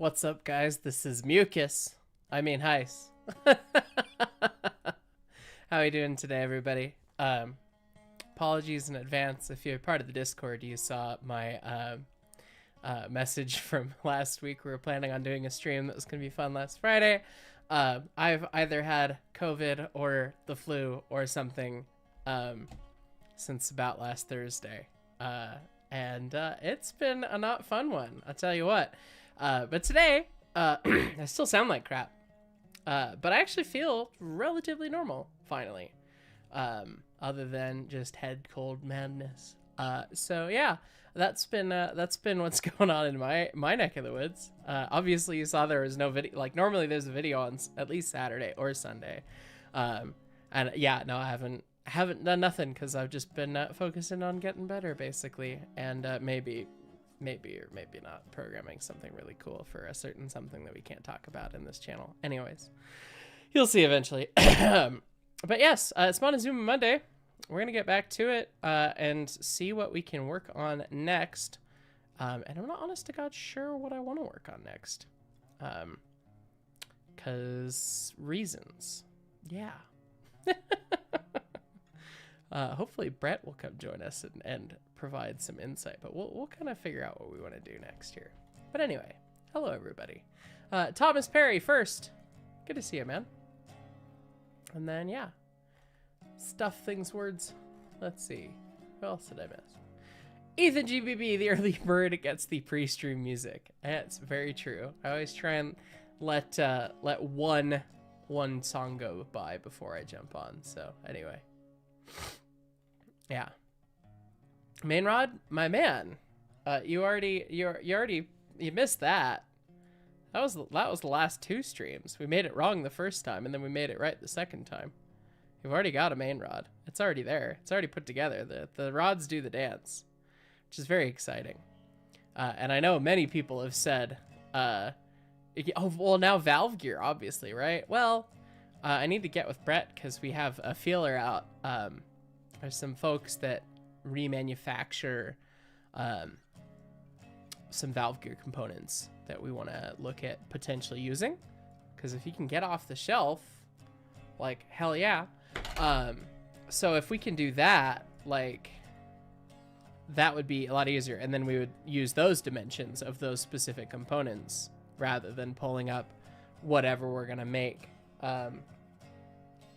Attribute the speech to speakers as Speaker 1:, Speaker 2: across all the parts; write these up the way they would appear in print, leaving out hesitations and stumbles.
Speaker 1: What's up, guys? This is Mucus. I mean, Heis. How are you doing today, everybody? Apologies in advance. If you're part of the Discord, you saw my message from last week. We were planning on doing a stream that was going to be fun last Friday. I've either had COVID or the flu or something since about last Thursday. And it's been a not fun one, I'll tell you what. But today, I still sound like crap. But I actually feel relatively normal, finally. Other than just head cold madness. So yeah, that's been what's going on in my neck of the woods. Obviously you saw there was no video. Like normally there's a video on at least Saturday or Sunday. And yeah, no, I haven't done nothing because I've just been focusing on getting better basically, and maybe or maybe not programming something really cool for a certain something that we can't talk about in this channel. Anyways, you'll see eventually. But yes, it's Montezuma Monday. We're gonna get back to it and see what we can work on next. And I'm not honest to God sure what I want to work on next. Cause reasons. Yeah. Hopefully Brett will come join us and provide some insight, but we'll kind of figure out what we want to do next year. But anyway, hello everybody. Thomas Perry first. Good to see you, man. And then yeah, stuff things words. Let's see, who else did I miss? Ethan GBB, the early bird gets the pre-stream music. It's very true. I always try and let one song go by before I jump on. So anyway. Yeah, Mainrod, my man, you missed that. That was the last two streams. We made it wrong the first time, and then we made it right the second time. You've already got a main rod. It's already there. It's already put together. The rods do the dance, which is very exciting. And I know many people have said, oh well, now valve gear, obviously, right? Well, I need to get with Brett because we have a feeler out. There's some folks that remanufacture some valve gear components that we want to look at potentially using, because if you can get off the shelf, like hell yeah. So if we can do that, like that would be a lot easier, and then we would use those dimensions of those specific components rather than pulling up whatever we're gonna make.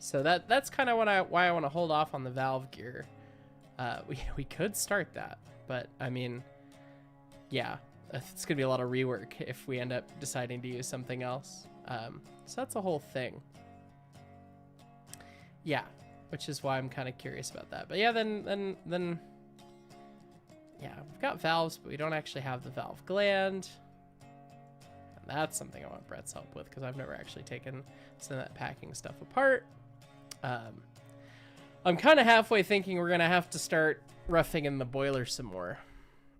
Speaker 1: So that's kind of why I want to hold off on the valve gear. We could start that, but I mean, yeah, it's gonna be a lot of rework if we end up deciding to use something else. So that's a whole thing. Yeah, which is why I'm kind of curious about that. But yeah, then yeah, we've got valves, but we don't actually have the valve gland. And that's something I want Brett's help with because I've never actually taken some of that packing stuff apart. I'm kind of halfway thinking we're gonna have to start roughing in the boiler some more.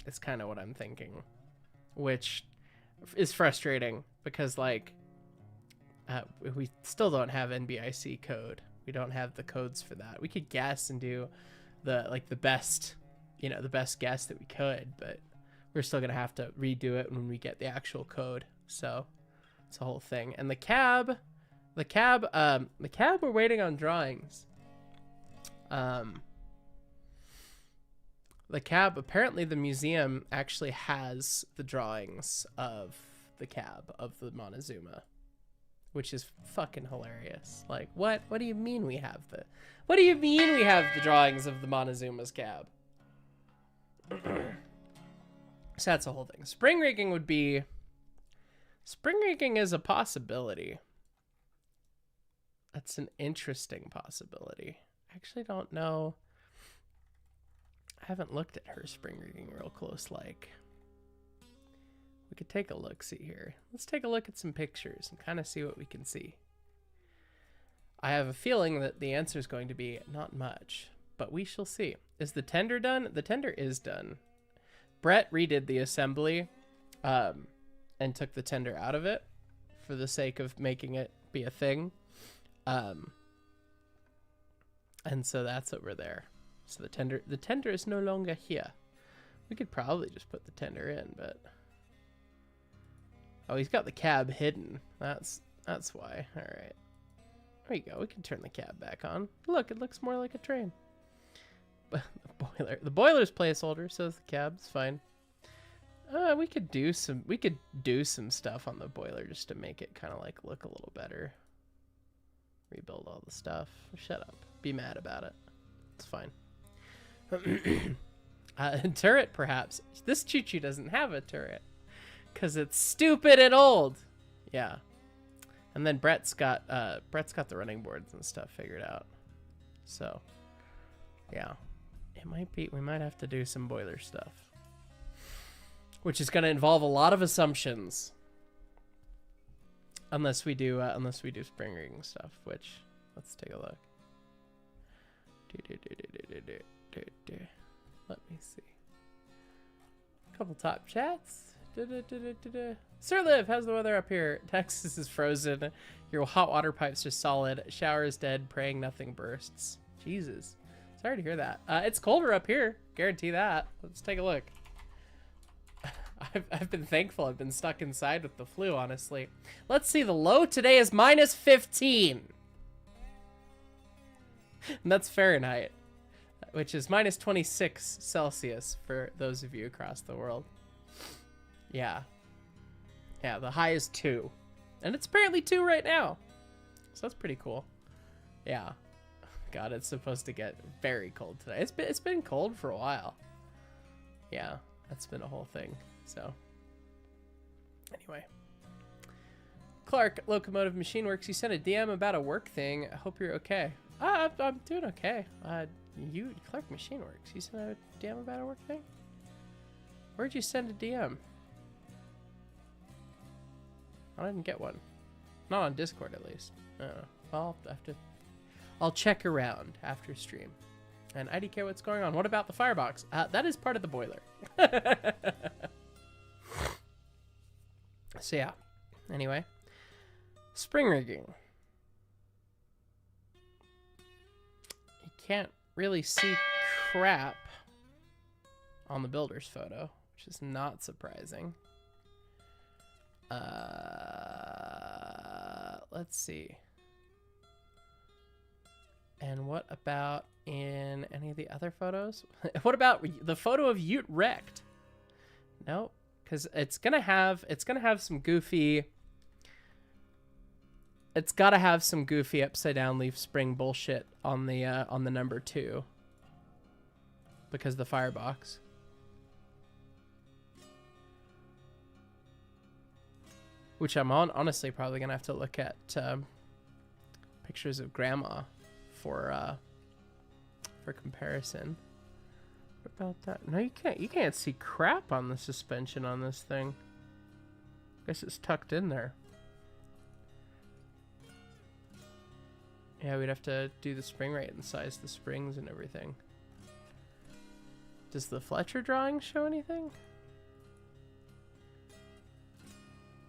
Speaker 1: It's kind of what I'm thinking, which is frustrating because like we still don't have NBIC code. We don't have the codes for that. We could guess and do the best, the best guess that we could, but we're still gonna have to redo it when we get the actual code. So it's a whole thing. And the cab, we're waiting on drawings. The cab, apparently the museum actually has the drawings of the cab of the Montezuma, which is fucking hilarious. Like, what do you mean we have the drawings of the Montezuma's cab? So that's a whole thing. Spring rigging is a possibility. That's an interesting possibility. I actually don't know. I haven't looked at her spring rigging real close. Like, we could take a look-see here. Let's take a look at some pictures and kind of see what we can see. I have a feeling that the answer is going to be not much, but we shall see. Is the tender done? The tender is done. Brett redid the assembly and took the tender out of it for the sake of making it be a thing. And so that's over there. So the tender is no longer here. We could probably just put the tender in, but Oh, he's got the cab hidden. That's why. All right. There you go. We can turn the cab back on. Look, it looks more like a train. But the boiler's placeholder, so is the cab. It's fine. We could do some stuff on the boiler just to make it kind of like look a little better. Rebuild all the stuff. Shut up. Be mad about it. It's fine. Turret, perhaps. This choo-choo doesn't have a turret because it's stupid and old. Yeah. And then Brett's got the running boards and stuff figured out. So, yeah, we might have to do some boiler stuff, which is going to involve a lot of assumptions. Unless we do spring rigging stuff, which let's take a look. Let me see. A couple top chats. Sir Liv, how's the weather up here? Texas is frozen. Your hot water pipes are solid. Shower is dead. Praying nothing bursts. Jesus. Sorry to hear that. It's colder up here. Guarantee that. Let's take a look. I've been thankful I've been stuck inside with the flu, honestly. Let's see. The low today is -15. And that's Fahrenheit, which is -26 Celsius for those of you across the world. Yeah. Yeah, the high is 2. And it's apparently 2 right now. So that's pretty cool. Yeah. God, it's supposed to get very cold today. It's been cold for a while. Yeah, that's been a whole thing. So, anyway. Clark, Locomotive Machine Works, you sent a DM about a work thing. I hope you're okay. I'm doing okay. Clark Machine Works, you sent a DM about a work thing? Where'd you send a DM? I didn't get one. Not on Discord, at least. I'll check around after stream. And IDK, what's going on? What about the firebox? That is part of the boiler. So yeah. Anyway, spring rigging. You can't really see crap on the builder's photo, which is not surprising. Let's see. And what about in any of the other photos? What about the photo of Ute wrecked? Nope, because it's gonna have some goofy. It's gotta have some goofy upside down leaf spring bullshit on the number 2. Because the firebox. Which I'm honestly probably gonna have to look at pictures of Grandma for comparison. What about that? No, you can't see crap on the suspension on this thing. Guess it's tucked in there. Yeah, we'd have to do the spring rate and size the springs and everything. Does the Fletcher drawing show anything?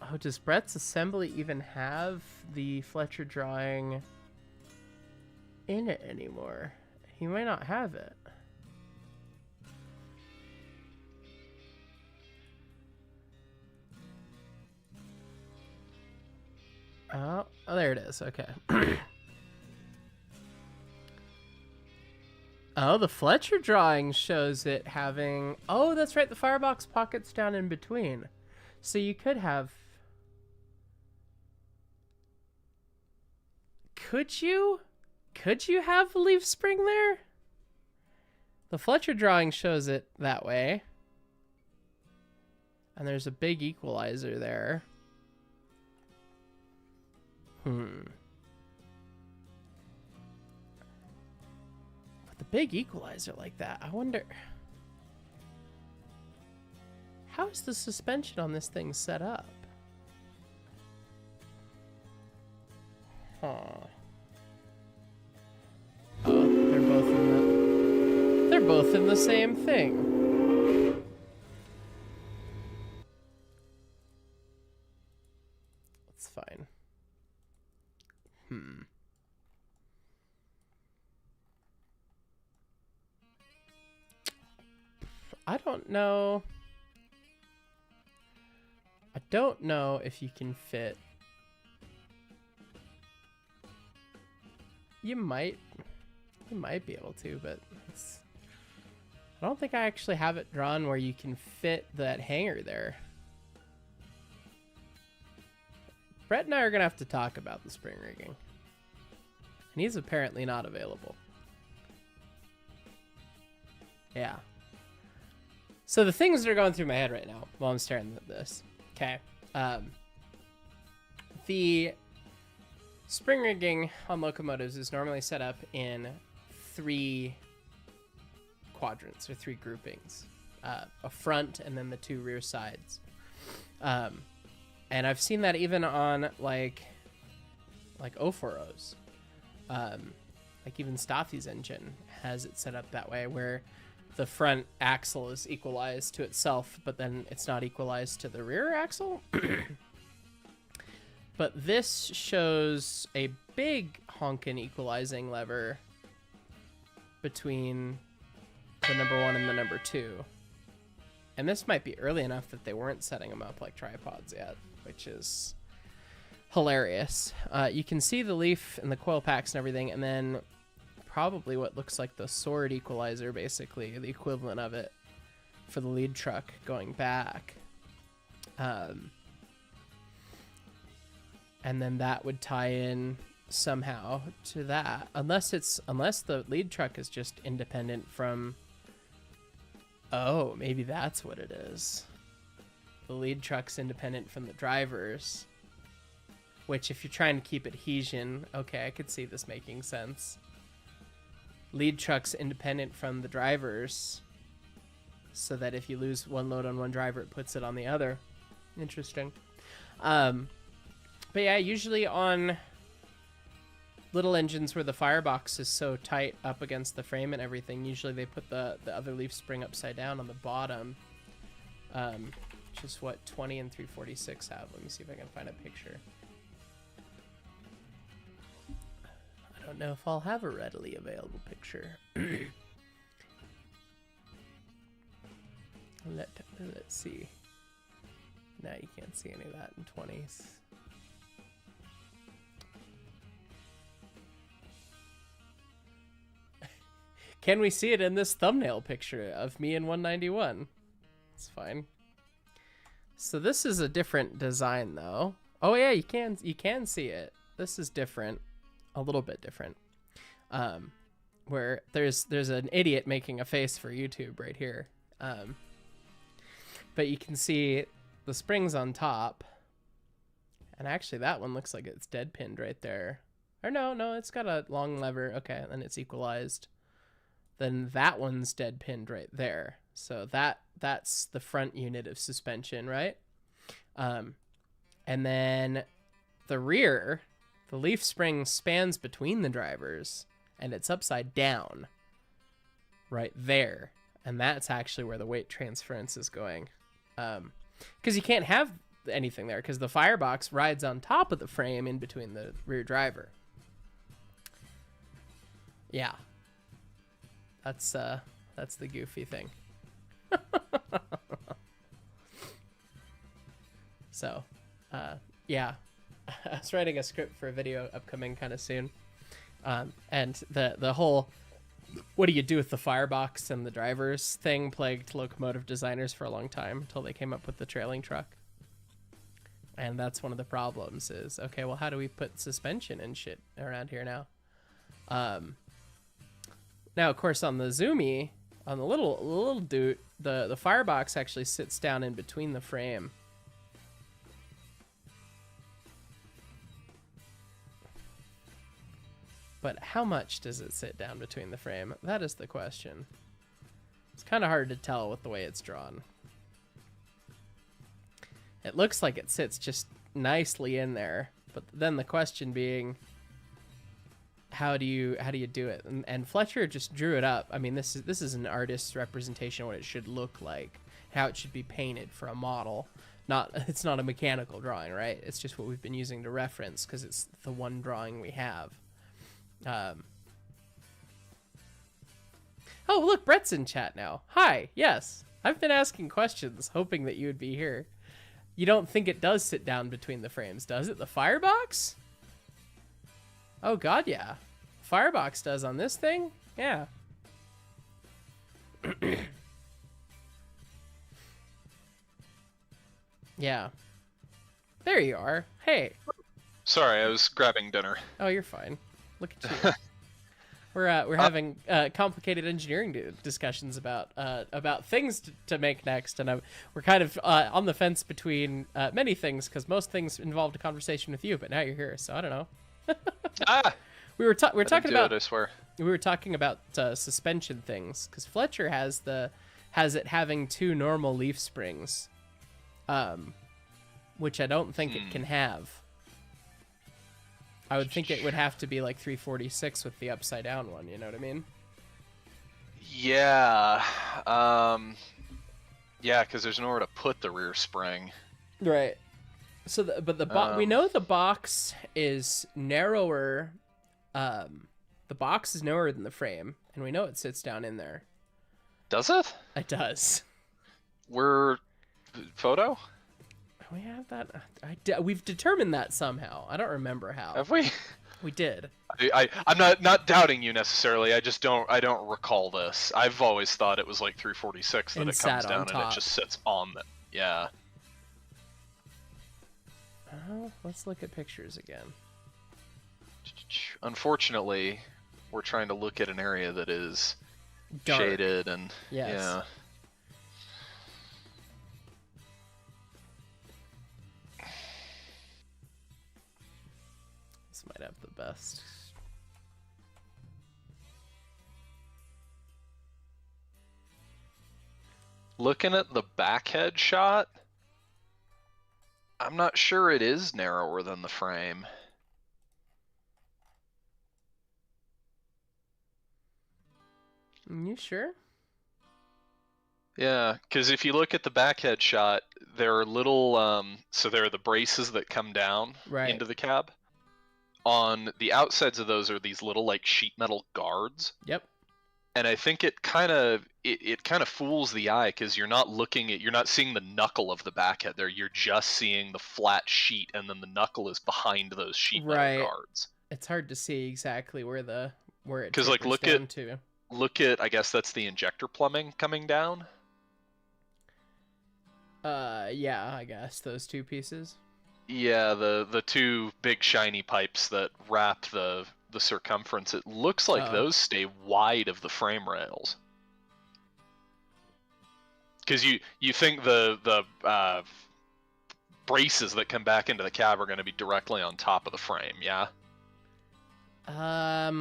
Speaker 1: Oh, does Brett's assembly even have the Fletcher drawing in it anymore? He might not have it. Oh, there it is. Okay. Oh, the Fletcher drawing shows it having... Oh, that's right. The firebox pocket's down in between. So you could have... Could you have a leaf spring there? The Fletcher drawing shows it that way. And there's a big equalizer there. With the big equalizer like that, I wonder... How is the suspension on this thing set up? Huh. Oh, they're both in the same thing. That's fine. I don't know. I don't know if you can fit. You might be able to, but I don't think I actually have it drawn where you can fit that hanger there. Brett and I are gonna have to talk about the spring rigging, and he's apparently not available. Yeah. So the things that are going through my head right now while I'm staring at this. Okay. The spring rigging on locomotives is normally set up in 3 quadrants or 3 groupings. A front and then the 2 rear sides. And I've seen that even on like O4Os. Like even Stothy's engine has it set up that way, where the front axle is equalized to itself, but then it's not equalized to the rear axle. But this shows a big honkin' equalizing lever between the number 1 and the number 2. And this might be early enough that they weren't setting them up like tripods yet, which is hilarious. You can see the leaf and the coil packs and everything, and then probably what looks like the sword equalizer, basically the equivalent of it for the lead truck going back. And then that would tie in somehow to that, unless the lead truck is just independent from. Oh, maybe that's what it is. The lead truck's independent from the drivers, which if you're trying to keep adhesion, okay, I could see this making sense. Lead truck's independent from the drivers, so that if you lose one load on one driver, it puts it on the other. Interesting. But yeah, usually on little engines where the firebox is so tight up against the frame and everything, usually they put the other leaf spring upside down on the bottom, which is what 20 and 346 have. Let me see if I can find a picture. I don't know if I'll have a readily available picture. Let's see. No, you can't see any of that in 20s. Can we see it in this thumbnail picture of me in 191? It's fine. So this is a different design though. Oh yeah, you can see it. This is different, a little bit different. Where there's an idiot making a face for YouTube right here. But you can see the springs on top. And actually that one looks like it's dead pinned right there. Or no, it's got a long lever. Okay, and it's equalized. Then that one's dead pinned right there. So that's the front unit of suspension, right? And then the rear, the leaf spring spans between the drivers, and it's upside down right there. And that's actually where the weight transference is going. Because you can't have anything there, because the firebox rides on top of the frame in between the rear driver. Yeah. That's the goofy thing. So, yeah, I was writing a script for a video upcoming kind of soon. And the whole, what do you do with the firebox and the drivers thing plagued locomotive designers for a long time until they came up with the trailing truck. And that's one of the problems is, okay, well, how do we put suspension and shit around here now? Now, of course, on the Zoomy, on the little dude, the firebox actually sits down in between the frame. But how much does it sit down between the frame? That is the question. It's kind of hard to tell with the way it's drawn. It looks like it sits just nicely in there, but then the question being, how do you do it? And Fletcher just drew it up. I mean, this is an artist's representation of what it should look like, how it should be painted for a model. It's not a mechanical drawing, right? It's just what we've been using to reference because it's the one drawing we have. Oh, look, Brett's in chat now. Hi, yes. I've been asking questions, hoping that you would be here. You don't think it does sit down between the frames, does it? The Firebox? Oh god, yeah. Firebox does on this thing? Yeah. Yeah. There you are. Hey.
Speaker 2: Sorry, I was grabbing dinner.
Speaker 1: Oh, you're fine. Look at you. We're having complicated engineering discussions about things to make next, and we're kind of on the fence between many things, because most things involved a conversation with you, but now you're here, so I don't know. We were talking about.
Speaker 2: I swear.
Speaker 1: We were talking about suspension things, because Fletcher has it having 2 normal leaf springs, which I don't think it can have. I would think it would have to be like 346 with the upside down one, you know what I mean?
Speaker 2: Yeah. Yeah, because there's nowhere to put the rear spring.
Speaker 1: Right. So, we know the box is narrower. The box is narrower than the frame, and we know it sits down in there.
Speaker 2: Does it?
Speaker 1: It does.
Speaker 2: Photo?
Speaker 1: We have that. We've determined that somehow. I don't remember how.
Speaker 2: Have we?
Speaker 1: We did.
Speaker 2: I'm not doubting you necessarily. I don't recall this. I've always thought it was like 346 that
Speaker 1: And
Speaker 2: it comes
Speaker 1: sat
Speaker 2: down
Speaker 1: on
Speaker 2: and
Speaker 1: top.
Speaker 2: it just sits on the. Yeah.
Speaker 1: Let's look at pictures again.
Speaker 2: Unfortunately, we're trying to look at an area that is
Speaker 1: Dark.
Speaker 2: shaded and
Speaker 1: Yes.
Speaker 2: yeah.
Speaker 1: This might have the best.
Speaker 2: Looking at the backhead shot, I'm not sure it is narrower than the frame.
Speaker 1: You sure?
Speaker 2: Yeah, because if you look at the backhead shot, there are little, so there are the braces that come down
Speaker 1: Right.
Speaker 2: into the cab. On the outsides of those are these little like sheet metal guards.
Speaker 1: Yep.
Speaker 2: And I think it kind of fools the eye because you're not seeing the knuckle of the backhead there. You're just seeing the flat sheet, and then the knuckle is behind those sheet metal guards.
Speaker 1: It's hard to see exactly where it.
Speaker 2: Because like look at I guess that's the injector plumbing coming down.
Speaker 1: Yeah, I guess those 2 pieces.
Speaker 2: Yeah, the 2 big shiny pipes that wrap the circumference. It looks like those stay wide of the frame rails. Because you think the braces that come back into the cab are going to be directly on top of the frame, yeah?
Speaker 1: I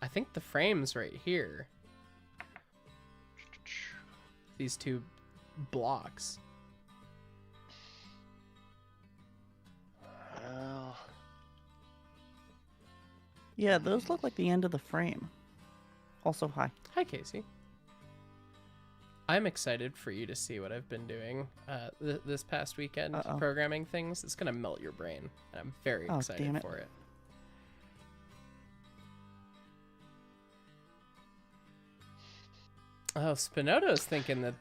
Speaker 1: think the frame's right here. These 2 blocks.
Speaker 2: Well,
Speaker 3: Yeah, those look like the end of the frame. Also, hi.
Speaker 1: Hi, Casey. I'm excited for you to see what I've been doing this past weekend, programming things. It's going to melt your brain, and I'm very excited for it. Oh, Spinoto's thinking that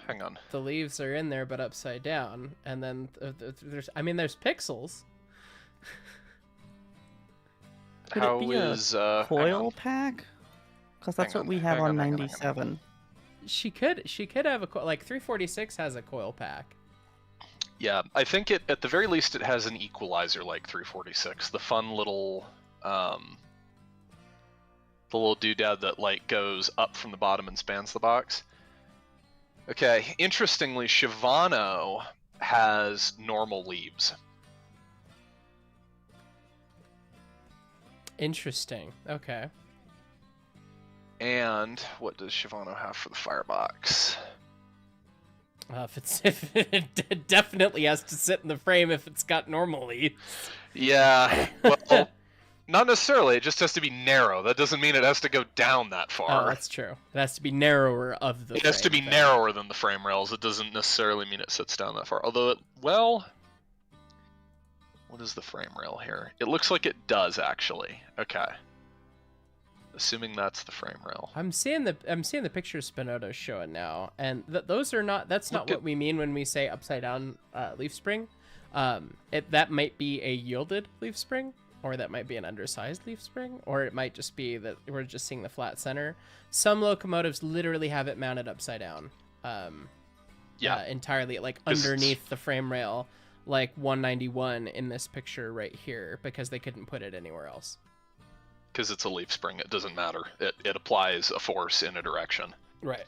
Speaker 2: hang on.
Speaker 1: The leaves are in there but upside down, and then there's pixels.
Speaker 3: Could it be a coil pack? Because that's what we have on 97.
Speaker 1: She could have a like 346 has a coil pack.
Speaker 2: Yeah, I think at the very least it has an equalizer like 346. The fun little the little doodad that like goes up from the bottom and spans the box. Okay, interestingly, Shivano has normal leaves.
Speaker 1: Interesting. Okay.
Speaker 2: And what does Shivano have for the Firebox?
Speaker 1: If it definitely has to sit in the frame if it's got normal leaves.
Speaker 2: Yeah. Well, not necessarily. It just has to be narrow. That doesn't mean it has to go down that far.
Speaker 1: Oh, that's true. It has to be narrower of the.
Speaker 2: It has to be narrower than the frame rails. It doesn't necessarily mean it sits down that far. Although, what is the frame rail here? It looks like it does actually. Okay. Assuming that's the frame rail.
Speaker 1: I'm seeing the pictures Spinoto's showing now, and those are not. That's not what we mean when we say upside down leaf spring. That might be a yielded leaf spring, or that might be an undersized leaf spring, or it might just be that we're just seeing the flat center. Some locomotives literally have it mounted upside down. Entirely like underneath the frame rail, like 191 in this picture right here, because they couldn't put it anywhere else.
Speaker 2: Because it's a leaf spring, it doesn't matter. It applies a force in a direction.
Speaker 1: Right.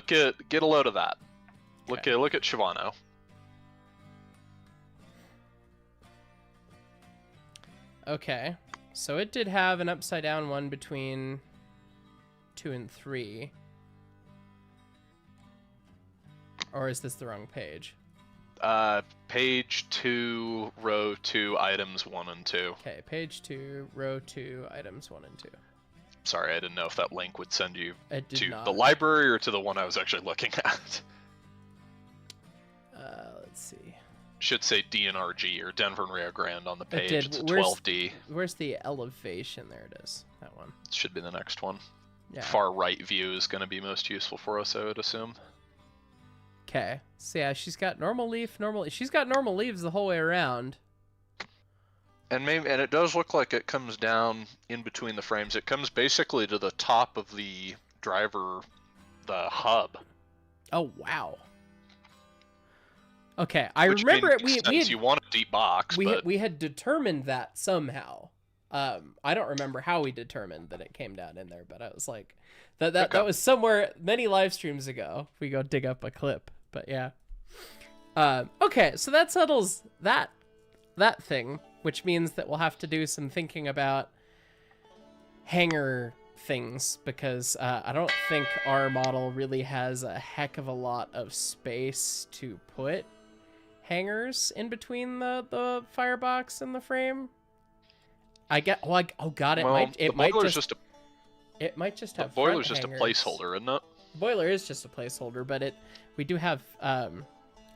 Speaker 2: Get a load of that.
Speaker 1: Okay.
Speaker 2: Look at Shivano.
Speaker 1: Okay, so it did have an upside down one between 2 and 3. Or is this the wrong page?
Speaker 2: Page 2, row 2, items 1 and 2.
Speaker 1: Okay, page 2, row 2, items 1 and 2.
Speaker 2: Sorry, I didn't know if that link would send you to
Speaker 1: not.
Speaker 2: the library or to the one I was actually looking at.
Speaker 1: Let's see.
Speaker 2: Should say DNRG or Denver and Rio Grande on the page. It's a 12D.
Speaker 1: Where's the elevation? There it is. That one.
Speaker 2: It should be the next one.
Speaker 1: Yeah.
Speaker 2: Far right view is going to be most useful for us, I would assume.
Speaker 1: Okay. So yeah, she's got normal leaf, she's got normal leaves the whole way around.
Speaker 2: And it does look like it comes down in between the frames. It comes basically to the top of the driver, the hub.
Speaker 1: Oh wow. Okay, I remember it.
Speaker 2: You want a deep box.
Speaker 1: We had determined that somehow. I don't remember how we determined that it came down in there, but I was like, that was somewhere many live streams ago. We go dig up a clip, but yeah. Okay, so that settles that thing, which means that we'll have to do some thinking about hanger things, because I don't think our model really has a heck of a lot of space to put hangers in between the firebox and the frame. I get it might just have
Speaker 2: the boiler's
Speaker 1: front
Speaker 2: just
Speaker 1: hangers.
Speaker 2: a placeholder, isn't it?
Speaker 1: The boiler is just a placeholder, but we do have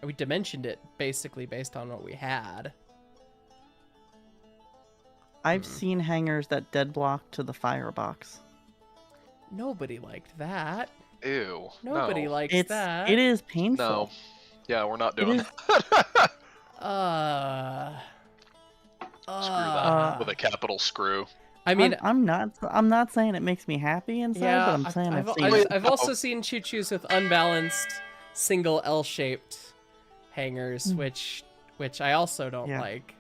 Speaker 1: we dimensioned it basically based on what we had.
Speaker 3: I've seen hangers that dead block to the firebox.
Speaker 1: Nobody liked that.
Speaker 2: Ew.
Speaker 1: Nobody likes that.
Speaker 3: It is painful.
Speaker 2: No. Yeah, we're not doing that. Screw that with a capital screw.
Speaker 1: I mean,
Speaker 3: I'm not saying it makes me happy inside, but I'm saying
Speaker 1: I've also seen choo-choos with unbalanced single L-shaped hangers, which I also don't like.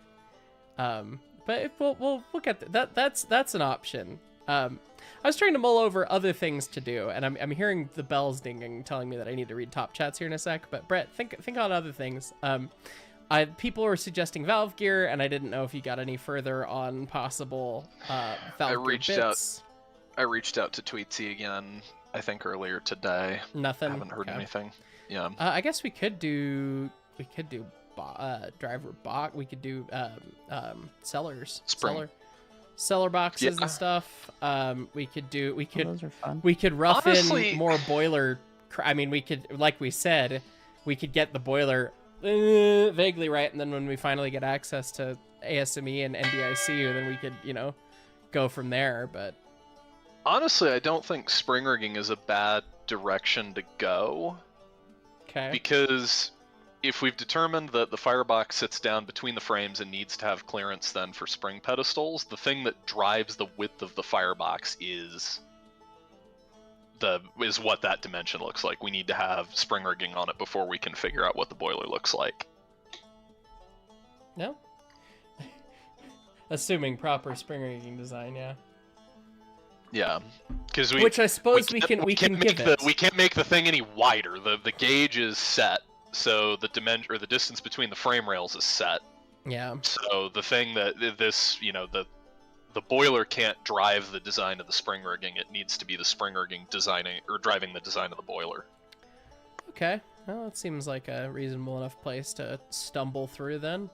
Speaker 1: But we'll get that. That's an option. I was trying to mull over other things to do, and I'm hearing the bells dinging, telling me that I need to read top chats here in a sec. But Brett, think on other things. People were suggesting valve gear, and I didn't know if you got any further on possible valve gear bits.
Speaker 2: I reached out to Tweetsy again, I think earlier today.
Speaker 1: Nothing.
Speaker 2: I haven't heard anything. Yeah.
Speaker 1: I guess we could do driver box. We could do cellars.
Speaker 2: Spring.
Speaker 1: Cellar boxes and stuff. We could
Speaker 3: those are fun.
Speaker 1: We could rough in more boiler. I mean, we could, like we said, we could get the boiler vaguely right, and then when we finally get access to ASME and NDICU, then we could, go from there. But
Speaker 2: honestly, I don't think spring rigging is a bad direction to go.
Speaker 1: Okay.
Speaker 2: Because if we've determined that the firebox sits down between the frames and needs to have clearance then for spring pedestals, the thing that drives the width of the firebox is what that dimension looks like. We need to have spring rigging on it before we can figure out what the boiler looks like.
Speaker 1: No? Assuming proper spring rigging design, yeah.
Speaker 2: Yeah, because
Speaker 1: which I suppose we can give it.
Speaker 2: We can't make the thing any wider. The gauge is set. So the dimension or the distance between the frame rails is set.
Speaker 1: Yeah.
Speaker 2: So the thing that the boiler can't drive the design of the spring rigging. It needs to be the spring rigging designing or driving the design of the boiler.
Speaker 1: Okay. Well, it seems like a reasonable enough place to stumble through then.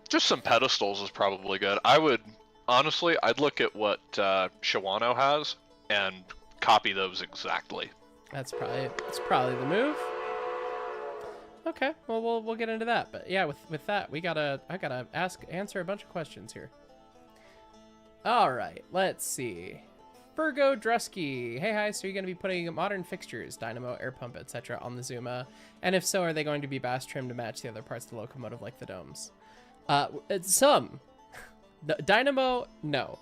Speaker 2: Just some pedestals is probably good. I'd look at what Shawano has and copy those exactly.
Speaker 1: That's probably the move. Okay, well we'll get into that, but yeah, with that I gotta answer a bunch of questions here. All right, let's see. Virgo Drusky. Hey, hi. So you're going to be putting modern fixtures, dynamo, air pump, etc. on the Zuma? And if so, are they going to be bass trimmed to match the other parts of the locomotive like the domes? Some. Dynamo, no.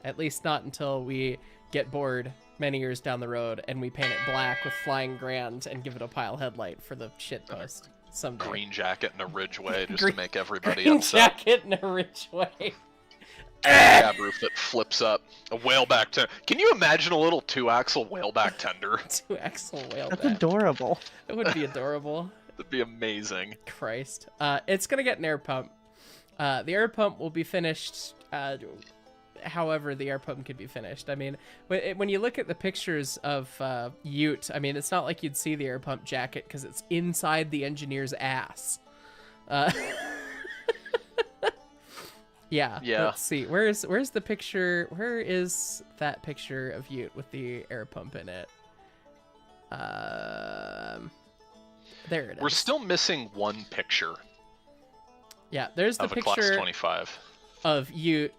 Speaker 1: At least not until we get bored many years down the road and we paint it black with flying grand and give it a pile headlight for the shitpost someday.
Speaker 2: Green jacket and a ridgeway just to make everybody
Speaker 1: green
Speaker 2: upset.
Speaker 1: Jacket and a ridgeway.
Speaker 2: Cab roof that flips up. A whaleback tender. Can you imagine a little 2-axle whaleback tender?
Speaker 1: 2-axle whaleback.
Speaker 3: That's adorable.
Speaker 1: It would be adorable.
Speaker 2: That'd be amazing.
Speaker 1: Christ. It's gonna get an air pump. The air pump will be finished however the air pump could be finished. I mean, when you look at the pictures of Ute, I mean, it's not like you'd see the air pump jacket because it's inside the engineer's ass. Yeah. Let's see. Where's the picture? Where is that picture of Ute with the air pump in it? There it is.
Speaker 2: We're still missing one picture.
Speaker 1: Yeah, there's the
Speaker 2: of a
Speaker 1: picture
Speaker 2: Class 25
Speaker 1: of Ute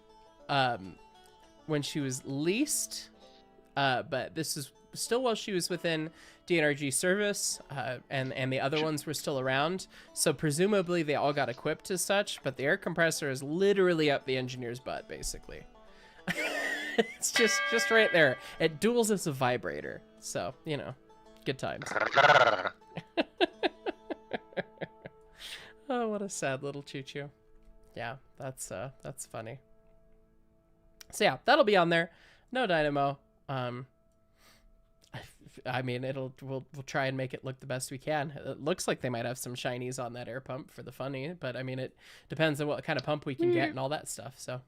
Speaker 1: when she was leased, but this is still while she was within DNRG service, and the other ones were still around. So presumably they all got equipped as such, but the air compressor is literally up the engineer's butt, basically. It's just right there. It duels as a vibrator, so you know, good times. Oh, what a sad little choo-choo. Yeah, that's funny. So yeah, that'll be on there. No dynamo. I mean, we'll try and make it look the best we can. It looks like they might have some shinies on that air pump for the funny, but I mean, it depends on what kind of pump we can get and all that stuff. So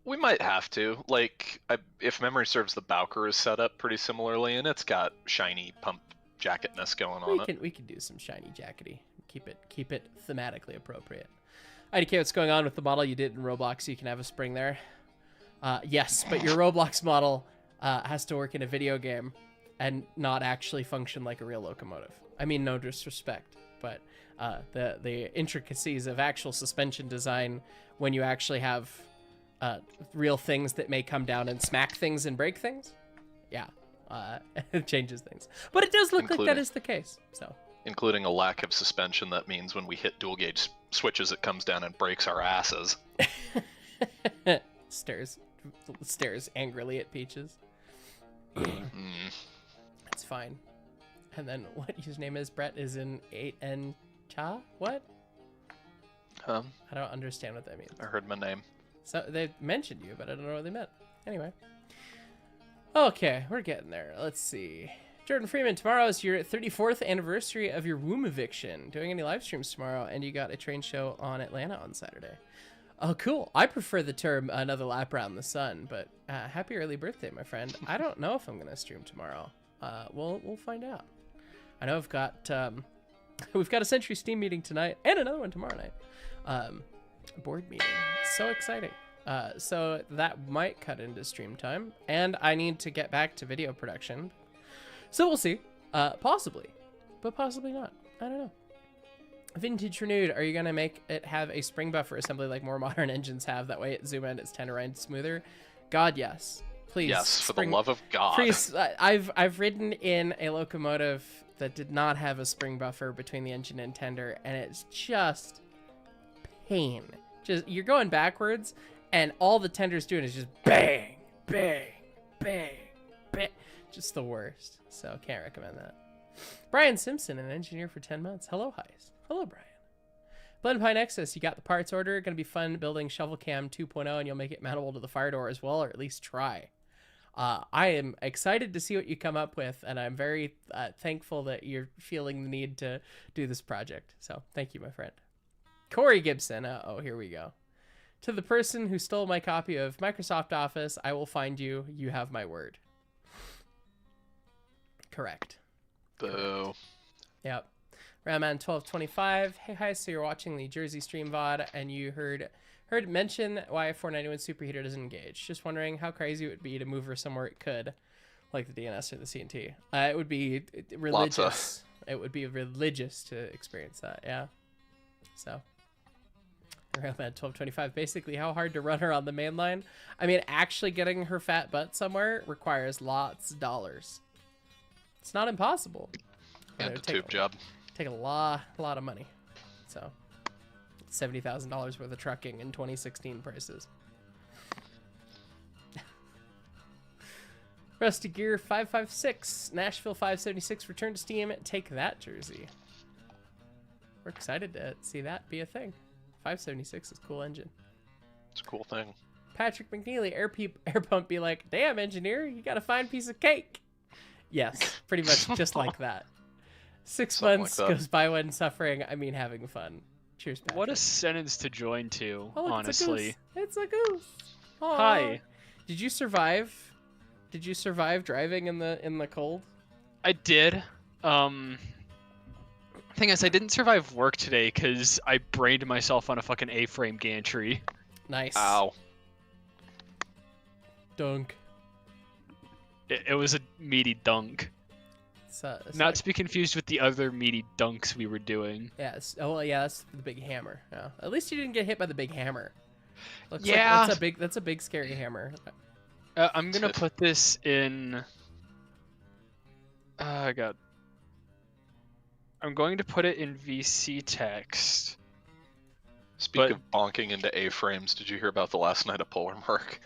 Speaker 2: we might have to. Like, if memory serves, the Bowker is set up pretty similarly, and it's got shiny pump jacketness going on it.
Speaker 1: We can do some shiny jackety. Keep it thematically appropriate. IDK, what's going on with the model you did in Roblox? You can have a spring there. Yes, but your Roblox model has to work in a video game and not actually function like a real locomotive. I mean, no disrespect, but the intricacies of actual suspension design when you actually have real things that may come down and smack things and break things, yeah, it changes things. But it does look like that is the case, so.
Speaker 2: Including a lack of suspension, that means when we hit dual gauge switches, it comes down and breaks our asses.
Speaker 1: Stares angrily at Peaches. It's fine. And then what his name is, Brett, is in 8N Cha? What? I don't understand what that means.
Speaker 2: I heard my name.
Speaker 1: So they mentioned you, but I don't know what they meant. Anyway. Okay, we're getting there. Let's see. Jordan Freeman, tomorrow is your 34th anniversary of your womb eviction. Doing any live streams tomorrow, and you got a train show on Atlanta on Saturday. Oh, cool. I prefer the term another lap around the sun, but happy early birthday, my friend. I don't know if I'm going to stream tomorrow. We'll find out. I know I've got we've got a Century Steam meeting tonight and another one tomorrow night. Board meeting. So exciting. So that might cut into stream time, and I need to get back to video production. So we'll see. Possibly, but possibly not. I don't know. Vintage Renewed, are you going to make it have a spring buffer assembly like more modern engines have? That way at zoom end it's 10 to ride smoother. God, yes. Please.
Speaker 2: Yes, for the love of God.
Speaker 1: Please, I've ridden in a locomotive that did not have a spring buffer between the engine and tender, and it's just pain. Just you're going backwards, and all the tender's doing is just bang, bang, bang, bang. Just the worst. So can't recommend that. Brian Simpson, an engineer for 10 months. Hello, Heist. Hello, Brian. Blend Pine Nexus, you got the parts order. Going to be fun building Shovel Cam 2.0, and you'll make it mountable to the fire door as well, or at least try. I am excited to see what you come up with, and I'm very thankful that you're feeling the need to do this project. So thank you, my friend. Corey Gibson. Here we go. To the person who stole my copy of Microsoft Office, I will find you. You have my word. Correct.
Speaker 2: Boo.
Speaker 1: Yep. Roundman1225. Hey, hi. So you're watching the Jersey stream VOD, and you heard it mention why a 491 superheater doesn't engage. Just wondering how crazy it would be to move her somewhere it could, like the DNS or the CNT. It would be religious. It would be religious to experience that. Yeah. So Railman 1225. Basically, how hard to run her on the main line? I mean, actually getting her fat butt somewhere requires lots of dollars. It's not impossible.
Speaker 2: And a tube job.
Speaker 1: Take a lot of money. So, $70,000 worth of trucking in 2016 prices. Rusty Gear 556, Nashville 576, return to Steam. Take that jersey. We're excited to see that be a thing. 576 is a cool engine.
Speaker 2: It's a cool thing.
Speaker 1: Patrick McNeely, air pump be like, damn, engineer, you got a fine piece of cake. Yes, pretty much just like that. 6
Speaker 2: Something
Speaker 1: months
Speaker 2: like that.
Speaker 1: goes by when suffering, I mean having fun. Cheers, Patrick.
Speaker 4: What a sentence to join to,
Speaker 1: Oh, look,
Speaker 4: honestly.
Speaker 1: It's a goose. Aw.
Speaker 4: Hi.
Speaker 1: Did you survive? Did you survive driving in the cold?
Speaker 4: I did. Thing is, I didn't survive work today because I brained myself on a fucking A-frame gantry.
Speaker 1: Nice.
Speaker 2: Ow.
Speaker 1: Dunk.
Speaker 4: It was a meaty dunk. Not to be confused with the other meaty dunks we were doing.
Speaker 1: Yeah. Oh, well, yeah. That's the big hammer. Yeah. At least you didn't get hit by the big hammer. Looks
Speaker 4: Yeah.
Speaker 1: Like that's a big scary hammer.
Speaker 4: I'm gonna put this in. God. I'm going to put it in VC text.
Speaker 2: Speak of bonking into A-frames, did you hear about the last night of Polar Mark?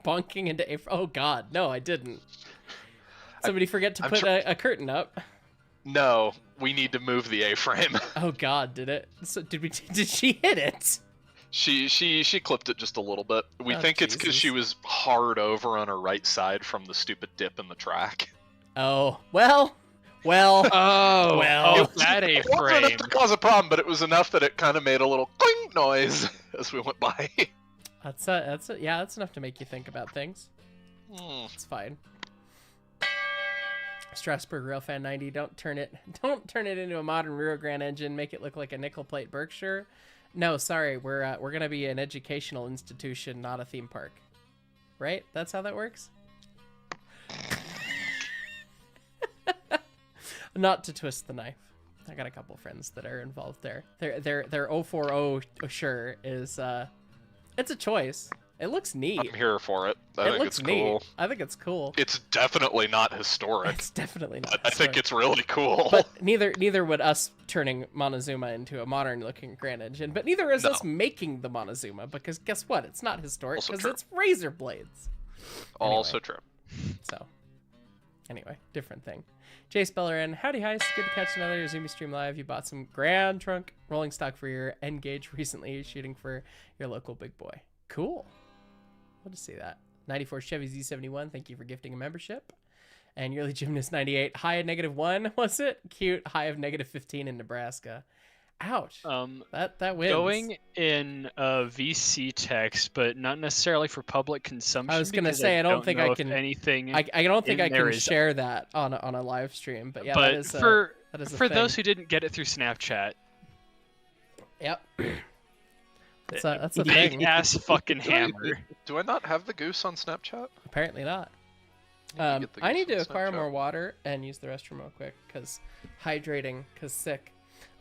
Speaker 1: Bonking into oh god, no, I didn't. Somebody forget to put a curtain up.
Speaker 2: No, we need to move the A-frame.
Speaker 1: Oh god, did it? So did she hit it?
Speaker 2: She clipped it just a little bit. We think it's because she was hard over on her right side from the stupid dip in the track.
Speaker 1: Oh, well.
Speaker 4: That
Speaker 2: It wasn't
Speaker 4: A-frame.
Speaker 2: enough to cause a problem, but it was enough that it kind of made a little cling noise as we went by.
Speaker 1: That's enough to make you think about things. It's fine. Strasbourg Railfan 90, don't turn it into a modern Rio Grande engine, make it look like a nickel plate Berkshire. No, sorry, we're gonna be an educational institution, not a theme park. Right? That's how that works? Not to twist the knife. I got a couple friends that are involved there. Their 040 sure is it's a choice. It looks neat.
Speaker 2: I'm here for it. I think it's cool.
Speaker 1: Neat. I think it's cool.
Speaker 2: It's definitely not historic.
Speaker 1: It's definitely not.
Speaker 2: But I think it's really cool.
Speaker 1: But neither would us turning Montezuma into a modern looking Grand Engine. But neither is us making the Montezuma, because guess what? It's not historic because it's razor blades.
Speaker 2: Also true.
Speaker 1: So anyway, different thing. Jace Bellerin, howdy heist. Good to catch another Zoomy stream live. You bought some Grand Trunk rolling stock for your N gauge recently, shooting for your local big boy. Cool. We'll just see that. 94 Chevy Z71, thank you for gifting a membership. And Yearly Gymnast 98, high of -1, was it? Cute, high of -15 in Nebraska. Ouch. That wins.
Speaker 4: Going in VC text, but not necessarily for public consumption.
Speaker 1: I was gonna say I don't think I can
Speaker 4: anything.
Speaker 1: I don't think I can
Speaker 4: is...
Speaker 1: share that on a live stream. But yeah,
Speaker 4: but
Speaker 1: that is
Speaker 4: for
Speaker 1: thing.
Speaker 4: Those who didn't get it through Snapchat.
Speaker 1: Yep. That's a
Speaker 4: big
Speaker 1: thing.
Speaker 4: ass fucking hammer.
Speaker 2: Do I not have the goose on Snapchat?
Speaker 1: Apparently not. I need to acquire more water and use the restroom real quick because hydrating, because sick.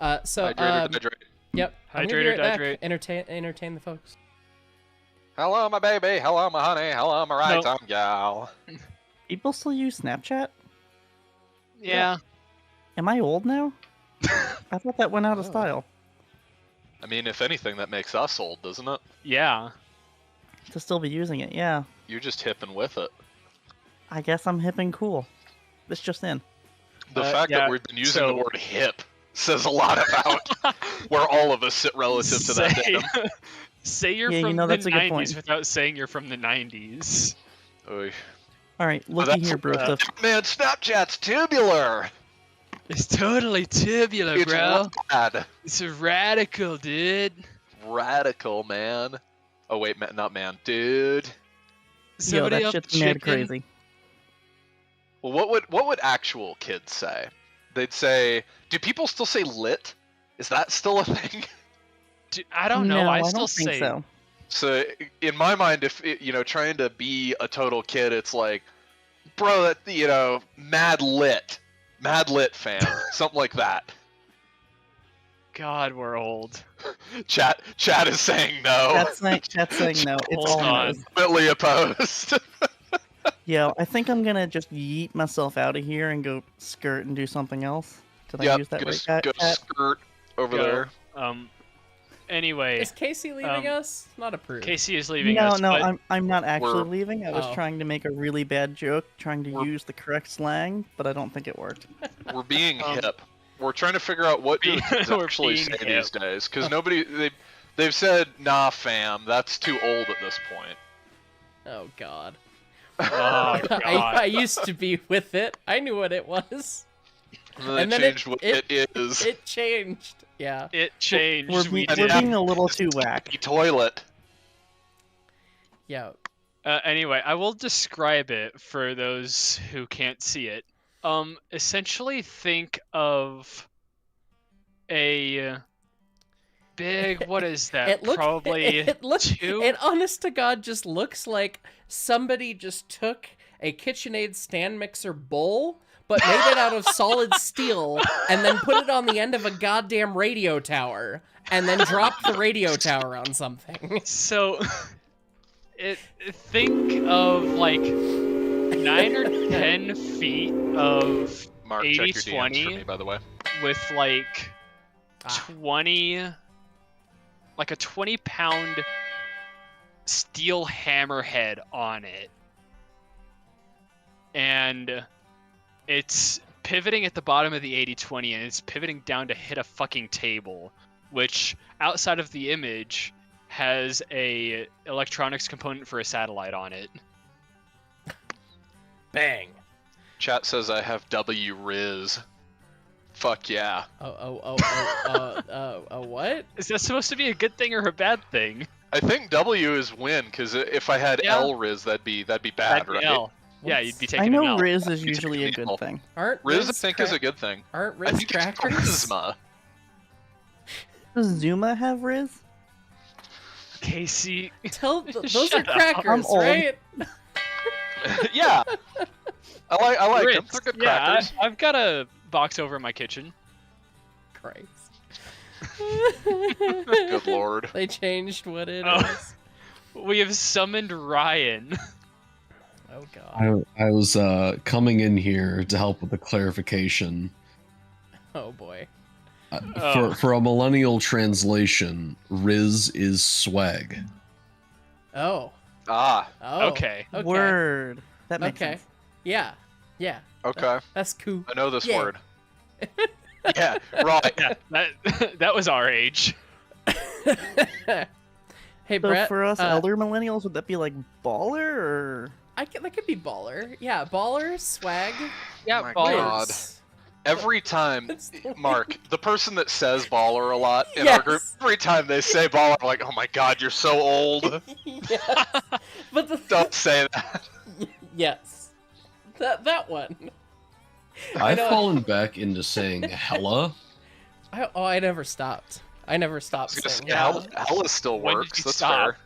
Speaker 2: Hydrate.
Speaker 1: Yep.
Speaker 4: Hydrate.
Speaker 1: Entertain the folks.
Speaker 2: Hello, my baby. Hello, my honey. Hello, my right arm gal.
Speaker 3: People still use Snapchat?
Speaker 4: Yeah.
Speaker 3: Am I old now? I thought that went out of style.
Speaker 2: I mean, if anything, that makes us old, doesn't it?
Speaker 4: Yeah.
Speaker 3: To still be using it, yeah.
Speaker 2: You're just hip and with it.
Speaker 3: I guess I'm hip and cool. This just in.
Speaker 2: The fact that we've been using the word hip says a lot about where all of us sit relative to that datum.
Speaker 4: Say you're from the 90s without saying you're from the 90s.
Speaker 2: Oy.
Speaker 3: Alright, looky here, bro.
Speaker 2: Man, Snapchat's tubular!
Speaker 4: It's totally tubular, bro.
Speaker 2: Rad.
Speaker 4: It's a radical, dude.
Speaker 2: Radical, man. Oh wait, not man, dude.
Speaker 3: Yo, that shit's mad crazy.
Speaker 2: Well, what would actual kids say? They'd say, do people still say lit? Is that still a thing?
Speaker 4: Dude, I don't know.
Speaker 3: No,
Speaker 4: I
Speaker 3: don't
Speaker 4: still
Speaker 3: think
Speaker 4: say.
Speaker 3: So.
Speaker 2: So in my mind, if trying to be a total kid, it's like, bro, that mad lit fam, something like that.
Speaker 4: God, we're old.
Speaker 2: Chat is saying no.
Speaker 3: Chat's saying no. It's all no's.
Speaker 2: Completely opposed.
Speaker 3: Yeah, I think I'm gonna just yeet myself out of here and go skirt and do something else. Did I use that right?
Speaker 2: Go skirt over there.
Speaker 4: Anyway.
Speaker 1: Is Casey leaving us? Not approved.
Speaker 4: Casey is leaving us.
Speaker 3: No, I'm not actually leaving. I was trying to make a really bad joke, trying to use the correct slang, but I don't think it worked.
Speaker 2: We're being hip. We're trying to figure out what dudes actually say these days, because they've said, nah, fam, that's too old at this point.
Speaker 1: Oh God.
Speaker 4: Oh God.
Speaker 1: I used to be with it. I knew what it was.
Speaker 2: And then it changed what it is.
Speaker 1: It changed. Yeah.
Speaker 4: It changed.
Speaker 3: We're being a little too whack.
Speaker 2: Toilet.
Speaker 1: Yeah.
Speaker 4: Anyway, I will describe it for those who can't see it. Essentially think of a big, what is that?
Speaker 1: It honest to God just looks like somebody just took a KitchenAid stand mixer bowl, but made it out of solid steel, and then put it on the end of a goddamn radio tower, and then dropped the radio tower on something.
Speaker 4: So, think of like 9 or 10 feet of
Speaker 2: Mark,
Speaker 4: 80-20
Speaker 2: check your DMs for me, by the way.
Speaker 4: With like 20, like a 20-pound steel hammerhead on it, and it's pivoting at the bottom of the 80-20, and it's pivoting down to hit a fucking table, which outside of the image has a electronics component for a satellite on it.
Speaker 1: Bang.
Speaker 2: Chat says I have W Riz. Fuck yeah.
Speaker 1: What?
Speaker 4: Is that supposed to be a good thing or a bad thing?
Speaker 2: I think W is win, because if I had L Riz, that'd be bad, right?
Speaker 4: L. Yeah, you'd be taking an L.
Speaker 3: I know Riz is usually a good thing.
Speaker 2: Riz, I think, is a good thing.
Speaker 1: Aren't Riz crackers?
Speaker 2: Charisma.
Speaker 3: Does Zuma have Riz?
Speaker 4: Casey,
Speaker 1: those are crackers, right?
Speaker 2: Yeah. I like
Speaker 4: Riz.
Speaker 2: them. They're good crackers.
Speaker 4: I've got a box over in my kitchen.
Speaker 1: Christ.
Speaker 2: Good lord.
Speaker 1: They changed what it is.
Speaker 4: We have summoned Ryan.
Speaker 1: Oh God.
Speaker 5: I was coming in here to help with the clarification.
Speaker 1: Oh boy.
Speaker 5: For a millennial translation, Riz is swag.
Speaker 1: Oh.
Speaker 2: Ah.
Speaker 1: Oh.
Speaker 4: Okay.
Speaker 3: Word. That makes sense.
Speaker 1: Yeah.
Speaker 2: Okay.
Speaker 1: That's cool.
Speaker 2: I know this word. Yeah, right.
Speaker 4: Yeah, that was our age.
Speaker 1: Hey,
Speaker 3: So
Speaker 1: Brett.
Speaker 3: for us elder millennials, would that be like baller or?
Speaker 1: That could be baller. Yeah, baller, swag.
Speaker 4: Yeah,
Speaker 2: Oh my
Speaker 4: baller.
Speaker 2: God. Every time, Mark, the person that says baller a lot in our group, every time they say baller, I'm like, oh my God, you're so old.
Speaker 1: Yes. But
Speaker 2: Don't say that.
Speaker 1: Yes. That one.
Speaker 5: I've fallen back into saying hella.
Speaker 1: I never stopped. I never stopped saying
Speaker 2: hella still works. That's
Speaker 4: stop?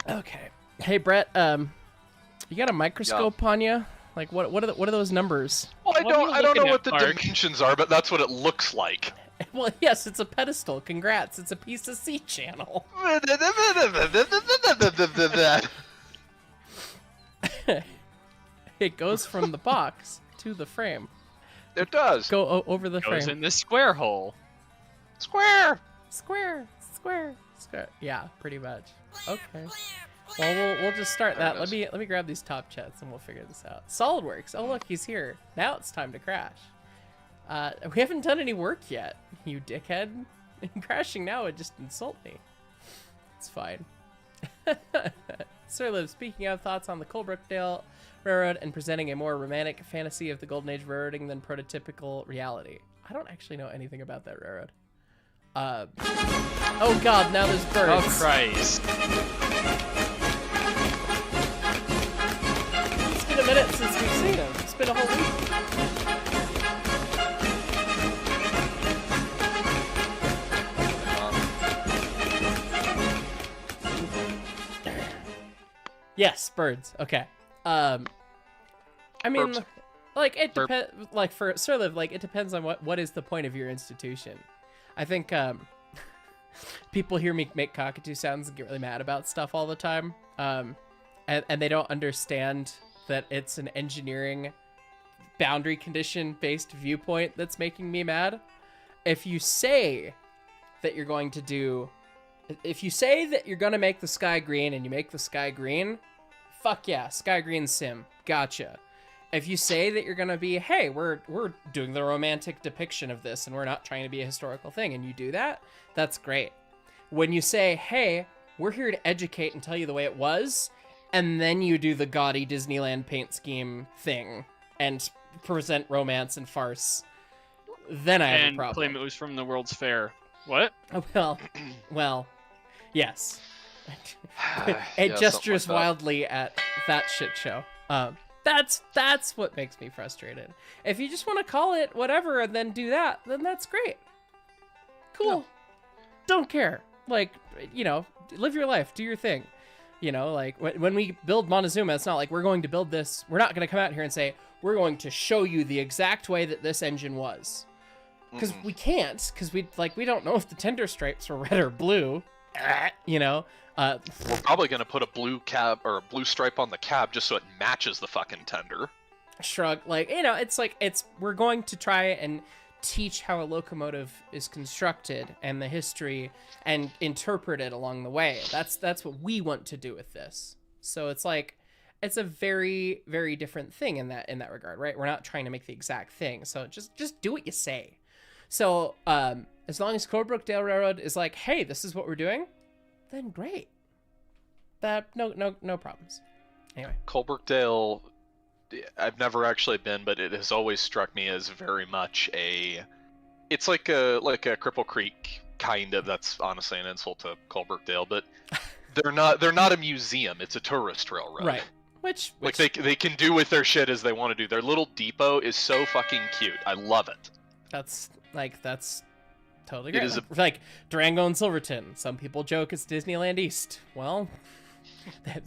Speaker 2: fair.
Speaker 1: Okay. Hey, Brett. You got a microscope on you? Like what are those numbers?
Speaker 2: Well, I don't know what the dimensions are, but that's what it looks like.
Speaker 1: Well, yes, it's a pedestal. Congrats, it's a piece of C channel. It goes from the box to the frame.
Speaker 2: It does.
Speaker 1: Go over the frame.
Speaker 4: Goes in the square hole.
Speaker 2: Square.
Speaker 1: Yeah, pretty much. Okay. Well, we'll just start that. Let me grab these top chats and we'll figure this out. SolidWorks. Oh look, he's here. Now it's time to crash. We haven't done any work yet, you dickhead. Crashing now would just insult me. It's fine. Sir Liv, speaking of thoughts on the Colebrookdale Railroad and presenting a more romantic fantasy of the Golden Age railroading than prototypical reality. I don't actually know anything about that railroad. Oh God, now there's birds.
Speaker 4: Oh Christ.
Speaker 1: It's been a minute since we've seen him. It's been a whole week. Yes, birds. Okay. I mean, Like it depends. Like for sort of like it depends on what is the point of your institution. I think people hear me make cockatoo sounds and get really mad about stuff all the time, and they don't understand that it's an engineering boundary condition based viewpoint that's making me mad. If you say that you're going to make the sky green and you make the sky green, fuck yeah, sky green sim, gotcha. If you say that you're gonna be, hey, we're doing the romantic depiction of this and we're not trying to be a historical thing, and you do that, that's great. When you say, hey, we're here to educate and tell you the way it was, and then you do the gaudy Disneyland paint scheme thing and present romance and farce, then I have a problem.
Speaker 4: And claim it was from the World's Fair. What?
Speaker 1: Well, yes. It gestures wildly at that shit show. That's what makes me frustrated. If you just want to call it whatever and then do that, then that's great. Cool. Yeah. Don't care. Like, live your life, do your thing. Like when we build Montezuma, it's not like we're going to build this. We're not going to come out here and say, we're going to show you the exact way that this engine was. Because we can't, because we don't know if the tender stripes were red or blue. We're
Speaker 2: probably going to put a blue cab or a blue stripe on the cab just so it matches the fucking tender.
Speaker 1: Shrug. We're going to try and teach how a locomotive is constructed and the history and interpret it along the way. That's what we want to do with this. So it's a very, very different thing in that regard, right? We're not trying to make the exact thing. So just do what you say. So as long as Coldbrookdale Railroad is like, hey, this is what we're doing, then great. No problems. Anyway,
Speaker 2: Coldbrookdale, I've never actually been, but it has always struck me as very much it's like a Cripple Creek kind of. That's honestly an insult to Coldbrookdale, but they're not a museum. It's a tourist railroad.
Speaker 1: Right. Which
Speaker 2: they can do with their shit as they want to do. Their little depot is so fucking cute. I love it.
Speaker 1: That's totally great. It is like Durango and Silverton. Some people joke it's Disneyland East. Well,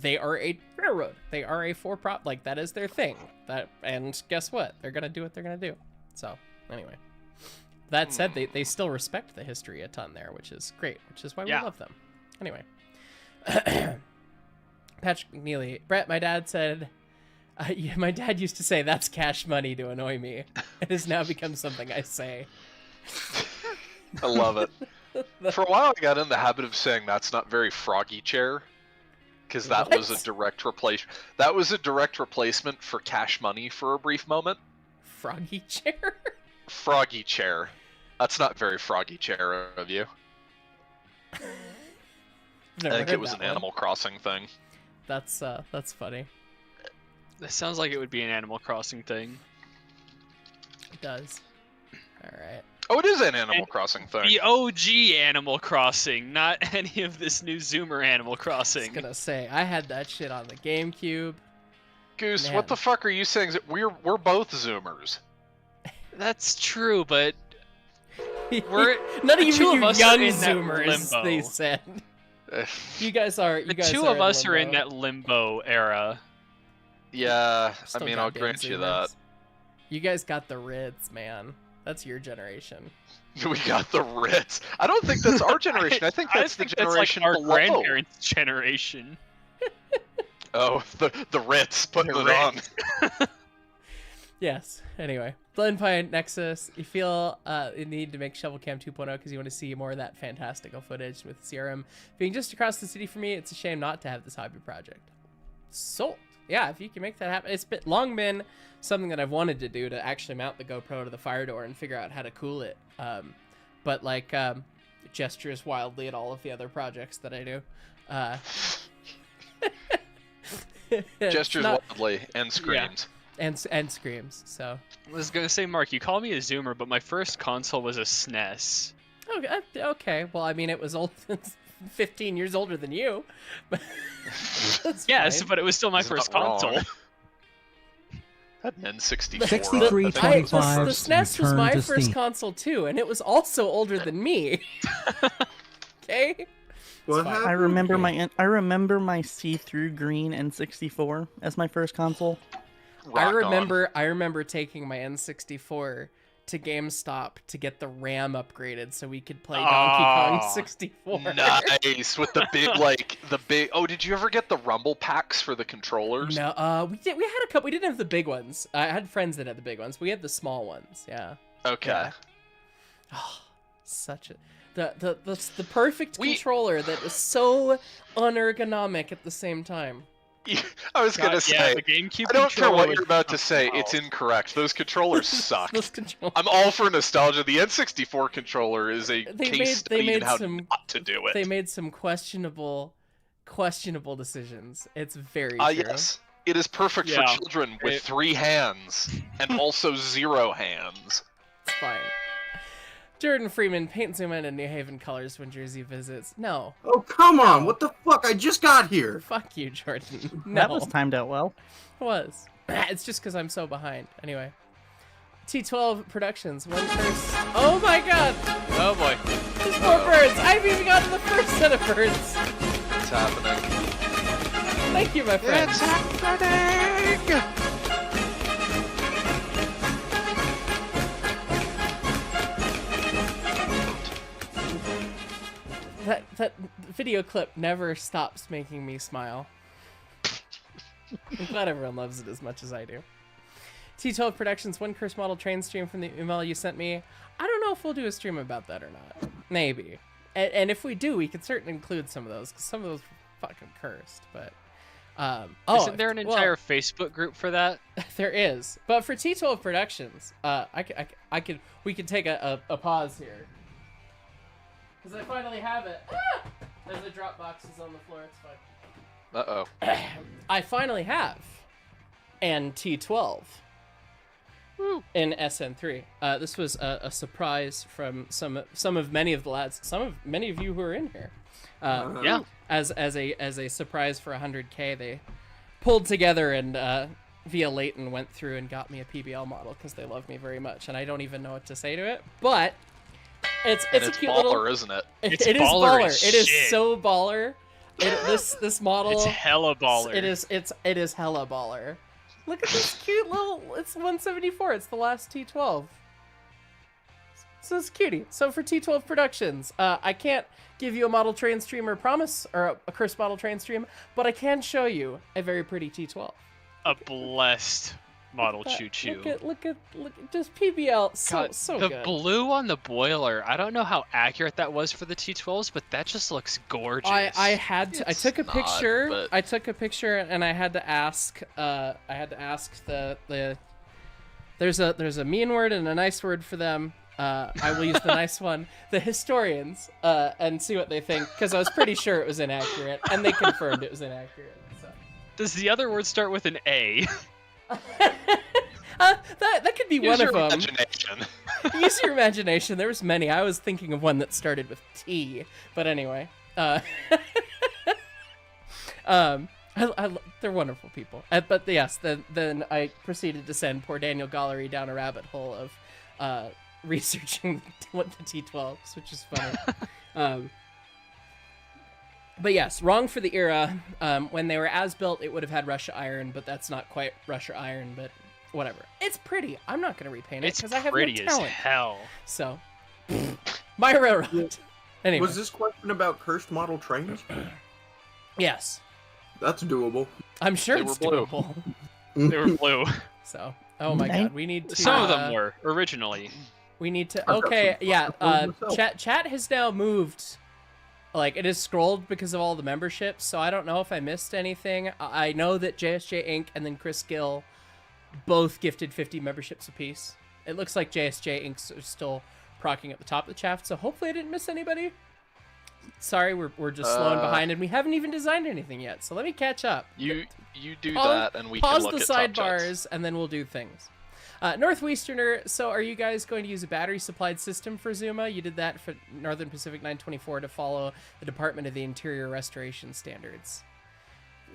Speaker 1: they are a railroad. They are a for-profit. That is their thing. And guess what? They're gonna do what they're gonna do. So anyway, that said, they still respect the history a ton there, which is great. Which is why we love them. Anyway, Patrick McNeely, Brett, my dad said. My dad used to say that's cash money to annoy me. It has now become something I say.
Speaker 2: I love it. For a while, I got in the habit of saying that's not very froggy chair, because that was a direct replacement. That was a direct replacement for cash money for a brief moment.
Speaker 1: Froggy chair?
Speaker 2: Froggy chair. That's not very froggy chair of you. I think it was an Animal Crossing thing.
Speaker 1: That's funny.
Speaker 4: That sounds like it would be an Animal Crossing thing.
Speaker 1: It does. All right.
Speaker 2: Oh, it is an Animal Crossing thing.
Speaker 4: The OG Animal Crossing, not any of this new Zoomer Animal Crossing.
Speaker 1: I was gonna say, I had that shit on the GameCube.
Speaker 2: Goose, man. What the fuck are you saying? We're both Zoomers.
Speaker 4: That's true, but
Speaker 1: we're none of you young Zoomers. They said. You guys are.
Speaker 4: The two of us are in that limbo era.
Speaker 2: Yeah, I mean, I'll grant you that.
Speaker 1: You guys got the Ritz, man. That's your generation.
Speaker 2: We got the Ritz. I don't think that's our generation. I think that's the generation
Speaker 4: that's like our
Speaker 2: below.
Speaker 4: Grandparents' generation.
Speaker 2: Oh, the Ritz. Putting it on.
Speaker 1: Yes. Anyway, Glen Pine Nexus. You feel you need to make Shovel Cam 2.0 because you want to see more of that fantastical footage with CRM being just across the city for me. It's a shame not to have this hobby project. Sold. Yeah, if you can make that happen. It's long been something that I've wanted to do, to actually mount the GoPro to the fire door and figure out how to cool it. But it gestures wildly at all of the other projects that I do.
Speaker 2: Gestures wildly and screams.
Speaker 1: Yeah. And screams. So
Speaker 4: I was gonna say, Mark, you call me a Zoomer, but my first console was a SNES.
Speaker 1: Okay. Well, I mean, it was old. 15 years older than you.
Speaker 4: Yes, but it was still my first console.
Speaker 2: Had an N64.
Speaker 6: 6325.
Speaker 1: The SNES was my first console too, and it was also older than me. Okay.
Speaker 3: What happened? I remember my see-through green N64 as my first console.
Speaker 1: I
Speaker 2: rock
Speaker 1: remember taking my N64 to GameStop to get the RAM upgraded so we could play Donkey Kong 64.
Speaker 2: Nice with the big Oh, did you ever get the rumble packs for the controllers?
Speaker 1: No, we had a couple. We didn't have the big ones. I had friends that had the big ones. We had the small ones. Yeah.
Speaker 2: Okay.
Speaker 1: Yeah. Oh, such a the perfect controller that is so unergonomic at the same time.
Speaker 2: I was gonna say,
Speaker 4: the GameCube
Speaker 2: I don't care
Speaker 4: controller
Speaker 2: what
Speaker 4: was
Speaker 2: you're about to say.
Speaker 4: wow.
Speaker 2: It's incorrect. Those controllers suck.
Speaker 1: Those controllers.
Speaker 2: I'm all for nostalgia. The N64 controller is a case study in how not to do it.
Speaker 1: They made some questionable decisions. It's very true.
Speaker 2: Yes. It is perfect for children with 3 hands and also 0 hands.
Speaker 1: It's fine. Jordan Freeman, paint zoom in New Haven colors when Jersey visits. No.
Speaker 6: Oh, come on. What the fuck? I just got here.
Speaker 1: Fuck you, Jordan. No.
Speaker 3: That was timed out well.
Speaker 1: It was. It's just because I'm so behind. Anyway. T12 Productions, one first. Oh my god!
Speaker 4: Oh boy.
Speaker 1: There's more birds! I've even gotten the first set of birds!
Speaker 2: It's happening.
Speaker 1: Thank you, my friend.
Speaker 2: It's happening!
Speaker 1: That video clip never stops making me smile. I'm glad everyone loves it as much as I do. T12 Productions, one curse model train stream from the email you sent me. I don't know if we'll do a stream about that or not. Maybe. And if we do, we could certainly include some of those, because some of those are fucking cursed, but...
Speaker 4: Isn't there an entire Facebook group for that?
Speaker 1: There is. But for T12 Productions, we could take a pause here. Because I finally have it. Ah! There's a drop boxes on the floor, it's fine.
Speaker 2: Uh-oh.
Speaker 1: I finally have an T12 in SN3. This was a surprise from many of the lads, many of you who are in here.
Speaker 4: Yeah.
Speaker 1: As a surprise for 100K, they pulled together and via Leighton went through and got me a PBL model because they love me very much, and I don't even know what to say to it, but it's a cute
Speaker 2: baller,
Speaker 1: little.
Speaker 2: Isn't it?
Speaker 1: It
Speaker 4: It's
Speaker 1: is
Speaker 4: baller
Speaker 1: baller.
Speaker 4: as
Speaker 1: It is
Speaker 4: shit.
Speaker 1: so baller. This model.
Speaker 4: It's hella baller.
Speaker 1: It is hella baller. Look at this cute little. It's 174. It's the last T12. So it's cutie. So for T12 Productions, I can't give you a model train stream or promise or a curse model train stream, but I can show you a very pretty T12.
Speaker 4: A blessed model
Speaker 1: That-
Speaker 4: choo-choo.
Speaker 1: Look at just PBL.
Speaker 4: God,
Speaker 1: So
Speaker 4: the
Speaker 1: good.
Speaker 4: blue on the boiler. I don't know how accurate that was for the T12s, but that just looks gorgeous.
Speaker 1: I had to. I
Speaker 2: It's
Speaker 1: took a
Speaker 2: not,
Speaker 1: picture.
Speaker 2: but-
Speaker 1: I took a picture, and I had to ask. The. There's a mean word and a nice word for them. I will use the nice one. The historians, and see what they think, because I was pretty sure it was inaccurate, and they confirmed it was inaccurate. So.
Speaker 4: Does the other word start with an A?
Speaker 1: That could be
Speaker 2: Use
Speaker 1: one of
Speaker 2: your
Speaker 1: them.
Speaker 2: imagination.
Speaker 1: Use your imagination. There was many. I was thinking of one that started with T, but anyway. They're wonderful people. But yes, then I proceeded to send poor Daniel Gollery down a rabbit hole of researching what the T12s, which is funny. But yes, wrong for the era. When they were as built, it would have had Russia iron, but that's not quite Russia iron, but whatever. It's pretty. I'm not going to repaint it
Speaker 4: It's
Speaker 1: because I have no
Speaker 4: pretty as
Speaker 1: talent.
Speaker 4: hell.
Speaker 1: So, my railroad. Anyway,
Speaker 6: Was this question about cursed model trains?
Speaker 1: yes,
Speaker 6: That's doable.
Speaker 1: I'm sure
Speaker 2: They
Speaker 1: it's
Speaker 2: were blue.
Speaker 1: doable.
Speaker 4: They were blue.
Speaker 1: So, oh my god, we need to.
Speaker 4: Some of them were originally.
Speaker 1: We need to.
Speaker 6: I've got
Speaker 1: Okay,
Speaker 6: some
Speaker 1: yeah.
Speaker 6: fucking myself.
Speaker 1: Chat has now moved. Like it is scrolled because of all the memberships. So I don't know if I missed anything. I know that JSJ Inc. and then Chris Gill both gifted 50 memberships apiece. It looks like JSJ Inc. is still procking at the top of the chat. So hopefully I didn't miss anybody. Sorry, we're just slow and behind, and we haven't even designed anything yet. So let me catch up.
Speaker 2: You do
Speaker 1: Pause-
Speaker 2: that, and we
Speaker 1: Pause
Speaker 2: can
Speaker 1: the
Speaker 2: look at top chats.
Speaker 1: sidebars, and then we'll do things. Northwesterner, so are you guys going to use a battery-supplied system for Zuma? You did that for Northern Pacific 924 to follow the Department of the Interior restoration standards.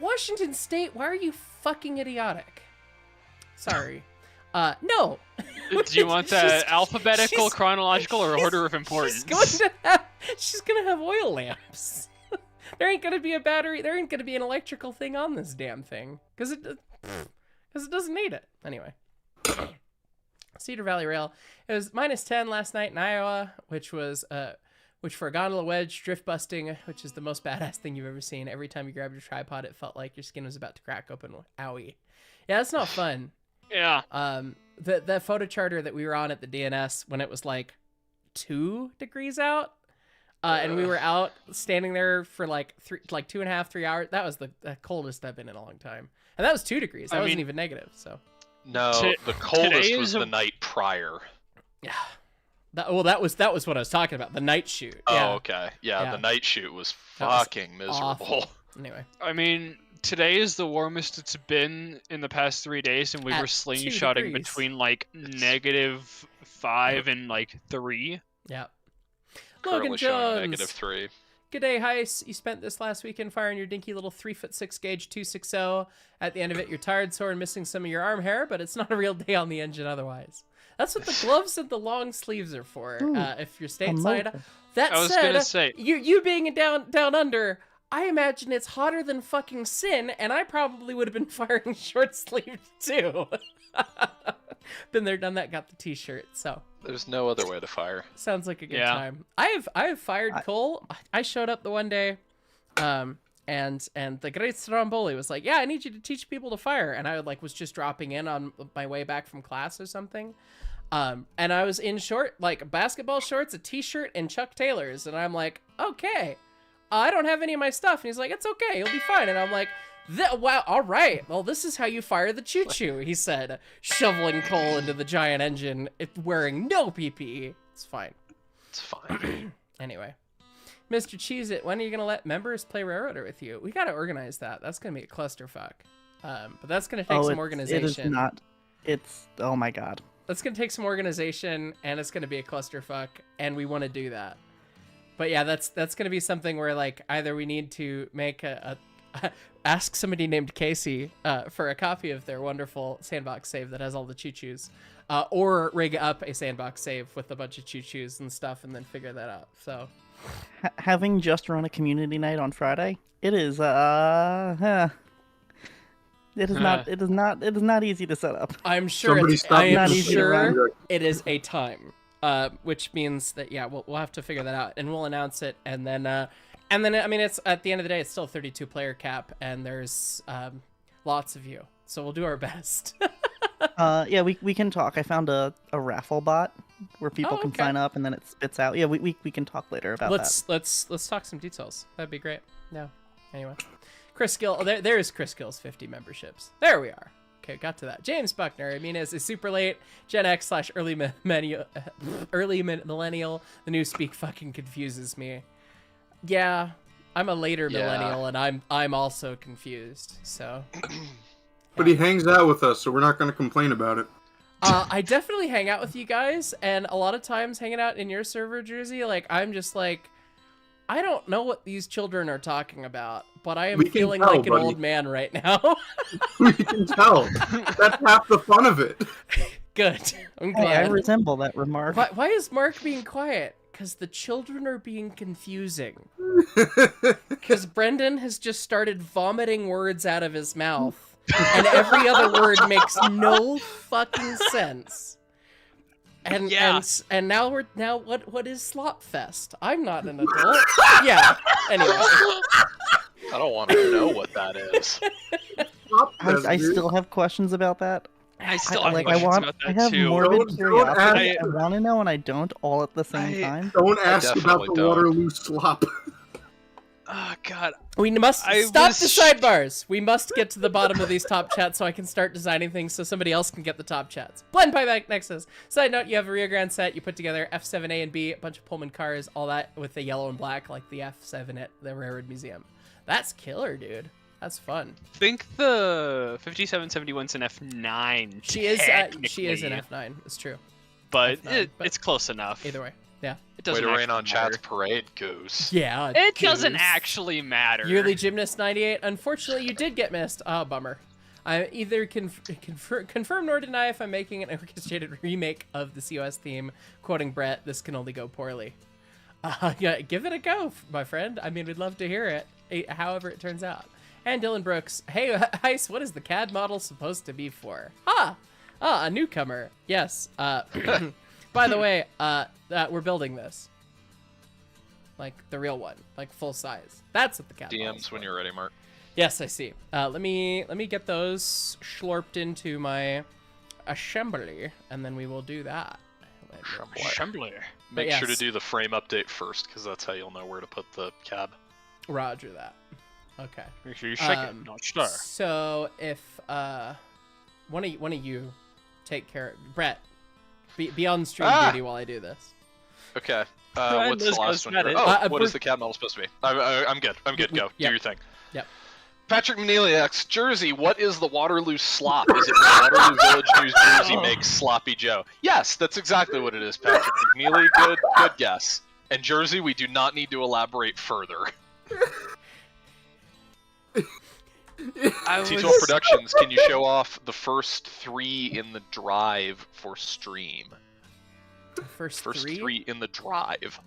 Speaker 1: Washington State, why are you fucking idiotic? Sorry. No.
Speaker 4: Do you want the
Speaker 1: She's-
Speaker 4: alphabetical,
Speaker 1: she's-
Speaker 4: chronological, or
Speaker 1: she's-
Speaker 4: order of importance?
Speaker 1: She's gonna have oil lamps. There ain't gonna be a battery. There ain't gonna be an electrical thing on this damn thing, because because it doesn't need it. Anyway. Cedar Valley Rail. It was -10 last night in Iowa, which for a gondola wedge, drift busting, which is the most badass thing you've ever seen. Every time you grabbed your tripod, it felt like your skin was about to crack open. Owie. Yeah, that's not fun.
Speaker 4: Yeah.
Speaker 1: The photo charter that we were on at the DNS when it was like 2 degrees out, and we were out standing there for like 2.5, 3 hours. That was the coldest I've been in a long time. And that was 2 degrees. That wasn't even negative, so.
Speaker 2: No, the coldest was the night prior.
Speaker 1: Yeah. That was what I was talking about. The night shoot. Yeah.
Speaker 2: Oh, okay. Yeah, the night shoot was
Speaker 1: That
Speaker 2: fucking miserable.
Speaker 1: awful. Anyway.
Speaker 4: I mean, today is the warmest it's been in the past 3 days, and we
Speaker 1: At
Speaker 4: were
Speaker 1: 2
Speaker 4: slingshotting
Speaker 1: degrees.
Speaker 4: between like -5 and like 3.
Speaker 1: Yeah.
Speaker 2: Currently
Speaker 1: Logan
Speaker 2: showing
Speaker 1: Jones.
Speaker 2: -3.
Speaker 1: G'day, Heis. You spent this last weekend firing your dinky little 3'6" gauge 260. At the end of it, you're tired, sore, and missing some of your arm hair, but it's not a real day on the engine otherwise. That's what the gloves and the long sleeves are for.
Speaker 3: Ooh,
Speaker 1: if you're stateside. That
Speaker 4: I was
Speaker 1: said,
Speaker 4: gonna say-
Speaker 1: you being down under, I imagine it's hotter than fucking sin, and I probably would have been firing short sleeved too. Been there, done that, got the t-shirt, so.
Speaker 2: There's no other way to fire.
Speaker 1: Sounds like a good
Speaker 4: Yeah.
Speaker 1: time. I have fired Cole. I showed up the one day, and the great Stromboli was like, "Yeah, I need you to teach people to fire," and I was just dropping in on my way back from class or something, and I was in basketball shorts, a t-shirt, and Chuck Taylors, and I'm like, "Okay, I don't have any of my stuff," and he's like, "It's okay, you'll be fine," and I'm like, "Wow, all right. Well, this is how you fire the choo-choo," he said, shoveling coal into the giant engine, wearing no PPE. It's fine.
Speaker 2: It's fine.
Speaker 1: Anyway, Mr. Cheez-It, when are you going to let members play Railroader with you? We got to organize that. That's going to be a clusterfuck. But that's going to take some organization.
Speaker 3: It is not. It's, oh my god.
Speaker 1: That's going to take some organization, and it's going to be a clusterfuck, and we want to do that. But yeah, that's going to be something where, either we need to make ask somebody named Casey for a copy of their wonderful sandbox save that has all the choo-choos, or rig up a sandbox save with a bunch of choo-choos and stuff, and then figure that out. So,
Speaker 3: Having just run a community night on Friday, it is it is not easy to set up.
Speaker 1: I'm sure it is a time, which means that we'll have to figure that out, and we'll announce it, and then I mean, it's at the end of the day, it's still a 32 player cap, and there's lots of you, so we'll do our best.
Speaker 3: Yeah, we can talk. I found a raffle bot where people can sign up, and then it spits out. Yeah, we can talk later about that.
Speaker 1: Let's talk some details. That'd be great. No, anyway, Chris Gill. There's Chris Gill's 50 memberships. There we are. Okay, got to that. James Buckner. I mean, is super late Gen X / early millennial. The new speak fucking confuses me. Yeah, I'm a later millennial, and I'm also confused. So,
Speaker 6: but he hangs out with us, so we're not going to complain about it.
Speaker 1: I definitely hang out with you guys, and a lot of times hanging out in your server, Jersey, I'm just I don't know what these children are talking about, but I am feeling like an old man right now.
Speaker 6: We can tell. That's half the fun of it.
Speaker 1: Good. I'm glad.
Speaker 3: Hey, I resemble that remark.
Speaker 1: Why is Mark being quiet? Because the children are being confusing. Because Brendan has just started vomiting words out of his mouth, and every other word makes no fucking sense. And now what is Slopfest? I'm not an adult. Yeah. Anyway.
Speaker 2: I don't want to know what that is.
Speaker 3: I still have questions about that.
Speaker 4: I still have questions about that
Speaker 3: I have
Speaker 4: too.
Speaker 3: morbid curiosity.
Speaker 4: I
Speaker 3: want to know, and I don't all at the same time.
Speaker 6: Don't ask about the Waterloo slop.
Speaker 4: Oh god.
Speaker 1: We must stop the sidebars. We must get to the bottom of these top chats so I can start designing things so somebody else can get the top chats. Blend Pieback Nexus. Side note, you have a Rio Grande set. You put together F7A and B, a bunch of Pullman cars, all that with the yellow and black, like the F7 at the Railroad Museum. That's killer, dude. That's fun.
Speaker 4: I think the 5771's an F9.
Speaker 1: She is an F9. It's true.
Speaker 4: But,
Speaker 1: F9,
Speaker 4: it's close enough.
Speaker 1: Either way, yeah.
Speaker 4: It doesn't
Speaker 2: Way to rain on
Speaker 4: matter.
Speaker 2: chat's parade, Goose.
Speaker 1: Yeah.
Speaker 4: It doesn't
Speaker 1: Goose.
Speaker 4: actually matter.
Speaker 1: Yearly Gymnast 98. Unfortunately, you did get missed. Oh, bummer. I either confirm nor deny if I'm making an orchestrated remake of the COS theme. Quoting Brett, this can only go poorly. Yeah, give it a go, my friend. I mean, we'd love to hear it, however it turns out. And Dylan Brooks. Hey, Heis, what is the CAD model supposed to be for? A newcomer. Yes. By the way, we're building this. Like the real one, like full size. That's what the CAD model's
Speaker 2: DMs when
Speaker 1: for.
Speaker 2: you're ready, Mark.
Speaker 1: Yes, I see. Let me get those slurped into my assembly, and then we will do that.
Speaker 4: Assembly.
Speaker 2: Make sure to
Speaker 1: yes.
Speaker 2: do the frame update first, because that's how you'll know where to put the cab.
Speaker 1: Roger that. Okay.
Speaker 4: Make sure you shake it, not stir.
Speaker 1: So if one of you take care of Brett, be on stream duty while I do this.
Speaker 2: Okay.
Speaker 4: Ryan,
Speaker 2: What's the
Speaker 4: let's
Speaker 2: last
Speaker 4: go
Speaker 2: one?
Speaker 4: spread
Speaker 2: Here?
Speaker 4: it.
Speaker 2: Oh, what is the cab model supposed to be? I'm good. I'm good. Go.
Speaker 1: Yep.
Speaker 2: Do your thing.
Speaker 1: Yep.
Speaker 2: Patrick Maneliak's Jersey. What is the Waterloo slop? Is it when Waterloo Village News Jersey makes Sloppy Joe? Yes, that's exactly what it is, Patrick McNeely. Good guess. And Jersey, we do not need to elaborate further. T12 Productions, can you show off the first 3 in the drive for stream?
Speaker 1: First
Speaker 2: First
Speaker 1: three
Speaker 2: in the drive.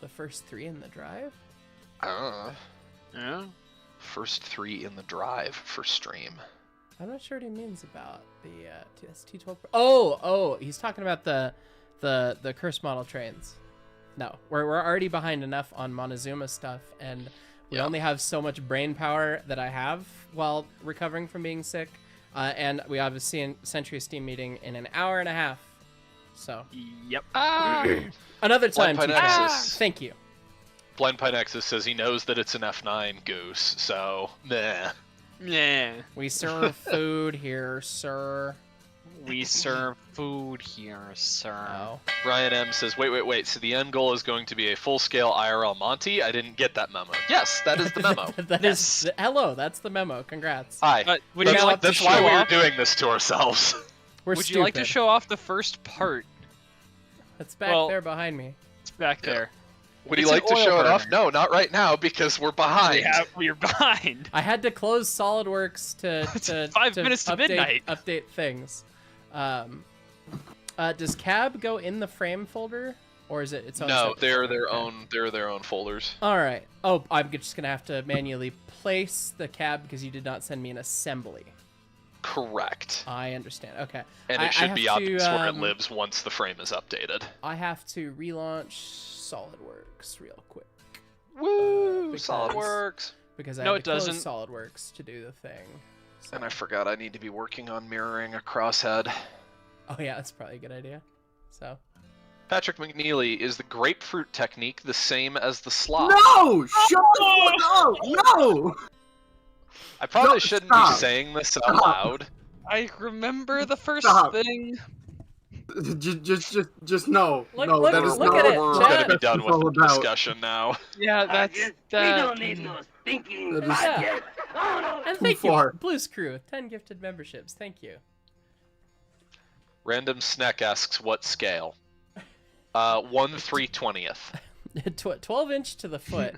Speaker 1: The first 3 in the drive.
Speaker 4: Yeah.
Speaker 2: First 3 in the drive for stream.
Speaker 1: I'm not sure what he means about the T12. Oh, he's talking about the curse model trains. No, we're already behind enough on Montezuma stuff, and we only have so much brain power that I have while recovering from being sick. And we have a Century Steam meeting in an hour and a half. So.
Speaker 4: Yep.
Speaker 1: Another time,
Speaker 2: Blind
Speaker 1: T12.
Speaker 2: Pinexus.
Speaker 1: Thank you.
Speaker 2: Blind Pinexus says he knows that it's an F9 goose, so meh.
Speaker 4: Yeah.
Speaker 1: We serve food here, sir.
Speaker 4: We serve food here, sir.
Speaker 1: Oh.
Speaker 2: Ryan M says, wait. So the end goal is going to be a full-scale IRL Monty? I didn't get that memo. Yes, that is the memo.
Speaker 1: Hello, that's the memo. Congrats.
Speaker 2: Hi.
Speaker 4: Would you like to
Speaker 2: That's
Speaker 4: show
Speaker 2: why we were
Speaker 4: off?
Speaker 2: doing this to ourselves.
Speaker 4: Would you like to show off the first part?
Speaker 1: It's back there behind me.
Speaker 4: It's back there.
Speaker 2: Would you
Speaker 4: It's
Speaker 2: like
Speaker 4: an
Speaker 2: to
Speaker 4: oil
Speaker 2: show it off?
Speaker 4: burner.
Speaker 2: No, not right now, because we're behind.
Speaker 4: Yeah, we're behind.
Speaker 1: I had to close SolidWorks to
Speaker 4: 5 minutes to midnight.
Speaker 1: Update things. Does cab go in the frame folder, or is it its own?
Speaker 2: No,
Speaker 1: separate
Speaker 2: they're
Speaker 1: folder?
Speaker 2: their
Speaker 1: Okay.
Speaker 2: own. They're their own folders.
Speaker 1: All right. Oh, I'm just gonna have to manually place the cab because you did not send me an assembly.
Speaker 2: Correct.
Speaker 1: I understand. Okay.
Speaker 2: And
Speaker 1: I
Speaker 2: it should
Speaker 1: have
Speaker 2: be obvious
Speaker 1: to,
Speaker 2: where it lives once the frame is updated.
Speaker 1: I have to relaunch SolidWorks real quick.
Speaker 2: Woo!
Speaker 1: because-
Speaker 2: SolidWorks.
Speaker 1: Because I
Speaker 4: No,
Speaker 1: had
Speaker 4: it
Speaker 1: to close
Speaker 4: doesn't.
Speaker 1: SolidWorks to do the thing. So-
Speaker 2: And I forgot I need to be working on mirroring a crosshead.
Speaker 1: Oh yeah, that's probably a good idea. So.
Speaker 2: Patrick McNeely, is the grapefruit technique the same as the slop?
Speaker 6: No! Shut the fuck up! No!
Speaker 2: I probably
Speaker 6: No,
Speaker 2: shouldn't
Speaker 6: stop.
Speaker 2: be saying this out
Speaker 6: Stop.
Speaker 2: loud.
Speaker 4: I remember the first
Speaker 6: Stop.
Speaker 4: thing.
Speaker 6: Just no.
Speaker 1: Look-
Speaker 6: no,
Speaker 1: look-
Speaker 6: that is
Speaker 1: look
Speaker 6: not
Speaker 1: at it,
Speaker 2: We're
Speaker 6: what
Speaker 1: Chad.
Speaker 2: gonna be done
Speaker 6: it's all
Speaker 2: with the
Speaker 6: about.
Speaker 2: discussion now.
Speaker 4: Yeah, that's that.
Speaker 6: That is
Speaker 1: And
Speaker 6: too
Speaker 1: thank you,
Speaker 6: far.
Speaker 1: Blues Crew, 10 gifted memberships. Thank you.
Speaker 2: Random Snack asks, what scale? 1/320th.
Speaker 1: 12-inch to the foot.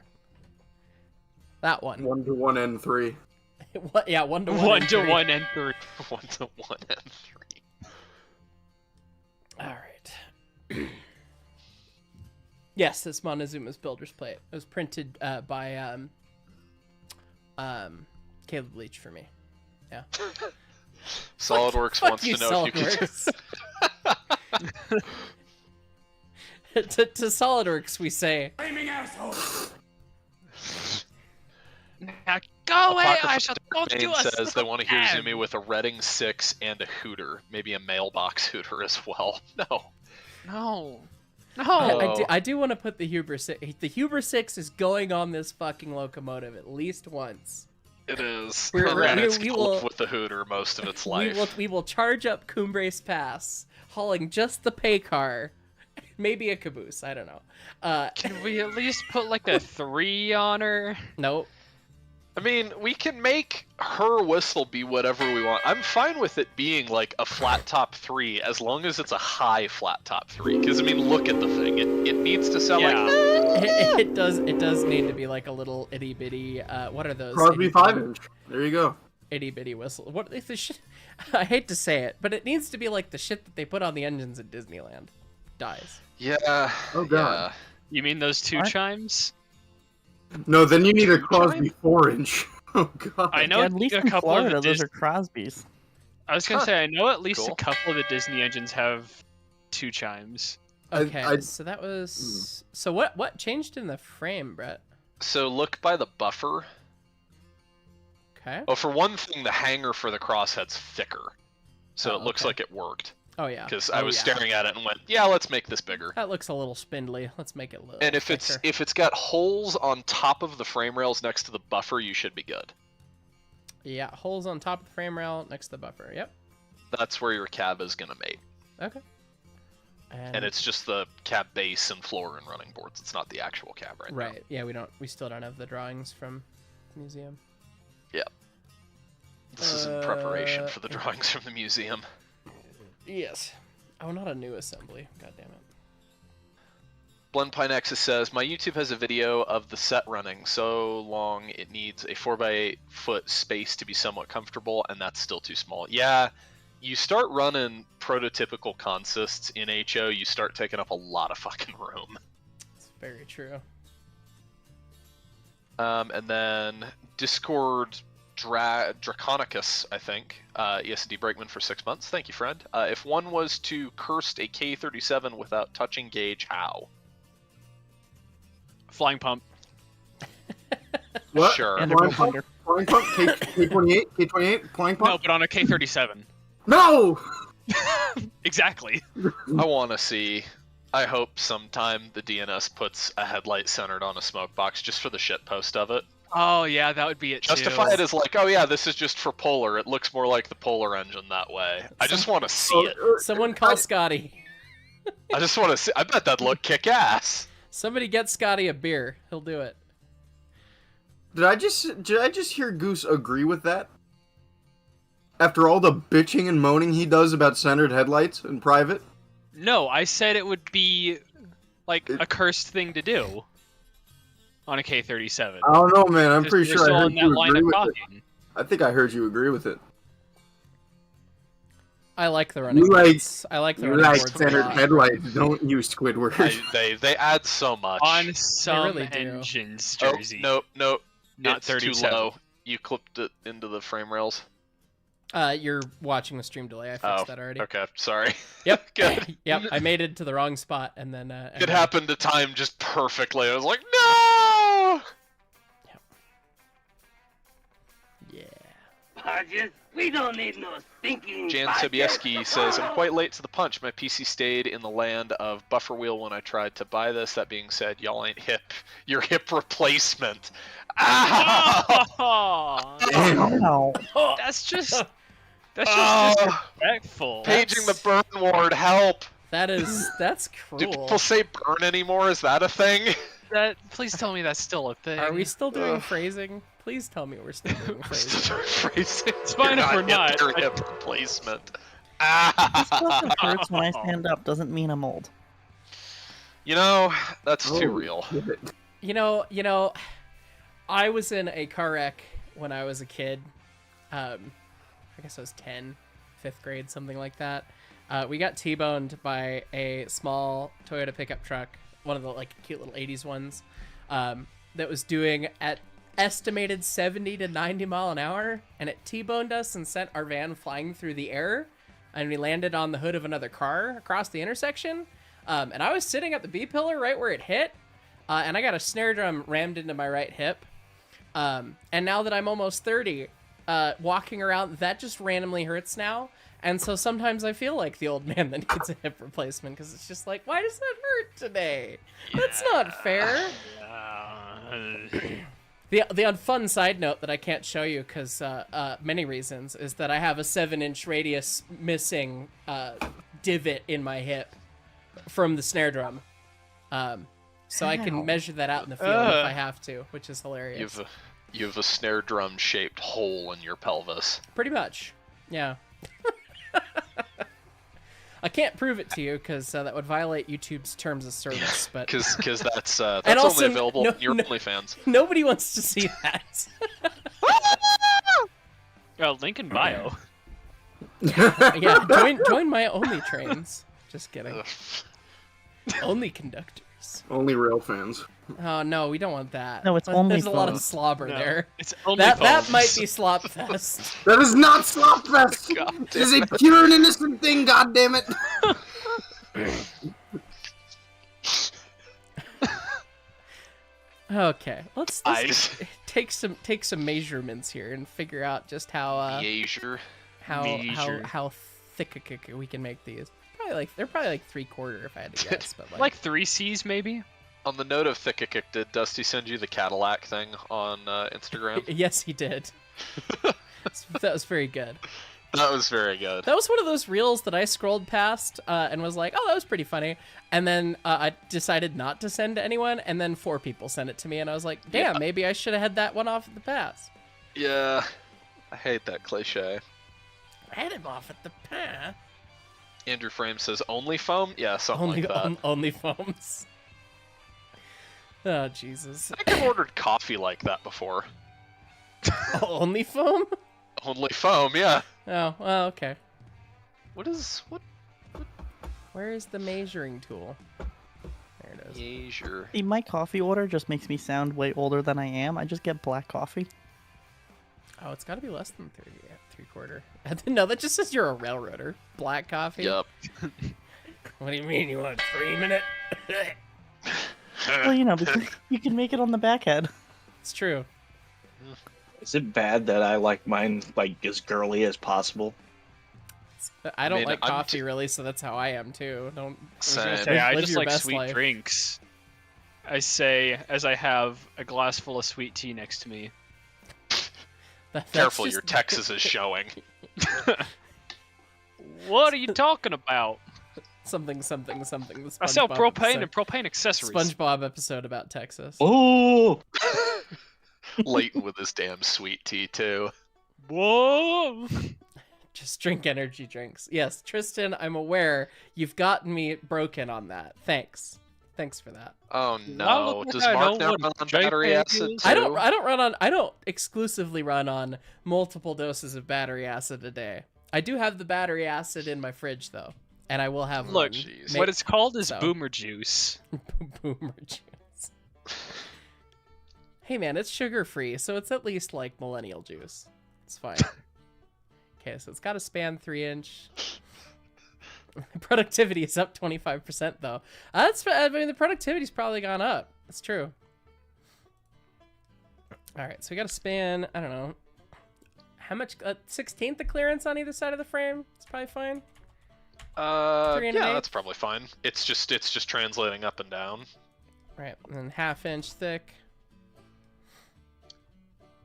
Speaker 1: That one.
Speaker 6: 1 to 1 and 3.
Speaker 1: What? Yeah, 1 to 1.
Speaker 4: 1 to 1 and 3.
Speaker 2: 1 to 1 and 3.
Speaker 1: All right. Yes, that's Montezuma's builder's plate. It was printed by Caleb Leach for me. Yeah.
Speaker 2: SolidWorks
Speaker 1: Fuck
Speaker 2: wants
Speaker 1: you,
Speaker 2: to know if you could.
Speaker 1: SolidWorks. to SolidWorks, we say.
Speaker 4: Now go away! I
Speaker 2: Apocryphal
Speaker 4: shall not
Speaker 2: Domain
Speaker 4: do a
Speaker 2: says they want to hear
Speaker 4: scam.
Speaker 2: Zumi with a Redding 6 and a hooter. Maybe a mailbox hooter as well. No.
Speaker 4: No.
Speaker 1: I do want to put the Huber 6. The Huber 6 is going on this fucking locomotive at least once.
Speaker 2: It is.
Speaker 1: We're-
Speaker 2: And it's
Speaker 1: we
Speaker 2: gonna
Speaker 1: will-
Speaker 2: live with the hooter most of its life.
Speaker 1: We will charge up Cumbres Pass, hauling just the pay car, maybe a caboose. I don't know.
Speaker 4: Can we at least put like a 3 on her?
Speaker 1: Nope.
Speaker 2: I mean, we can make her whistle be whatever we want. I'm fine with it being like a flat top 3 as long as it's a high flat top 3. Because I mean, look at the thing. It needs to sound
Speaker 4: Yeah.
Speaker 2: like.
Speaker 1: It does need to be like a little itty bitty. What are those?
Speaker 6: Crosby
Speaker 1: itty-
Speaker 6: 5-inch. There you go.
Speaker 1: Itty bitty whistle. What is the shit? I hate to say it, but it needs to be like the shit that they put on the engines at Disneyland. Dies.
Speaker 2: Yeah.
Speaker 6: Oh, God.
Speaker 4: You mean those 2
Speaker 3: What?
Speaker 4: chimes?
Speaker 6: No, then you need a Crosby 4-inch. Oh god.
Speaker 4: I know
Speaker 3: Yeah, at least
Speaker 4: a
Speaker 3: in
Speaker 4: couple
Speaker 3: Florida,
Speaker 4: of the
Speaker 3: those are Crosbys.
Speaker 4: I was gonna say I know at least
Speaker 2: Cool.
Speaker 4: a couple of the Disney engines have 2 chimes.
Speaker 1: Okay, so that was. So what changed in the frame, Brett?
Speaker 2: So look by the buffer.
Speaker 1: Okay.
Speaker 2: Oh, for one thing, the hanger for the crosshead's thicker, so it looks
Speaker 1: okay.
Speaker 2: like it worked.
Speaker 1: Oh yeah.
Speaker 2: Because I was staring at it and went, "Yeah, let's make this bigger."
Speaker 1: That looks a little spindly. Let's make it a little.
Speaker 2: And if
Speaker 1: thicker.
Speaker 2: it's got holes on top of the frame rails next to the buffer, you should be good.
Speaker 1: Yeah, holes on top of the frame rail next to the buffer. Yep.
Speaker 2: That's where your cab is gonna mate.
Speaker 1: Okay.
Speaker 2: And it's just the cab base and floor and running boards. It's not the actual cab right now.
Speaker 1: right. Yeah, we still don't have the drawings from the museum.
Speaker 2: Yeah. This is in preparation for the drawings from the museum.
Speaker 1: Yes. Oh, not a new assembly. God damn it.
Speaker 2: Blend Pie Nexus says, my YouTube has a video of the set running so long it needs a 4x8 foot space to be somewhat comfortable, and that's still too small. Yeah, you start running prototypical consists in HO, you start taking up a lot of fucking room.
Speaker 1: It's very true.
Speaker 2: And then Discord Draconicus, I think. ESD Brakeman for 6 months. Thank you, friend. If one was to curse a K-37 without touching gauge, how?
Speaker 4: Flying pump.
Speaker 6: What?
Speaker 2: Sure.
Speaker 3: And
Speaker 6: Flying
Speaker 3: a
Speaker 6: pump? Flying pump? K28? K28? Flying
Speaker 4: No,
Speaker 6: pump?
Speaker 4: but on a K-37.
Speaker 6: No!
Speaker 4: Exactly.
Speaker 2: I want to see. I hope sometime the DNS puts a headlight centered on a smoke box just for the shitpost of it.
Speaker 4: Oh yeah, that would be it
Speaker 2: Justify
Speaker 4: too.
Speaker 2: it as like, oh yeah, this is just for Polar. It looks more like the Polar engine that way. I just want to see it.
Speaker 1: Someone call Scotty.
Speaker 2: I just want to see. I bet that'd look kick ass.
Speaker 1: Somebody get Scotty a beer. He'll do it.
Speaker 6: Did I just hear Goose agree with that? After all the bitching and moaning he does about centered headlights in private?
Speaker 4: No, I said it would be like a cursed thing to do on a K-37.
Speaker 6: I don't know, man. I'm pretty
Speaker 4: They're
Speaker 6: sure
Speaker 4: still
Speaker 6: I
Speaker 4: on
Speaker 6: heard
Speaker 4: that
Speaker 6: you
Speaker 4: line
Speaker 6: agree
Speaker 4: of
Speaker 6: with it.
Speaker 4: talking.
Speaker 6: I think I heard you agree with it.
Speaker 1: I like the running
Speaker 6: You like-
Speaker 1: boards. I like the
Speaker 6: You
Speaker 1: running
Speaker 6: like
Speaker 1: boards a
Speaker 6: centered
Speaker 1: lot.
Speaker 6: headlights, don't you, Squidward?
Speaker 2: They add so much.
Speaker 4: On some
Speaker 1: really do.
Speaker 4: engines,
Speaker 2: Oh,
Speaker 4: Jersey.
Speaker 2: no,
Speaker 4: Not
Speaker 2: it's too
Speaker 4: 37.
Speaker 2: low. You clipped it into the frame rails.
Speaker 1: You're watching the stream delay. I fixed that already.
Speaker 2: Okay, sorry.
Speaker 1: Yep.
Speaker 2: Good.
Speaker 1: Yep. I made it to the wrong spot, and then
Speaker 2: It happened to time just perfectly. I was like, no!
Speaker 1: Yeah.
Speaker 7: Podges, we don't need no stinking
Speaker 2: Jan
Speaker 7: podges.
Speaker 2: Sobieski says, I'm quite late to the punch. My PC stayed in the land of buffer wheel when I tried to buy this. That being said, y'all ain't hip. You're hip replacement. Ow!
Speaker 4: Oh,
Speaker 3: Ow.
Speaker 4: that's just
Speaker 2: Oh.
Speaker 4: disrespectful.
Speaker 2: Paging the burn ward, help!
Speaker 1: That's
Speaker 2: Do
Speaker 1: cruel.
Speaker 2: people say burn anymore? Is that a thing?
Speaker 4: Please tell me that's still a thing.
Speaker 1: Are we still doing
Speaker 2: Ugh.
Speaker 1: phrasing? Please tell me we're still doing phrasing.
Speaker 2: Phrasing.
Speaker 4: It's fine if we're not.
Speaker 2: You're hip replacement.
Speaker 3: Just
Speaker 2: Ah!
Speaker 3: because it hurts when I stand up doesn't mean I'm old.
Speaker 2: You know, that's too
Speaker 6: Oh,
Speaker 2: real.
Speaker 6: shit.
Speaker 1: You know, I was in a car wreck when I was a kid. I guess I was 10, 5th grade, something like that. We got T-boned by a small Toyota pickup truck, one of the like cute little 80s ones, that was doing at estimated 70 to 90 mile an hour, and it T-boned us and sent our van flying through the air, and we landed on the hood of another car across the intersection. And I was sitting at the B-pillar right where it hit, and I got a snare drum rammed into my right hip. And now that I'm almost 30, walking around, that just randomly hurts now. And so sometimes I feel like the old man that needs a hip replacement, because it's just like, why does that hurt today? That's not fair. The fun side note that I can't show you because many reasons is that I have a 7-inch radius missing divot in my hip from the snare drum. So I can measure that out in the field if I have to, which is hilarious.
Speaker 2: You have a snare drum shaped hole in your pelvis.
Speaker 1: Pretty much, yeah. I can't prove it to you because that would violate YouTube's terms of service. But
Speaker 2: Because that's
Speaker 1: And also,
Speaker 2: only available
Speaker 1: no-
Speaker 2: on your
Speaker 1: no-
Speaker 2: OnlyFans.
Speaker 1: nobody wants to see that.
Speaker 4: Link in bio.
Speaker 1: Yeah, join my only trains. Just kidding. Only conductors.
Speaker 6: Only rail fans.
Speaker 1: Oh no, we don't want that.
Speaker 3: No, it's only
Speaker 1: There's a lot of
Speaker 3: foams.
Speaker 1: slobber
Speaker 4: No,
Speaker 1: there.
Speaker 4: it's only
Speaker 1: That
Speaker 4: foams.
Speaker 1: might be slop fest.
Speaker 6: That is not Slopfest!
Speaker 2: God
Speaker 6: It is a
Speaker 2: damn it.
Speaker 6: pure and innocent thing, goddammit!
Speaker 1: Okay, let's
Speaker 2: Eyes.
Speaker 1: take some measurements here and figure out just how
Speaker 2: Measure.
Speaker 1: how thick we can make these. They're probably like 3/4 if I had to guess, but
Speaker 4: Like 3 C's maybe?
Speaker 2: On the note of Thickakick, did Dusty send you the Cadillac thing on Instagram?
Speaker 1: Yes, he did. That was very good.
Speaker 2: That was very good.
Speaker 1: That was one of those reels that I scrolled past and was like, oh, that was pretty funny. And then I decided not to send to anyone, and then 4 people sent it to me, and I was like, damn, maybe I should have had that one off at the pass.
Speaker 2: Yeah, I hate that cliche.
Speaker 1: Had him off at the pass.
Speaker 2: Andrew Frame says, only foam? Yeah, something like that.
Speaker 1: Only foams. Oh, Jesus.
Speaker 2: I think I've ordered coffee like that before.
Speaker 1: Only foam?
Speaker 2: Only foam, yeah.
Speaker 1: Oh, well, okay.
Speaker 2: What?
Speaker 1: Where is the measuring tool? There it is.
Speaker 2: Measure.
Speaker 3: See, my coffee order just makes me sound way older than I am. I just get black coffee.
Speaker 1: Oh, it's got to be less than 3/4. No, that just says you're a railroader. Black coffee?
Speaker 2: Yup.
Speaker 1: What do you mean? You want 3 minute?
Speaker 3: Well, you know, because you can make it on the back head.
Speaker 1: It's true.
Speaker 8: Is it bad that I like mine like as girly as possible?
Speaker 1: I don't
Speaker 2: mean,
Speaker 1: like
Speaker 2: I'm
Speaker 1: coffee really, so that's how I am too. Don't.
Speaker 2: Same.
Speaker 1: Live
Speaker 4: I just
Speaker 1: your
Speaker 4: like
Speaker 1: best
Speaker 4: sweet
Speaker 1: life.
Speaker 4: drinks. I say as I have a glass full of sweet tea next to me.
Speaker 1: That's
Speaker 2: Careful,
Speaker 1: just-
Speaker 2: your Texas is showing.
Speaker 4: What are you talking about?
Speaker 1: something. The
Speaker 4: I sell
Speaker 1: SpongeBob
Speaker 4: propane
Speaker 1: episode.
Speaker 4: and propane accessories.
Speaker 1: SpongeBob episode about Texas.
Speaker 8: Oh,
Speaker 2: Leighton with his damn sweet tea, too.
Speaker 4: Whoa!
Speaker 1: Just drink energy drinks. Yes, Tristan, I'm aware you've gotten me broken on that. Thanks for that.
Speaker 2: Oh
Speaker 4: Now
Speaker 2: no.
Speaker 4: look
Speaker 2: Does
Speaker 4: what I
Speaker 2: Mark
Speaker 4: know
Speaker 2: now
Speaker 4: what
Speaker 2: run on
Speaker 4: JPEG
Speaker 2: battery acid,
Speaker 4: is.
Speaker 2: too?
Speaker 1: I don't exclusively run on multiple doses of battery acid a day. I do have the battery acid in my fridge though, and I will have
Speaker 4: Look,
Speaker 1: one.
Speaker 2: jeez.
Speaker 4: what it's called is
Speaker 1: so.
Speaker 4: boomer juice.
Speaker 1: Boomer juice. Hey man, it's sugar free, so it's at least like millennial juice. It's fine. Okay, so it's got a span 3-inch. Productivity is up 25% though. I mean, the productivity's probably gone up. That's true. All right, so we got a span. I don't know how much. 1/16 the clearance on either side of the frame. It's probably fine. 3 and an
Speaker 2: Yeah,
Speaker 1: eighth?
Speaker 2: that's probably fine. It's just translating up and down.
Speaker 1: Right, and then 1/2 inch thick.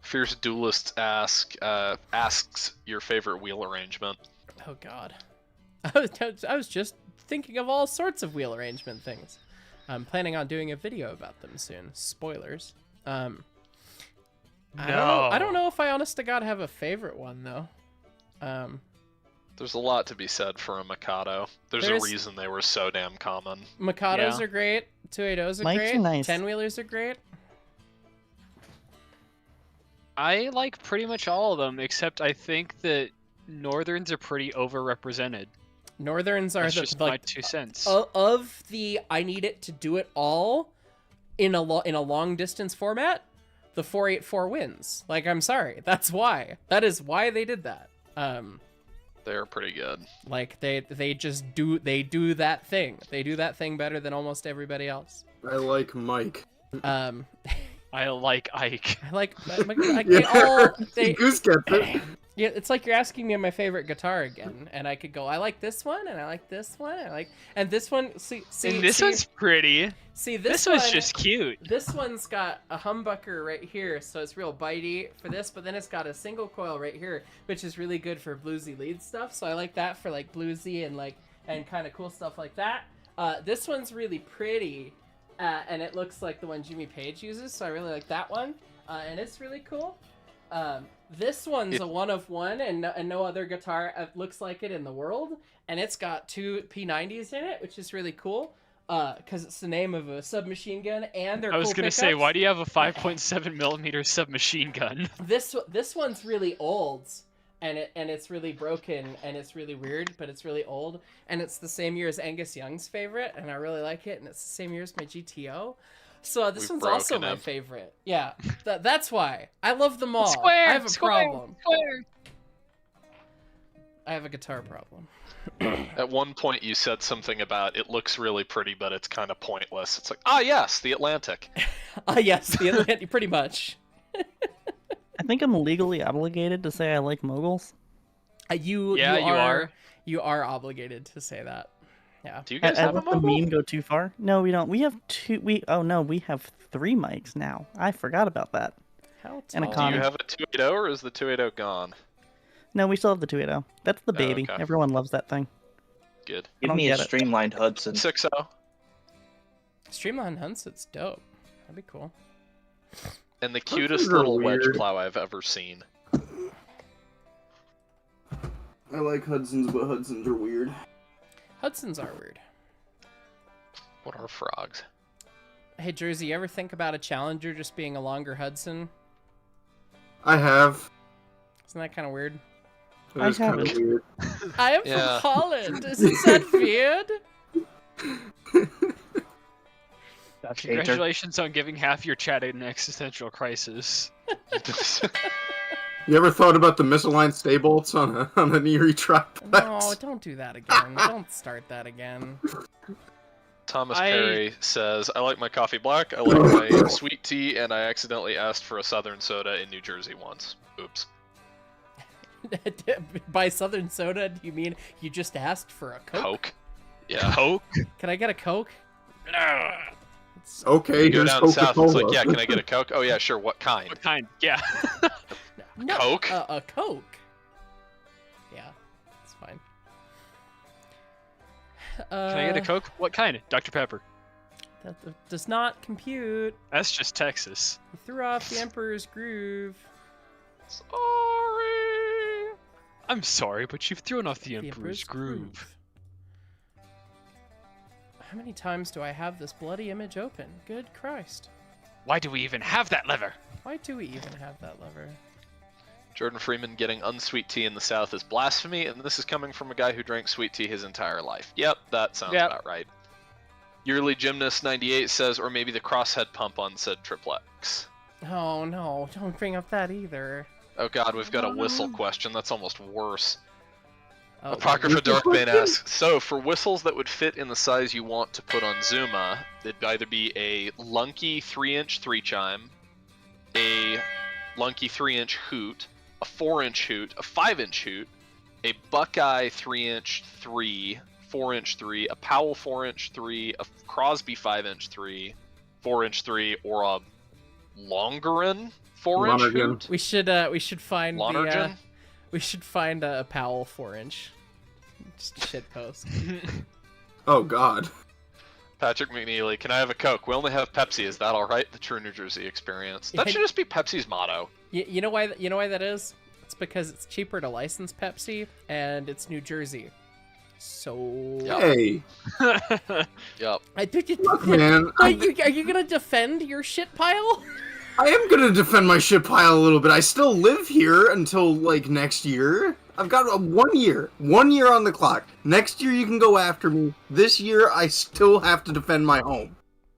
Speaker 2: Fierce Duelist asks your favorite wheel arrangement.
Speaker 1: Oh God, I was just thinking of all sorts of wheel arrangement things. I'm planning on doing a video about them soon. Spoilers. I don't know if I honest to God have a favorite one though.
Speaker 2: There's a lot to be said for a Mikado. There's
Speaker 1: There's-
Speaker 2: a reason they were so damn common.
Speaker 1: Mikados
Speaker 4: Yeah.
Speaker 1: are great. 280s are
Speaker 3: Mikes
Speaker 1: great.
Speaker 3: are nice.
Speaker 1: 10-wheelers are great.
Speaker 4: I like pretty much all of them, except I think that Northerns are pretty overrepresented.
Speaker 1: Northerns are
Speaker 4: That's
Speaker 1: the
Speaker 4: just my
Speaker 1: like
Speaker 4: 2 cents.
Speaker 1: of the I need it to do it all in a long distance format. The 484 wins. Like, I'm sorry, that's why. That is why they did that.
Speaker 2: They're pretty good.
Speaker 1: Like they just do that thing. They do that thing better than almost everybody else.
Speaker 6: I like Mike.
Speaker 4: I like Ike.
Speaker 1: I like they all they
Speaker 6: Goose gets it.
Speaker 1: yeah. It's like you're asking me my favorite guitar again, and I could go. I like this one, and I like this one, and this one. See,
Speaker 4: And this one's pretty.
Speaker 1: see
Speaker 4: This
Speaker 1: one,
Speaker 4: one's just cute.
Speaker 1: This one's got a humbucker right here, so it's real bitey for this, but then it's got a single coil right here, which is really good for bluesy lead stuff. So I like that for like bluesy and kind of cool stuff like that. This one's really pretty, and it looks like the one Jimmy Page uses, so I really like that one, and it's really cool. This one's a one of one, and no other guitar looks like it in the world, and it's got 2 P90s in it, which is really cool. Because it's the name of a submachine gun, and they're
Speaker 4: I was
Speaker 1: cool
Speaker 4: gonna say,
Speaker 1: pickups.
Speaker 4: why do you have a 5.7 millimeter submachine gun?
Speaker 1: This one's really old, and it's really broken and it's really weird, but it's really old, and it's the same year as Angus Young's favorite, and I really like it, and it's the same year as my GTO. So this one's also my favorite. Yeah, that's why I love them all.
Speaker 4: Square,
Speaker 1: I have a problem.
Speaker 4: Square.
Speaker 1: I have a guitar problem.
Speaker 2: At one point, you said something about it looks really pretty, but it's kind of pointless. It's like, ah, yes, the Atlantic.
Speaker 1: Yes, the Atlantic, pretty much.
Speaker 3: I think I'm legally obligated to say I like moguls.
Speaker 1: You are obligated to say that. Yeah.
Speaker 2: Do you guys have a
Speaker 3: let the
Speaker 2: mogul?
Speaker 3: meme go too far? No, we don't. We have two. We have 3 mics now. I forgot about that.
Speaker 1: How
Speaker 3: And a
Speaker 1: tall?
Speaker 2: Do
Speaker 3: Connie.
Speaker 2: you have a 280, or is the 280 gone?
Speaker 3: No, we still have the 280. That's the baby.
Speaker 2: okay.
Speaker 3: Everyone loves that thing.
Speaker 2: Good.
Speaker 3: I
Speaker 8: Give
Speaker 3: don't
Speaker 8: me a
Speaker 3: get it.
Speaker 8: streamlined Hudson.
Speaker 2: 6-0.
Speaker 1: Streamline Hunson's dope. That'd be cool.
Speaker 2: And the
Speaker 6: Hudsons
Speaker 2: cutest
Speaker 6: are
Speaker 2: little wedge
Speaker 6: weird.
Speaker 2: plow I've ever seen.
Speaker 6: I like Hudsons, but Hudsons are weird.
Speaker 1: Hudsons are weird.
Speaker 2: What are frogs?
Speaker 1: Hey, Jersey, you ever think about a Challenger just being a longer Hudson?
Speaker 6: I have.
Speaker 1: Isn't that kind of weird?
Speaker 6: It
Speaker 3: I
Speaker 6: is kind of
Speaker 3: haven't.
Speaker 6: weird.
Speaker 1: I am
Speaker 2: Yeah.
Speaker 1: from Holland. Isn't that weird?
Speaker 4: Congratulations on giving half your chat an existential crisis.
Speaker 6: You ever thought about the misaligned stay bolts on an Erie triplex?
Speaker 1: No, don't do that again. Don't start that again.
Speaker 2: Thomas Perry says, I like my coffee black, I like my sweet tea, and I accidentally asked for a Southern soda in New Jersey once. Oops.
Speaker 1: By Southern Soda, do you mean you just asked for a Coke?
Speaker 2: Coke? Yeah.
Speaker 4: Coke?
Speaker 1: Can I get a Coke?
Speaker 6: Okay,
Speaker 2: You go
Speaker 6: here's
Speaker 2: down south,
Speaker 6: Coca-Cola.
Speaker 2: it's like, yeah, can I get a Coke? Oh yeah, sure, what kind?
Speaker 4: What kind? Yeah.
Speaker 1: No,
Speaker 2: Coke?
Speaker 1: A Coke. Yeah, it's fine.
Speaker 4: Can I get a Coke? What kind? Dr. Pepper.
Speaker 1: That does not compute.
Speaker 4: That's just Texas.
Speaker 1: You threw off the Emperor's Groove.
Speaker 2: Sorry.
Speaker 4: I'm sorry, but you've thrown off the Emperor's Groove.
Speaker 1: How many times do I have this bloody image open? Good Christ.
Speaker 4: Why do we even have that lever?
Speaker 1: Why do we even have that lever?
Speaker 2: Jordan Freeman getting unsweet tea in the South is blasphemy, and this is coming from a guy who drank sweet tea his entire life. Yep, that sounds about right. Yearly Gymnast 98 says, or maybe the crosshead pump on said triplex.
Speaker 1: Oh no, don't bring up that either.
Speaker 2: Oh god, we've got a whistle question. That's almost worse.
Speaker 1: Oh,
Speaker 2: Apocrypha Darkbane asks, so for whistles that would fit in the size you want to put on Zuma, it'd either be a lunky 3-inch 3-chime, a lunky 3-inch hoot, a 4-inch hoot, a 5-inch hoot, a Buckeye 3-inch 3, 4-inch 3, a Powell 4-inch 3, a Crosby 5-inch 3, 4-inch 3, or a Longerin 4-inch
Speaker 6: Lonergan.
Speaker 2: hoot?
Speaker 1: we should find
Speaker 2: Lonergan?
Speaker 1: we should find a Powell 4-inch. Just a shit post.
Speaker 6: Oh God.
Speaker 2: Patrick McNeely, can I have a Coke? We only have Pepsi. Is that all right? The true New Jersey experience. That should just be Pepsi's motto.
Speaker 1: You know why? You know why that is? It's because it's cheaper to license Pepsi, and it's New Jersey. So.
Speaker 2: Yep.
Speaker 6: Hey,
Speaker 2: Yep.
Speaker 6: look, man.
Speaker 1: Are you gonna defend your shit pile?
Speaker 6: I am gonna defend my shit pile a little bit. I still live here until like next year. I've got 1 year. 1 year on the clock. Next year you can go after me. This year I still have to defend my home.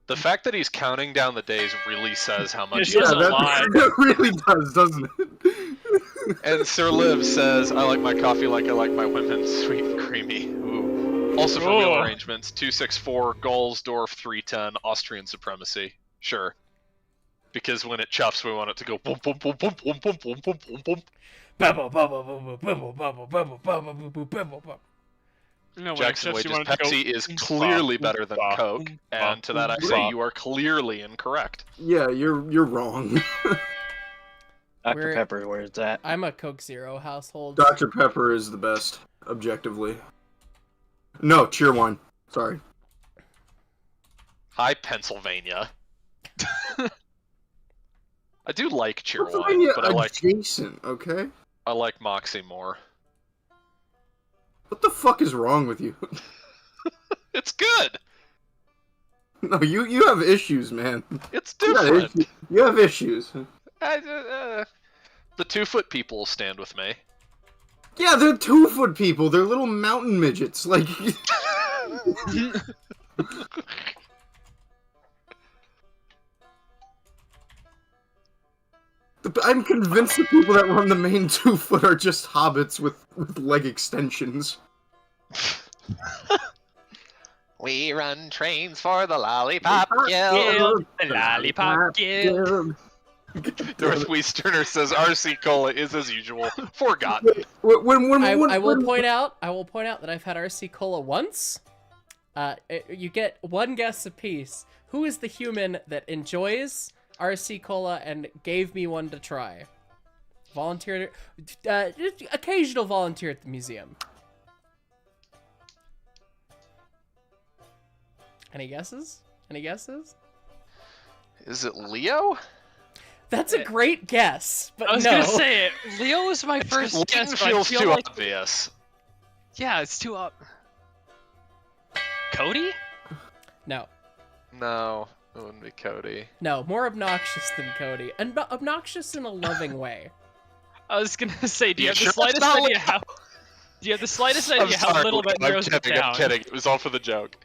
Speaker 2: The fact that he's counting down the days really says how much
Speaker 4: It's
Speaker 2: he
Speaker 4: just
Speaker 2: doesn't
Speaker 4: a lie.
Speaker 6: that really does, doesn't it?
Speaker 2: And Sir Liv says, I like my coffee like I like my women, sweet and creamy. Ooh. Also for wheel
Speaker 4: Ooh.
Speaker 2: arrangements, 264, Gallsdorf 310, Austrian supremacy. Sure. Because when it chuffs, we want it to go boom, boom, boom, boom, boom, boom, boom, boom, boom, boom.
Speaker 4: No,
Speaker 2: Jackson
Speaker 4: when it
Speaker 2: Wages,
Speaker 4: you want it to go
Speaker 2: Pepsi is
Speaker 4: oompa,
Speaker 2: clearly better than
Speaker 4: oompa,
Speaker 2: Coke,
Speaker 4: oompa,
Speaker 2: and to that I say
Speaker 4: oompa.
Speaker 2: you are clearly incorrect.
Speaker 6: Yeah, you're wrong.
Speaker 8: Dr. Pepper, where's that?
Speaker 1: I'm a Coke Zero household.
Speaker 6: Dr. Pepper is the best, objectively. No, Cheerwine. Sorry.
Speaker 2: Hi, Pennsylvania. I do like Cheerwine,
Speaker 6: Pennsylvania
Speaker 2: but
Speaker 6: adjacent, okay?
Speaker 2: I like Moxie more.
Speaker 6: What the fuck is wrong with you?
Speaker 2: It's good.
Speaker 6: No, you have issues, man.
Speaker 2: It's
Speaker 6: You got
Speaker 2: different.
Speaker 6: issues. You have issues.
Speaker 2: The 2-foot people stand with me.
Speaker 6: Yeah, they're 2-foot people. They're little mountain midgets. Like. I'm convinced the people that run the main 2-foot are just hobbits with leg extensions.
Speaker 2: We run trains for the Lollipop Guild.
Speaker 4: Guild, the Lollipop Guild.
Speaker 2: Northwesterner says RC Cola is as usual forgotten.
Speaker 1: I will point out that I've had RC Cola once. You get one guess apiece. Who is the human that enjoys RC Cola and gave me one to try? Volunteer, occasional volunteer at the museum. Any guesses? Any guesses?
Speaker 2: Is it Leo?
Speaker 1: That's a great guess, but
Speaker 4: I was
Speaker 1: no.
Speaker 4: gonna say it. Leo was my first guess, but I
Speaker 2: feels
Speaker 4: feel
Speaker 2: too
Speaker 4: like...
Speaker 2: obvious.
Speaker 4: Yeah, it's too up. Cody?
Speaker 1: No.
Speaker 2: No, it wouldn't be Cody.
Speaker 1: No, more obnoxious than Cody. And obnoxious in a loving way.
Speaker 4: I was gonna say, do you have
Speaker 2: sure
Speaker 4: the slightest
Speaker 2: it's not
Speaker 4: idea
Speaker 2: Leo?
Speaker 4: how? Do you have the slightest
Speaker 2: I'm
Speaker 4: idea how
Speaker 2: sorry,
Speaker 4: little that
Speaker 2: I'm
Speaker 4: narrows it
Speaker 2: kidding,
Speaker 4: down?
Speaker 2: I'm kidding. It was all for the joke.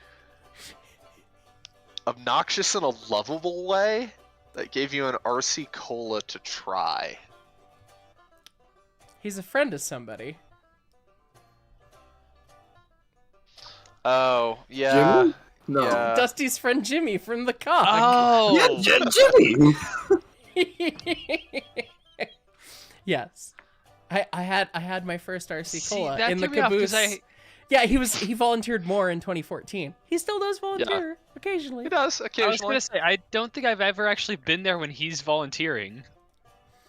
Speaker 2: Obnoxious in a lovable way? That gave you an RC Cola to try.
Speaker 1: He's a friend of somebody.
Speaker 2: Oh, yeah.
Speaker 6: Jimmy? No.
Speaker 2: Yeah.
Speaker 1: Dusty's friend Jimmy from the cog.
Speaker 4: Oh!
Speaker 6: Yeah, Jimmy!
Speaker 1: Yes. I had my first RC Cola
Speaker 4: that
Speaker 1: in the
Speaker 4: threw me off 'cause
Speaker 1: caboose. Yeah, he volunteered more in 2014. He still does volunteer occasionally.
Speaker 2: He does,
Speaker 4: I was
Speaker 2: occasionally.
Speaker 4: gonna say, I don't think I've ever actually been there when he's volunteering.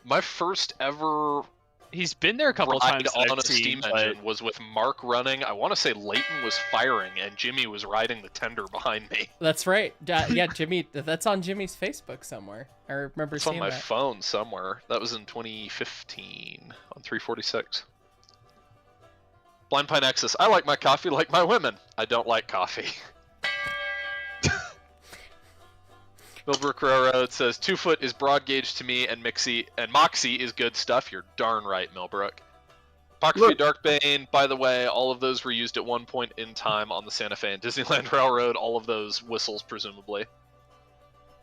Speaker 2: My first ever
Speaker 4: He's been there a couple
Speaker 2: ride
Speaker 4: times that
Speaker 2: on
Speaker 4: I've
Speaker 2: a
Speaker 4: seen,
Speaker 2: steam
Speaker 4: but...
Speaker 2: engine was with Mark running. I want to say Leighton was firing and Jimmy was riding the tender behind me.
Speaker 1: That's right. Yeah, Jimmy. That's on Jimmy's Facebook somewhere. I remember
Speaker 2: It's
Speaker 1: seeing
Speaker 2: on my
Speaker 1: that.
Speaker 2: phone somewhere. That was in 2015 on 346. Blind Pine Nexus. I like my coffee like my women. I don't like coffee. Millbrook Railroad says 2-foot is broad gauge to me, and Moxie is good stuff. You're darn right, Millbrook. Apocryphy Darkbane, by the way, all of those were used at one point in time on the Santa Fe and Disneyland Railroad. All of those whistles, presumably.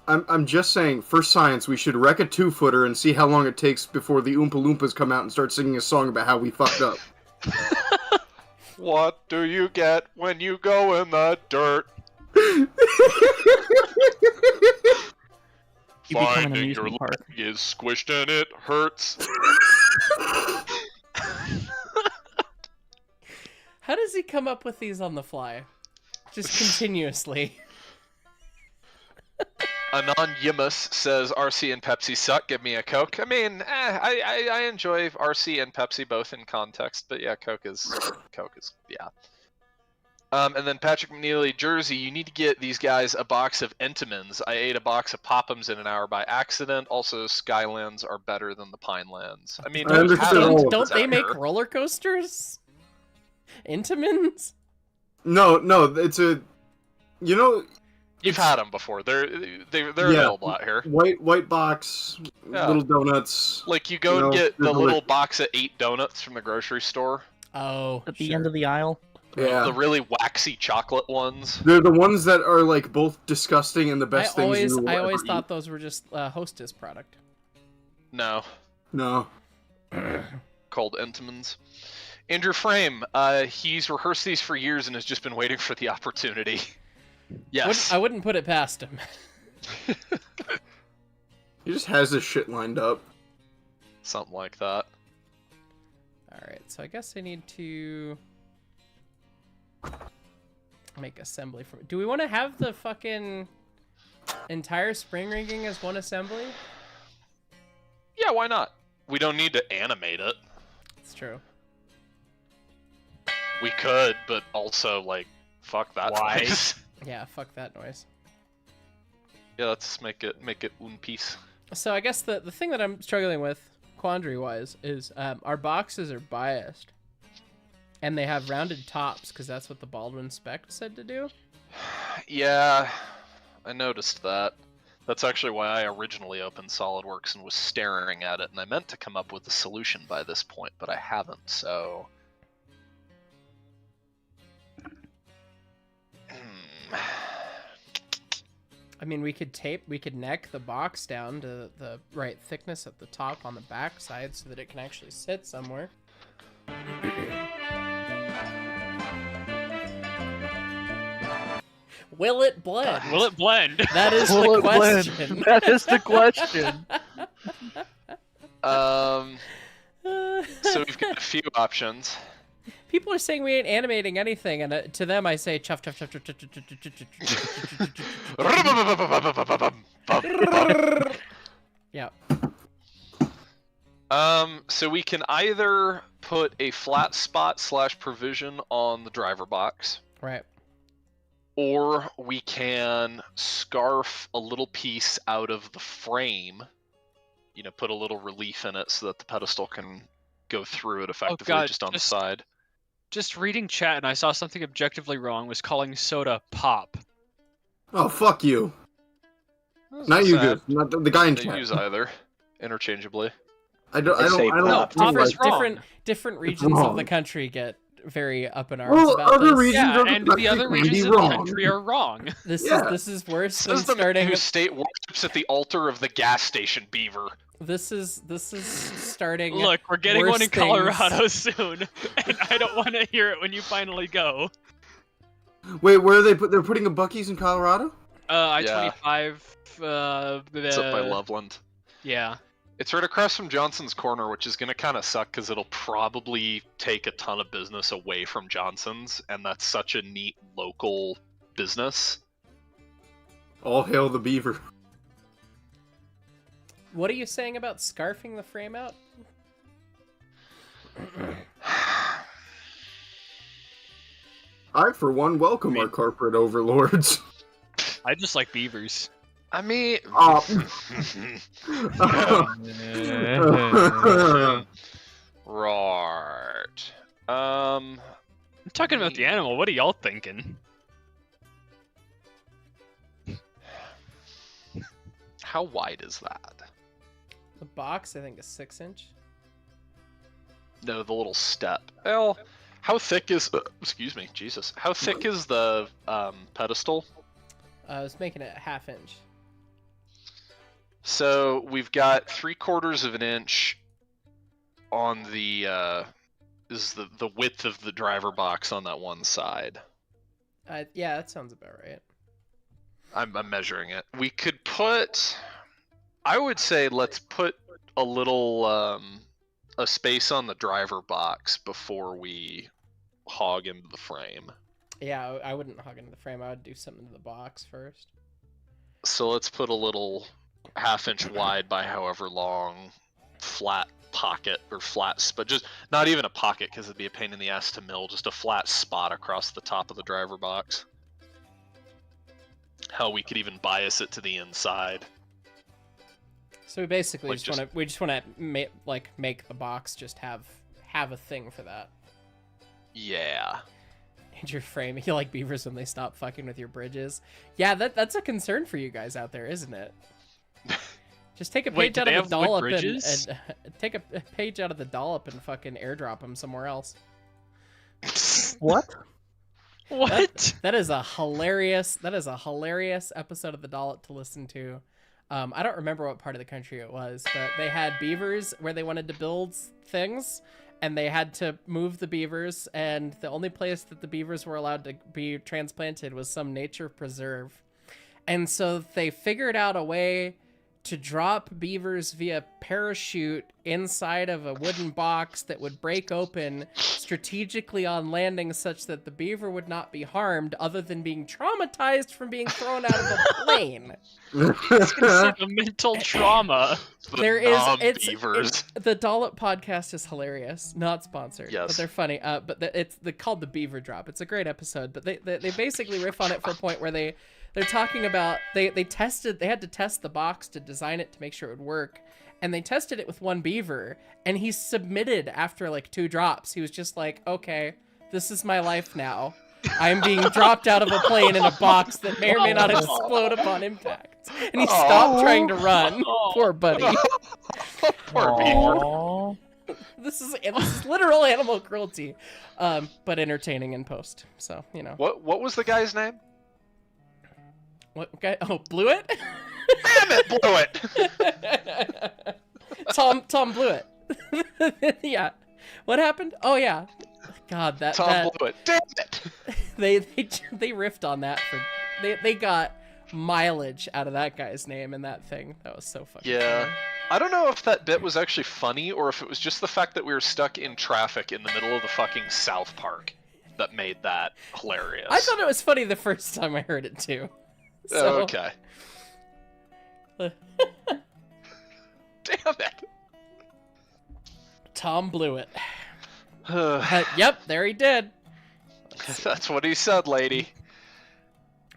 Speaker 6: I'm just saying, for science, we should wreck a 2-footer and see how long it takes before the Oompa Loompas come out and start singing a song about how we fucked up.
Speaker 2: What do you get when you go in the dirt?
Speaker 3: You become an
Speaker 2: Finding your
Speaker 3: amusement park.
Speaker 2: leg is squished and it hurts.
Speaker 1: How does he come up with these on the fly? Just continuously.
Speaker 2: Anon Yimus says RC and Pepsi suck. Give me a Coke. I mean, I enjoy RC and Pepsi both in context, but yeah, Coke is yeah. And then Patrick McNeely, Jersey, you need to get these guys a box of Entenmann's. I ate a box of Pop'ems in an hour by accident. Also, Skylands are better than the Pinelands. I mean,
Speaker 6: I understood all of
Speaker 1: Don't
Speaker 2: that
Speaker 1: they make
Speaker 2: here.
Speaker 1: roller coasters? Intamins?
Speaker 6: No, it's a... You know...
Speaker 2: You've had them before. They're available out here.
Speaker 6: White box,
Speaker 2: Yeah.
Speaker 6: little donuts.
Speaker 2: Like, you go and get the little box of 8 donuts from the grocery store.
Speaker 1: Oh,
Speaker 3: At the end of the aisle.
Speaker 6: Yeah.
Speaker 2: The really waxy chocolate ones.
Speaker 6: They're the ones that are, like, both disgusting and the best things you will
Speaker 1: I always
Speaker 6: ever
Speaker 1: thought
Speaker 6: eat.
Speaker 1: those were just Hostess product.
Speaker 2: No.
Speaker 6: No.
Speaker 2: Called Entenmann's. Andrew Frame, he's rehearsed these for years and has just been waiting for the opportunity. Yes.
Speaker 1: I wouldn't put it past him.
Speaker 6: He just has this shit lined up.
Speaker 2: Something like that.
Speaker 1: Alright, so I guess I need to make assembly for... Do we want to have the fucking entire spring rigging as one assembly?
Speaker 2: Yeah, why not? We don't need to animate it.
Speaker 1: It's true.
Speaker 2: We could, but also, like, fuck that
Speaker 4: Why?
Speaker 2: noise.
Speaker 1: Yeah, fuck that noise.
Speaker 2: Yeah, let's make it one piece.
Speaker 1: So I guess the thing that I'm struggling with, quandary-wise, is our boxes are biased. And they have rounded tops, because that's what the Baldwin spec said to do.
Speaker 2: Yeah, I noticed that. That's actually why I originally opened SolidWorks and was staring at it, and I meant to come up with a solution by this point, but I haven't, so...
Speaker 1: I mean, we could neck the box down to the right thickness at the top on the back side so that it can actually sit somewhere. Will it blend?
Speaker 4: Will it blend?
Speaker 1: That is the question.
Speaker 3: That is the question.
Speaker 2: So we've got a few options.
Speaker 1: People are saying we ain't animating anything, and to them I say chuff chuff chuff chuff chuff chuff chuff chuff. Yeah.
Speaker 2: So we can either put a flat spot / provision on the driver box,
Speaker 1: Right.
Speaker 2: or we can scarf a little piece out of the frame, you know, put a little relief in it so that the pedestal can go through it effectively just on the side.
Speaker 4: Just reading chat and I saw something objectively wrong was calling soda pop.
Speaker 6: Oh, fuck you.
Speaker 2: That's
Speaker 6: Not you,
Speaker 2: sad.
Speaker 6: dude. Not the guy in
Speaker 2: They
Speaker 6: chat.
Speaker 2: use either interchangeably.
Speaker 6: I don't
Speaker 4: No, pop is wrong.
Speaker 1: Different regions of the country get very up in arms
Speaker 6: Well,
Speaker 1: about
Speaker 6: other
Speaker 1: this.
Speaker 6: regions
Speaker 4: Yeah,
Speaker 6: of the
Speaker 4: and the
Speaker 6: country
Speaker 4: other
Speaker 6: can
Speaker 4: regions
Speaker 6: be
Speaker 4: of the
Speaker 6: wrong.
Speaker 4: country are wrong.
Speaker 1: This
Speaker 6: Yeah.
Speaker 1: is worse than
Speaker 2: Says the man
Speaker 1: starting.
Speaker 2: whose state worships at the altar of the gas station, Beaver.
Speaker 1: This is starting.
Speaker 4: Look, we're getting
Speaker 1: worse
Speaker 4: one in
Speaker 1: things.
Speaker 4: Colorado soon, and I don't want to hear it when you finally go.
Speaker 6: Wait, where are they? They're putting a Buc-ee's in Colorado?
Speaker 4: I-25.
Speaker 2: It's up by Loveland.
Speaker 4: Yeah.
Speaker 2: It's right across from Johnson's Corner, which is going to kind of suck because it'll probably take a ton of business away from Johnson's, and that's such a neat local business.
Speaker 6: All hail the Beaver.
Speaker 1: What are you saying about scarfing the frame out?
Speaker 6: I, for one, welcome our corporate overlords.
Speaker 4: I just like beavers.
Speaker 2: I mean... Right.
Speaker 4: I'm talking about the animal. What are y'all thinking?
Speaker 2: How wide is that?
Speaker 1: The box, I think, is 6-inch.
Speaker 2: No, the little step. Well, how thick is... excuse me, Jesus. How thick is the pedestal?
Speaker 1: I was making it 1/2 inch.
Speaker 2: So we've got 3/4 of an inch on the is the width of the driver box on that one side.
Speaker 1: Yeah, that sounds about right.
Speaker 2: I'm measuring it. We could put, I would say, let's put a little a space on the driver box before we hog into the frame.
Speaker 1: Yeah, I wouldn't hog into the frame. I would do something to the box first.
Speaker 2: So let's put a little 1/2 inch wide by however long flat pocket or flat, but just not even a pocket because it'd be a pain in the ass to mill. Just a flat spot across the top of the driver box. Hell, we could even bias it to the inside.
Speaker 1: So we basically
Speaker 2: Like
Speaker 1: just want to make the box just have a thing for that.
Speaker 2: Yeah.
Speaker 1: And your frame, you like beavers when they stop fucking with your bridges. Yeah, that's a concern for you guys out there, isn't it? Just take a page out of the dollop and take a page out of the dollop and fucking airdrop them somewhere else.
Speaker 3: What?
Speaker 4: What?
Speaker 1: That is a hilarious episode of the dollop to listen to. I don't remember what part of the country it was, but they had beavers where they wanted to build things, and they had to move the beavers, and the only place that the beavers were allowed to be transplanted was some nature preserve. And so they figured out a way to drop beavers via parachute inside of a wooden box that would break open strategically on landing such that the beaver would not be harmed other than being traumatized from being thrown out of a plane.
Speaker 4: It's considered a mental trauma.
Speaker 2: Beavers.
Speaker 1: The Dollop podcast is hilarious. Not sponsored,
Speaker 2: Yes.
Speaker 1: but they're funny. But it's called the Beaver Drop. It's a great episode, but they basically riff on it for a point where they're talking about they had to test the box to design it to make sure it would work, and they tested it with one beaver, and he submitted after like 2 drops. He was just like, okay, this is my life now. I'm being dropped out of a plane in a box that may or may not explode upon impact. And he stopped trying to run. Poor buddy.
Speaker 2: Poor Beaver.
Speaker 1: This is literal animal cruelty, but entertaining in post. So, you know.
Speaker 2: What was the guy's name?
Speaker 1: What guy? Oh, Blewett?
Speaker 2: Damn it, Blewett!
Speaker 1: Tom Blewett. Yeah. What happened? Oh yeah. God,
Speaker 2: Tom Blewett. Damn it!
Speaker 1: They riffed on that for they got mileage out of that guy's name in that thing. That was so fucking funny.
Speaker 2: I don't know if that bit was actually funny or if it was just the fact that we were stuck in traffic in the middle of the fucking South Park that made that hilarious.
Speaker 1: I thought it was funny the first time I heard it too. So...
Speaker 2: Okay. Damn it.
Speaker 1: Tom Blewett. Yep, there he did.
Speaker 2: That's what he said, lady.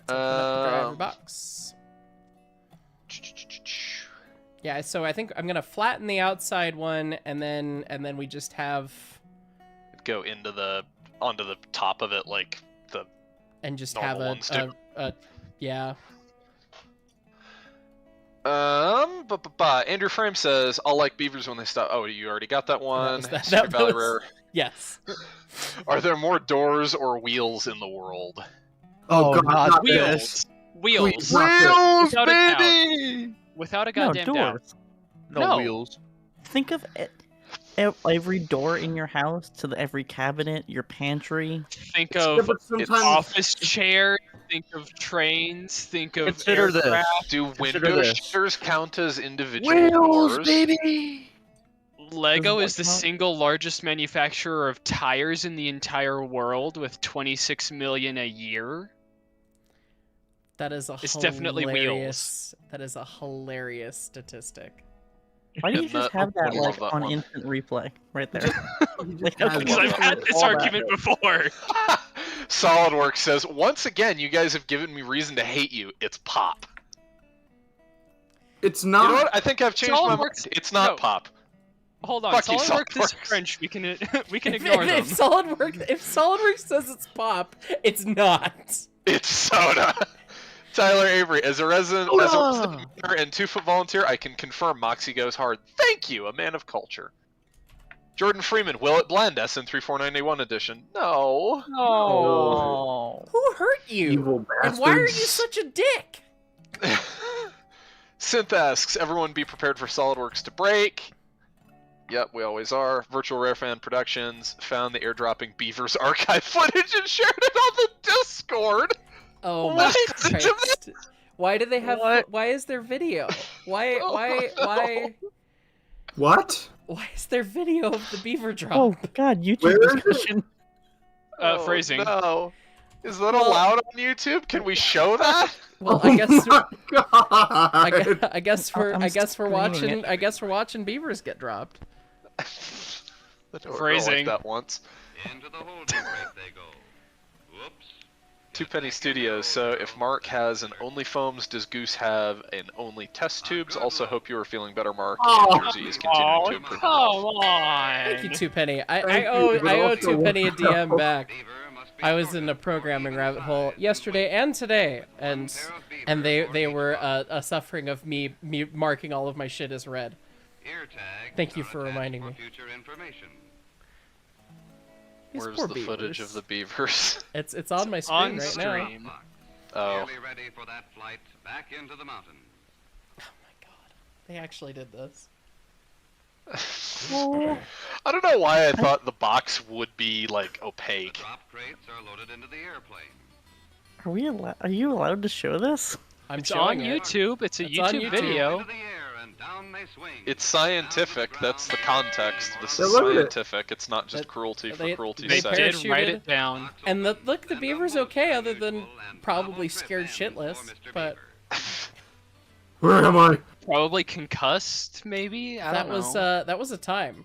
Speaker 1: Driver box. Yeah, so I think I'm gonna flatten the outside one, and then we just have
Speaker 2: go onto the top of it like the
Speaker 1: and just
Speaker 2: normal
Speaker 1: have
Speaker 2: ones do.
Speaker 1: Yeah.
Speaker 2: Andrew Frame says, I'll like beavers when they stop. Oh, you already got that one.
Speaker 1: That was... Yes.
Speaker 2: Are there more doors or wheels in the world?
Speaker 6: Oh God,
Speaker 4: wheels. Wheels,
Speaker 2: baby!
Speaker 4: Without a goddamn doubt.
Speaker 9: No wheels.
Speaker 3: Think of it. Every door in your house, to every cabinet, your pantry.
Speaker 4: Think of office chairs. Think of trains. Think of
Speaker 9: Consider
Speaker 4: aircraft.
Speaker 9: this.
Speaker 2: Do window shutters count as individual
Speaker 9: Wheels,
Speaker 2: doors?
Speaker 9: baby!
Speaker 4: Lego is the single largest manufacturer of tires in the entire world, with 26 million a year.
Speaker 1: That is
Speaker 4: It's definitely wheels.
Speaker 1: That is a hilarious statistic.
Speaker 3: Why do you just have that like on instant replay right there?
Speaker 4: Because I've had this argument before.
Speaker 2: SolidWorks says, once again, you guys have given me reason to hate you. It's pop.
Speaker 6: It's not.
Speaker 2: You know what? I think I've changed my mind. It's not pop.
Speaker 4: Hold on,
Speaker 2: Fuck you,
Speaker 4: SolidWorks is French. We can ignore them.
Speaker 1: If SolidWorks says it's pop, it's not.
Speaker 2: It's soda. Tyler Avery, as a resident member and 2-foot volunteer, I can confirm Moxie goes hard. Thank you, a man of culture. Jordan Freeman, will it blend SN3491 edition? No.
Speaker 3: Oh.
Speaker 1: Who hurt you?
Speaker 6: Evil
Speaker 1: and why are you such a dick?
Speaker 2: Synth asks, everyone be prepared for SolidWorks to break. Yep, we always are. Virtual Rare Fan Productions found the airdropping Beaver's archive footage and shared it on the Discord.
Speaker 1: Oh my Christ. Why do they have why is there video? Why
Speaker 6: What?
Speaker 1: Why is there video of the Beaver drop?
Speaker 3: Oh God, YouTube discussion.
Speaker 4: Phrasing.
Speaker 2: No. Is that allowed on YouTube? Can we show that?
Speaker 1: Well, I guess
Speaker 6: God.
Speaker 1: I guess we're watching beavers get dropped.
Speaker 2: Like
Speaker 4: Phrasing.
Speaker 2: that once.
Speaker 10: Into the holding crate they go. Whoops.
Speaker 2: Two Penny Studios. So if Mark has an Only Foams, does Goose have an Only Test Tubes? Also hope you are feeling better, Mark.
Speaker 6: Oh.
Speaker 2: Jersey is continuing to improve.
Speaker 4: Come on.
Speaker 1: Thank you, Two Penny. I owe Two Penny a DM back. I was in a programming rabbit hole yesterday and today, and they were suffering of me marking all of my shit as red. Thank you for reminding me.
Speaker 2: Where's the footage of the beavers?
Speaker 1: It's on my screen right now.
Speaker 2: Oh.
Speaker 10: Ready for that flight back into the mountain.
Speaker 1: Oh my God, they actually did this.
Speaker 2: I don't know why I thought the box would be like opaque.
Speaker 10: Drop crates are loaded into the airplane.
Speaker 3: Are you allowed to show this?
Speaker 4: It's on YouTube. It's a YouTube video.
Speaker 10: Into the air and down they swing.
Speaker 2: It's scientific. That's the context. This
Speaker 6: Yeah,
Speaker 2: is
Speaker 6: look at it.
Speaker 2: scientific. It's not just cruelty for cruelty's
Speaker 4: They
Speaker 2: sake.
Speaker 4: did write it down.
Speaker 1: And look, the beaver's okay, other than probably scared shitless. But
Speaker 6: Where am I?
Speaker 4: Probably concussed, maybe. I don't know.
Speaker 1: That was a time.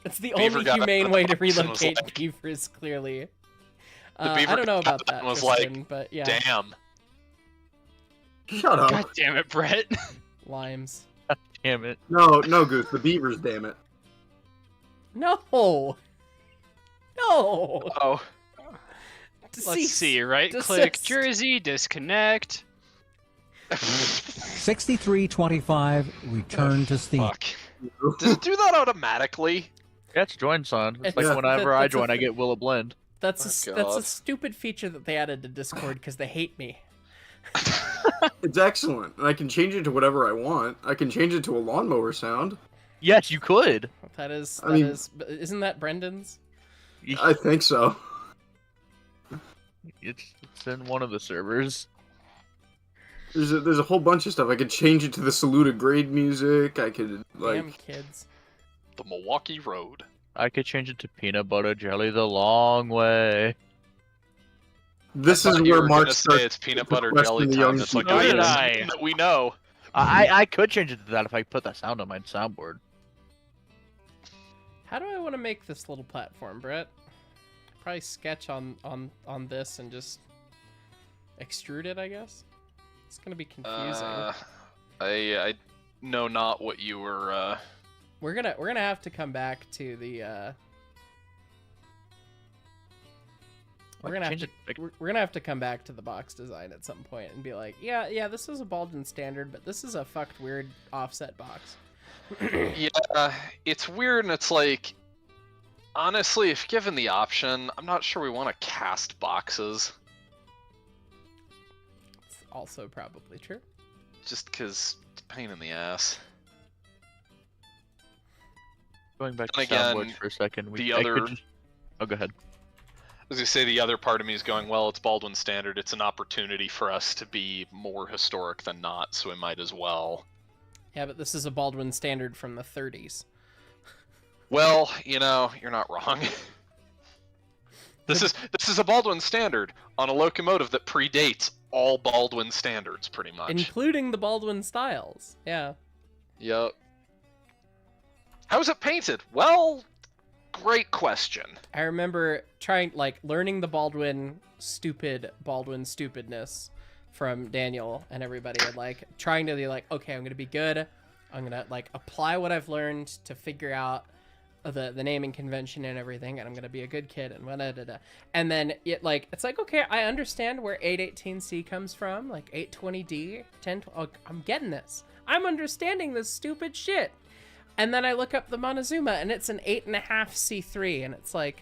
Speaker 1: It's the
Speaker 2: Beaver
Speaker 1: only
Speaker 2: got
Speaker 1: humane
Speaker 2: up
Speaker 1: way to
Speaker 2: and was
Speaker 1: relocate
Speaker 2: like-
Speaker 1: beavers. Clearly,
Speaker 2: The beaver
Speaker 1: I don't know about
Speaker 2: got up
Speaker 1: that.
Speaker 2: and was
Speaker 1: Kristen,
Speaker 2: like,
Speaker 1: but yeah,
Speaker 2: damn.
Speaker 6: Shut up.
Speaker 4: God damn it, Brett.
Speaker 1: limes.
Speaker 9: Damn it.
Speaker 6: No, Goose. The beavers, damn it.
Speaker 1: No, no.
Speaker 2: Oh.
Speaker 4: Let's see. Right click
Speaker 1: Desist.
Speaker 4: jersey, disconnect.
Speaker 11: 6325, return to Steam.
Speaker 2: Fuck. Does it do that automatically?
Speaker 9: That's join son. It's
Speaker 1: It's-
Speaker 9: like whenever I
Speaker 1: that's a
Speaker 9: join, I
Speaker 1: thing.
Speaker 9: get Will it blend.
Speaker 1: That's
Speaker 2: Oh,
Speaker 1: that's a
Speaker 2: God.
Speaker 1: stupid feature that they added to Discord because they hate me.
Speaker 6: It's excellent, and I can change it to whatever I want. I can change it to a lawnmower sound.
Speaker 9: Yes, you could.
Speaker 1: That is
Speaker 6: I mean-
Speaker 1: isn't that Brendan's?
Speaker 6: I think so.
Speaker 9: It's in one of the servers.
Speaker 6: There's a whole bunch of stuff. I could change it to the saluted grade music. I could
Speaker 1: Damn kids.
Speaker 2: The Milwaukee Road.
Speaker 9: I could change it to peanut butter jelly the long way.
Speaker 6: This
Speaker 2: I
Speaker 6: is
Speaker 2: thought you
Speaker 6: where
Speaker 2: were
Speaker 6: Mark
Speaker 2: gonna say
Speaker 6: starts.
Speaker 2: it's peanut
Speaker 6: to
Speaker 2: butter
Speaker 6: question
Speaker 2: jelly
Speaker 6: the
Speaker 2: time.
Speaker 6: young
Speaker 2: It's like,
Speaker 6: people.
Speaker 2: oh,
Speaker 4: So did
Speaker 2: yeah,
Speaker 4: I.
Speaker 2: something that we know.
Speaker 9: I could change it to that if I put that sound on my soundboard.
Speaker 1: How do I want to make this little platform, Brett? Probably sketch on this and just extrude it, I guess. It's gonna be confusing.
Speaker 2: I know not what you were.
Speaker 1: We're gonna have to come back to the. We're gonna have to come back to the box design at some point and be like, yeah, this is a Baldwin standard, but this is a fucked weird offset box.
Speaker 2: Yeah, it's weird, and it's like, honestly, if given the option, I'm not sure we want to cast boxes.
Speaker 1: It's also probably true.
Speaker 2: Just because it's a pain in the ass.
Speaker 9: Going back to
Speaker 2: And again,
Speaker 9: soundboards for a second. Oh, go ahead.
Speaker 2: As you say, the other part of me is going, well, it's Baldwin standard. It's an opportunity for us to be more historic than not, so we might as well.
Speaker 1: Yeah, but this is a Baldwin standard from the 30s.
Speaker 2: Well, you're not wrong. This is a Baldwin standard on a locomotive that predates all Baldwin standards, pretty much.
Speaker 1: Including the Baldwin styles. Yeah.
Speaker 2: Yep. How is it painted? Well, great question.
Speaker 1: I remember learning the Baldwin stupidness from Daniel and everybody, and trying to be okay, I'm gonna be good. I'm gonna apply what I've learned to figure out the naming convention and everything, and I'm gonna be a good kid and da. And then it's okay, I understand where 818C comes from, 820D, 10. I'm getting this. I'm understanding this stupid shit. And then I look up the Montezuma, and it's an 8.5C3, and it's like,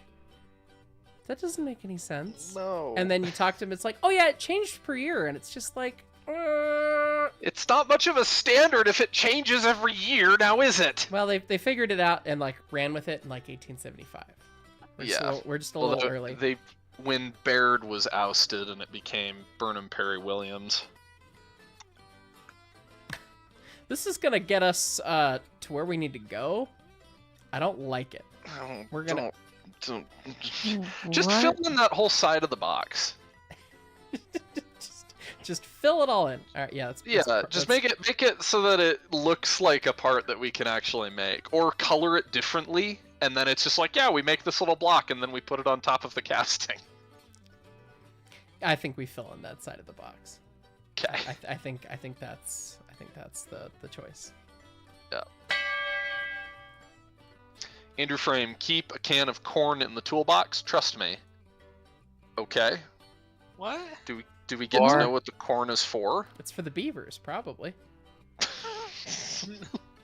Speaker 1: that doesn't make any sense.
Speaker 2: No.
Speaker 1: And then you talk to him, it's like, oh yeah, it changed per year, and it's just like,
Speaker 2: It's not much of a standard if it changes every year, now is it?
Speaker 1: Well, they figured it out and ran with it in 1875. We're just a little early.
Speaker 2: When Baird was ousted and it became Burnham Perry Williams.
Speaker 1: This is gonna get us to where we need to go. I don't like it. We're gonna
Speaker 2: just fill in that whole side of the box.
Speaker 1: just fill it all in. All right, yeah.
Speaker 2: Make it so that it looks like a part that we can actually make, or color it differently, and then it's just we make this little block and then we put it on top of the casting.
Speaker 1: I think we fill in that side of the box.
Speaker 2: Okay.
Speaker 1: I think that's the choice.
Speaker 2: Yeah. Andrew Frame, keep a can of corn in the toolbox. Trust me. Okay.
Speaker 4: What?
Speaker 2: Do we get to know what the corn is for?
Speaker 1: It's for the beavers, probably.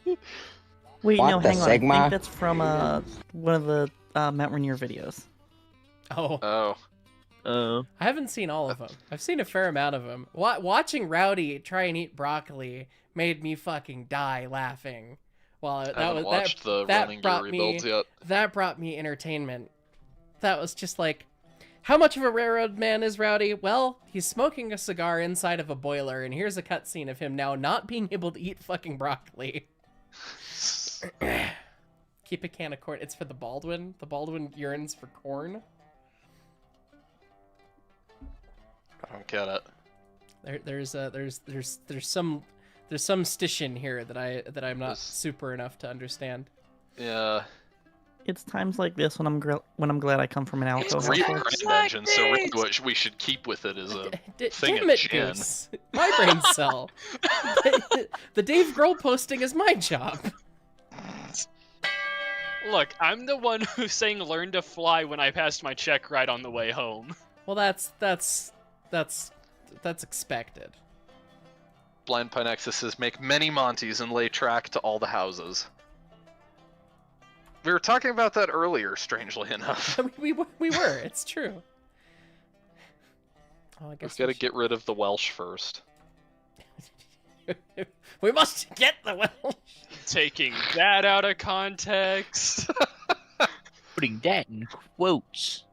Speaker 3: Wait,
Speaker 12: What
Speaker 3: no,
Speaker 12: the
Speaker 3: hang on.
Speaker 12: Sigma?
Speaker 3: I think that's from one of the Mount Rainier videos.
Speaker 1: Oh.
Speaker 9: Oh.
Speaker 1: I haven't seen all of them. I've seen a fair amount of them. Watching Rowdy try and eat broccoli made me fucking die laughing. Well,
Speaker 2: I haven't watched the Running Gear rebuilds yet.
Speaker 1: That brought me entertainment. That was just how much of a railroad man is Rowdy? Well, he's smoking a cigar inside of a boiler, and here's a cutscene of him now not being able to eat fucking broccoli. Keep a can of corn. It's for the Baldwin. The Baldwin yearns for corn.
Speaker 2: I don't get it.
Speaker 1: There's some stition here that I'm not super enough to understand.
Speaker 2: Yeah.
Speaker 3: It's times like this when I'm glad I come from an alco
Speaker 2: It's real
Speaker 3: household.
Speaker 2: grand engine, so really what we should keep with it is a thing
Speaker 1: Damn
Speaker 2: of
Speaker 1: it,
Speaker 2: gin.
Speaker 1: Goose. My brain cell. The Dave Grohl posting is my job.
Speaker 4: Look, I'm the one who's saying learn to fly when I passed my check ride on the way home.
Speaker 1: Well, that's expected.
Speaker 2: Blind Pinexus says, make many Monties and lay track to all the houses. We were talking about that earlier, strangely enough.
Speaker 1: we were. It's true. Oh, I guess
Speaker 2: We've got to get rid of the Welsh first.
Speaker 1: We must get the Welsh.
Speaker 4: Taking that out of context.
Speaker 9: Putting that in quotes.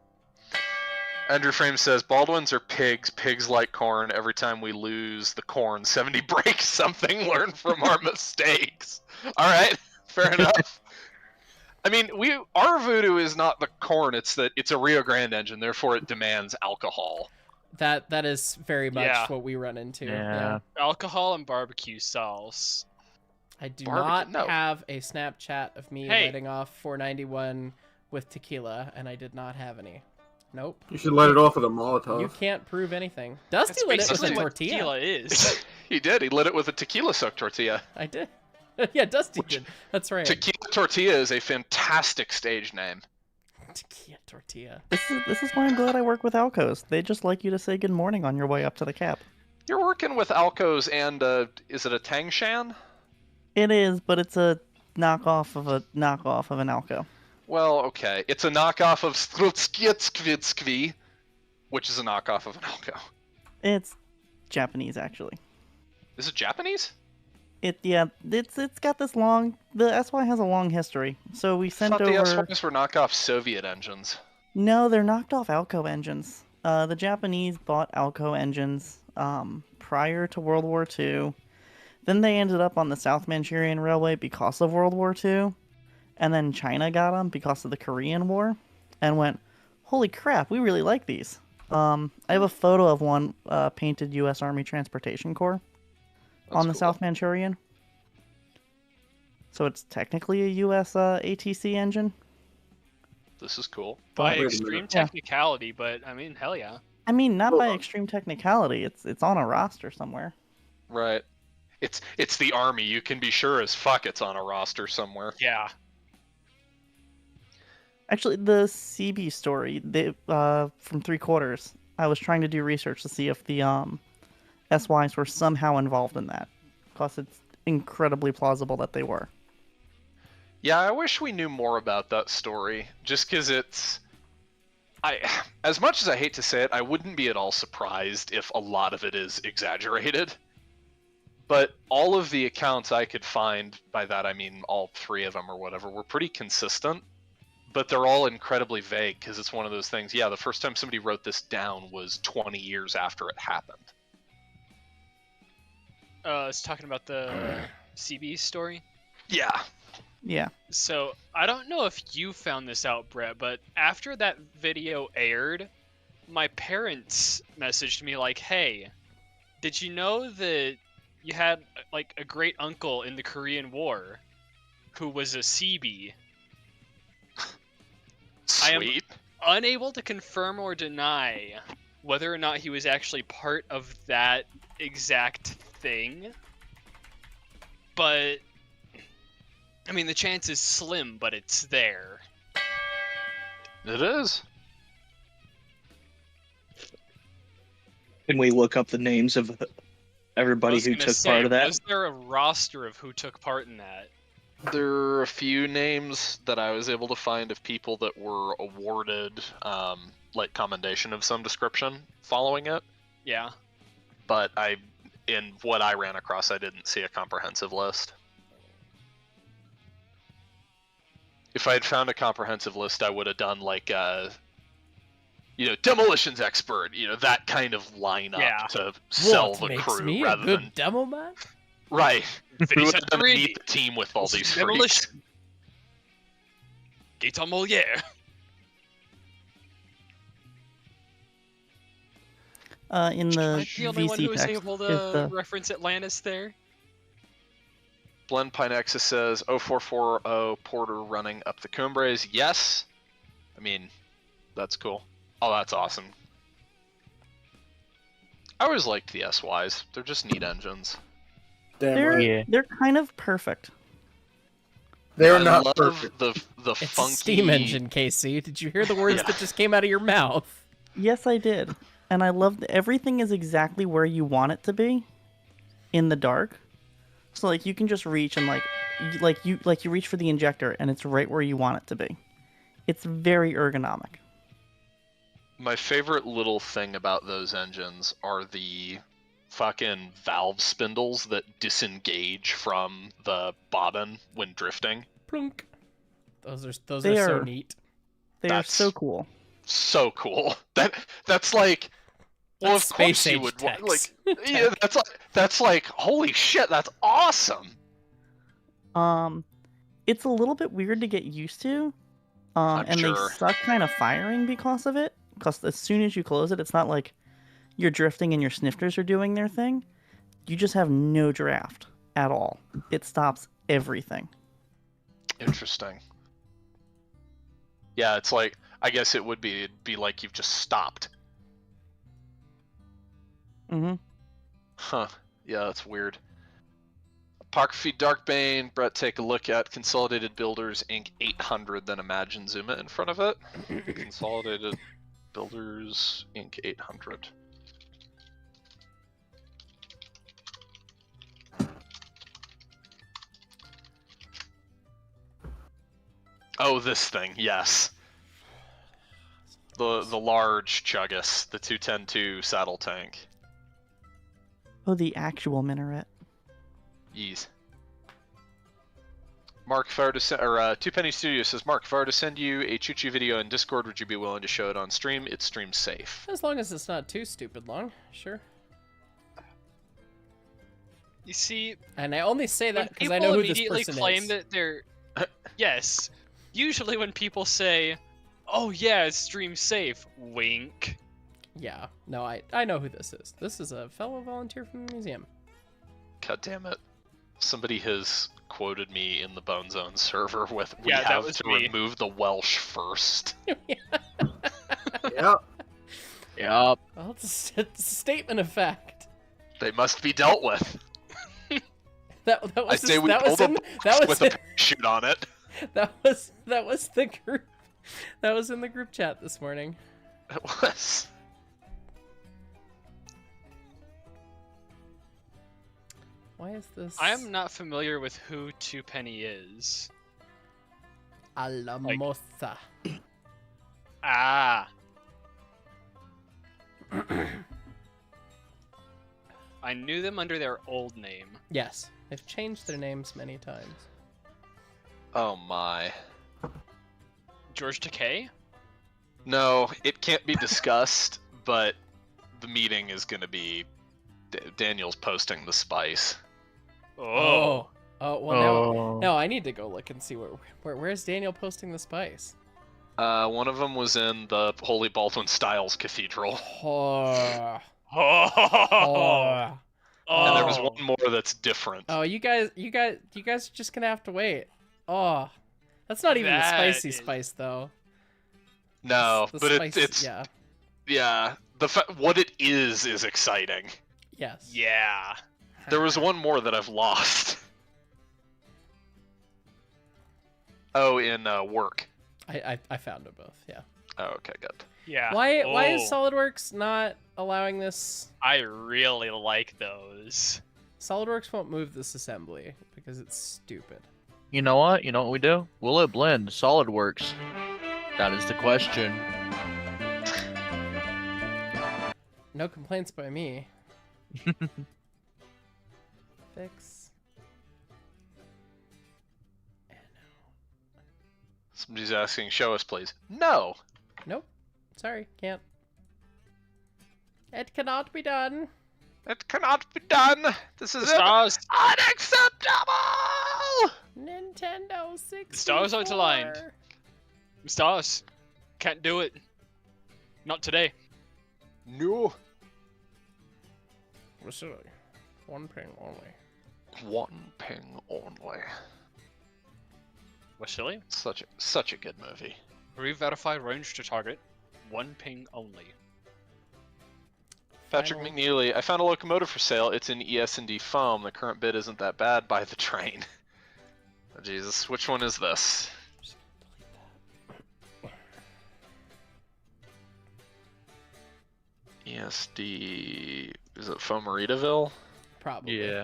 Speaker 2: Andrew Frame says, Baldwins are pigs. Pigs like corn. Every time we lose the corn, 70 breaks something. Learn from our mistakes. All right, fair enough. I mean, our voodoo is not the corn. It's that it's a Rio Grande engine. Therefore, it demands alcohol.
Speaker 1: That is very much what we run into.
Speaker 9: Yeah.
Speaker 4: Alcohol and barbecue sauce.
Speaker 1: I do not have a Snapchat of me lighting off 491 with tequila, and I did not have any. Nope.
Speaker 6: You should light it off with a Molotov.
Speaker 1: You can't prove anything. Dusty lit it with a tortilla.
Speaker 4: Tequila is.
Speaker 2: He did. He lit it with a tequila-soaked tortilla.
Speaker 1: I did. Yeah, Dusty did. That's right.
Speaker 2: Tequila tortilla is a fantastic stage name.
Speaker 1: Tequila tortilla.
Speaker 3: This is why I'm glad I work with Alcos. They just like you to say good morning on your way up to the cap.
Speaker 2: You're working with Alcos and, is it a Tangshan?
Speaker 3: It is, but it's a knockoff of an Alco.
Speaker 2: Well, okay. It's a knockoff of Strutskitskvidskvi, which is a knockoff of an Alco.
Speaker 3: It's Japanese, actually.
Speaker 2: Is it Japanese?
Speaker 3: It's got this long. The SY has a long history, so we sent over.
Speaker 2: I thought the SYs were knockoff Soviet engines.
Speaker 3: No, they're knocked off Alco engines. The Japanese bought Alco engines prior to World War II. Then they ended up on the South Manchurian Railway because of World War II. And then China got them because of the Korean War. And went, holy crap, we really like these. I have a photo of one painted U.S. Army Transportation Corps on the South Manchurian. So it's technically a U.S. ATC engine.
Speaker 2: This is cool.
Speaker 4: By extreme technicality, but I mean, hell yeah.
Speaker 3: I mean, not by extreme technicality. It's on a roster somewhere.
Speaker 2: Right. It's the Army. You can be sure as fuck it's on a roster somewhere.
Speaker 4: Yeah.
Speaker 3: Actually, the CB story, from 3/4, I was trying to do research to see if the SYs were somehow involved in that, because it's incredibly plausible that they were.
Speaker 2: Yeah, I wish we knew more about that story, just because as much as I hate to say it, I wouldn't be at all surprised if a lot of it is exaggerated. But all of the accounts I could find, by that I mean all three of them or whatever, were pretty consistent. But they're all incredibly vague, because it's one of those things, yeah, the first time somebody wrote this down was 20 years after it happened.
Speaker 4: It's talking about the CB story?
Speaker 2: Yeah.
Speaker 3: Yeah.
Speaker 4: So, I don't know if you found this out, Brett, but after that video aired, my parents messaged me like, hey, did you know that you had, like, a great uncle in the Korean War who was a CB?
Speaker 2: Sweet.
Speaker 4: I am unable to confirm or deny whether or not he was actually part of that exact thing. But, I mean, the chance is slim, but it's there.
Speaker 2: It is.
Speaker 8: Can we look up the names of everybody who took part of that?
Speaker 4: Was there a roster of who took part in that?
Speaker 2: There are a few names that I was able to find of people that were awarded, like, commendation of some description following it.
Speaker 4: Yeah.
Speaker 2: But in what I ran across, I didn't see a comprehensive list. If I had found a comprehensive list, I would have done, like, demolitions expert, that kind of lineup to sell the crew
Speaker 1: me
Speaker 2: rather
Speaker 1: a good
Speaker 2: than
Speaker 1: demo man.
Speaker 2: Right. Who would have
Speaker 4: Three.
Speaker 2: meet the team with all these freaks?
Speaker 4: Demolition. Gates on Moliere.
Speaker 3: In the
Speaker 4: The only one
Speaker 3: VC
Speaker 4: who was
Speaker 3: text
Speaker 4: able
Speaker 3: is
Speaker 4: to
Speaker 3: the
Speaker 4: reference Atlantis there.
Speaker 2: Blend Pinexus says 0440 Porter running up the Cumbres. Yes. I mean, that's cool. Oh, that's awesome. I always liked the SYs. They're just neat engines.
Speaker 3: They're kind of perfect.
Speaker 6: They're not perfect.
Speaker 2: The
Speaker 1: It's
Speaker 2: funky
Speaker 1: a steam engine, Casey. Did you hear the words that just came out of your mouth?
Speaker 3: Yes, I did. And I loved everything is exactly where you want it to be in the dark. So like you can just reach and you reach for the injector and it's right where you want it to be. It's very ergonomic.
Speaker 2: My favorite little thing about those engines are the fucking valve spindles that disengage from the bobbin when drifting.
Speaker 1: Plunk. Those are so neat.
Speaker 3: They are so cool.
Speaker 2: So cool. That's like, well,
Speaker 1: That's
Speaker 2: of course
Speaker 1: space
Speaker 2: you
Speaker 1: age
Speaker 2: would
Speaker 1: tech.
Speaker 2: like. Yeah, that's like holy shit. That's awesome.
Speaker 3: It's a little bit weird to get used to. And
Speaker 2: sure.
Speaker 3: they suck kind of firing because of it. Because as soon as you close it, it's not like you're drifting and your snifters are doing their thing. You just have no draft at all. It stops everything.
Speaker 2: Interesting. Yeah, it's like, I guess it'd be like you've just stopped.
Speaker 3: Mm-hmm.
Speaker 2: Huh. Yeah, that's weird. Apocryphy Darkbane, Brett, take a look at Consolidated Builders Inc. 800, then imagine zoom it in front of it. Consolidated Builders Inc. 800. Oh, this thing, yes. The large Chuggus, the 210-2 saddle tank.
Speaker 3: Oh, the actual minaret.
Speaker 2: Yeez. Mark, if I were to send, or Two Penny Studio says, Mark, if I were to send you a Choo-Choo video in Discord, would you be willing to show it on stream? It's stream safe.
Speaker 1: As long as it's not too stupid long, sure.
Speaker 4: You see,
Speaker 1: and I only say that because I know who this person is.
Speaker 4: People immediately claim that they're yes. Usually when people say, "Oh yeah, it's stream safe," wink.
Speaker 1: Yeah, no, I know who this is. This is a fellow volunteer from the museum.
Speaker 2: God damn it. Somebody has quoted me in the Bone Zone server with, we
Speaker 4: Yeah,
Speaker 2: have to remove the Welsh first.
Speaker 6: Yep.
Speaker 9: Yup.
Speaker 1: Well, it's a statement of fact.
Speaker 2: They must be dealt with.
Speaker 1: That was
Speaker 2: I say we
Speaker 1: that
Speaker 2: pull
Speaker 1: was
Speaker 2: the
Speaker 1: in,
Speaker 2: box
Speaker 1: that was
Speaker 2: with a parachute on it.
Speaker 1: That was the group. That was in the group chat this morning.
Speaker 2: It was.
Speaker 1: Why is this?
Speaker 4: I am not familiar with who Two Penny is.
Speaker 1: A la moza.
Speaker 4: Ah. I knew them under their old name.
Speaker 1: Yes, they've changed their names many times.
Speaker 2: Oh my.
Speaker 4: George Takei?
Speaker 2: No, it can't be discussed, but the meeting is going to be Daniel's posting the spice.
Speaker 1: Oh, well now I need to go look and see where's Daniel posting the spice.
Speaker 2: One of them was in the Holy Baldwin Styles Cathedral.
Speaker 1: Oh.
Speaker 2: And there was one more that's different.
Speaker 1: Oh, you guys are just gonna have to wait. Oh, that's not even the spicy spice though.
Speaker 2: No,
Speaker 1: the
Speaker 2: but
Speaker 1: spice,
Speaker 2: it's
Speaker 1: yeah.
Speaker 2: What it is exciting.
Speaker 1: Yes.
Speaker 4: Yeah.
Speaker 2: There was one more that I've lost. Oh, in work.
Speaker 1: I found them both. Yeah.
Speaker 2: Oh, okay, good.
Speaker 4: Yeah.
Speaker 1: Why is SolidWorks not allowing this?
Speaker 4: I really like those.
Speaker 1: SolidWorks won't move this assembly because it's stupid.
Speaker 9: You know what? You know what we do? Will it blend SolidWorks? That is the question.
Speaker 1: No complaints by me. Fix.
Speaker 2: Somebody's asking, show us, please. No.
Speaker 1: Nope. Sorry, can't. It cannot be done.
Speaker 2: It cannot be done. This is unacceptable.
Speaker 1: Nintendo 64.
Speaker 4: The stars aren't aligned. Stars. Can't do it. Not today.
Speaker 2: No.
Speaker 1: One ping only.
Speaker 2: One ping only.
Speaker 4: Wasili?
Speaker 2: Such a good movie.
Speaker 4: Re-verify range to target. One ping only.
Speaker 2: Patrick McNeely, I found a locomotive for sale. It's in ES&D foam. The current bid isn't that bad. Buy the train. Oh, Jesus, which one is this? ESD. Is it Fomaritaville?
Speaker 1: Probably.
Speaker 9: Yeah.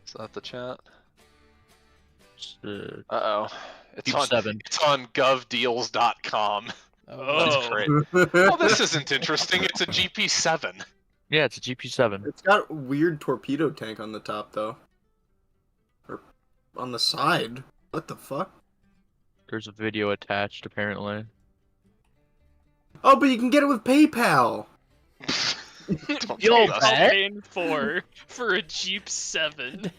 Speaker 2: Is that the chat?
Speaker 9: Uh,
Speaker 2: It's
Speaker 9: Jeep
Speaker 2: on
Speaker 9: 7.
Speaker 2: It's on govdeals.com.
Speaker 1: Oh.
Speaker 2: That's great. Oh, this isn't interesting. It's a GP7.
Speaker 9: Yeah, it's a GP7.
Speaker 6: It's got a weird torpedo tank on the top, though. Or on the side. What the fuck?
Speaker 9: There's a video attached, apparently.
Speaker 6: Oh, but you can get it with PayPal.
Speaker 2: Don't
Speaker 9: Yo,
Speaker 2: tell us.
Speaker 9: man.
Speaker 4: Paying for a Jeep 7.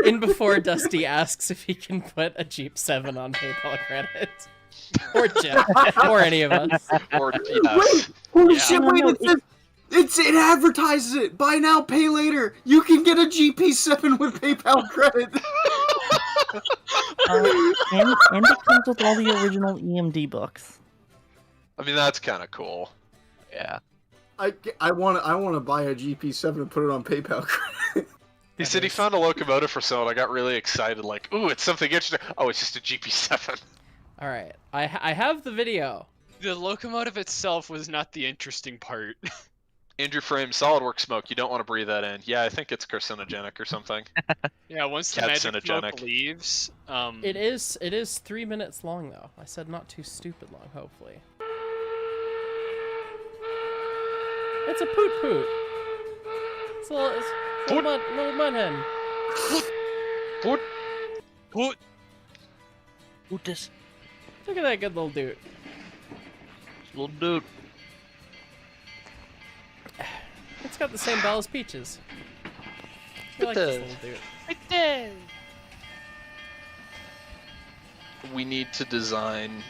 Speaker 1: In before Dusty asks if he can put a Jeep 7 on PayPal credit. Or Jeff. Or any of us.
Speaker 2: Or,
Speaker 6: Wait!
Speaker 2: yes.
Speaker 6: Holy
Speaker 4: Yeah.
Speaker 6: shit,
Speaker 3: No,
Speaker 6: wait,
Speaker 3: no,
Speaker 6: it advertises it! Buy now, pay later! You can get a GP7 with PayPal credit!
Speaker 3: And it comes with all the original EMD books.
Speaker 2: I mean, that's kind of cool.
Speaker 9: Yeah.
Speaker 6: I want to buy a GP7 and put it on PayPal credit.
Speaker 2: He said he found a locomotive for sale, and I got really excited, like, ooh, it's something interesting. Oh, it's just a GP7.
Speaker 1: Alright, I have the video.
Speaker 4: The locomotive itself was not the interesting part.
Speaker 2: Andrew Frame, SolidWorks smoke. You don't want to breathe that in. Yeah, I think it's carcinogenic or something.
Speaker 4: Yeah, once the magic smoke
Speaker 2: Carcinogenic.
Speaker 4: leaves,
Speaker 1: It is 3 minutes long though. I said not too stupid long, hopefully. It's a poot poot. It's a little mud hen.
Speaker 2: Poot.
Speaker 4: Poot.
Speaker 9: Who's this
Speaker 1: Look at that good little dude.
Speaker 9: little dude?
Speaker 1: It's got the same bell as Peaches. I like this little dude.
Speaker 4: Right there.
Speaker 2: We need to design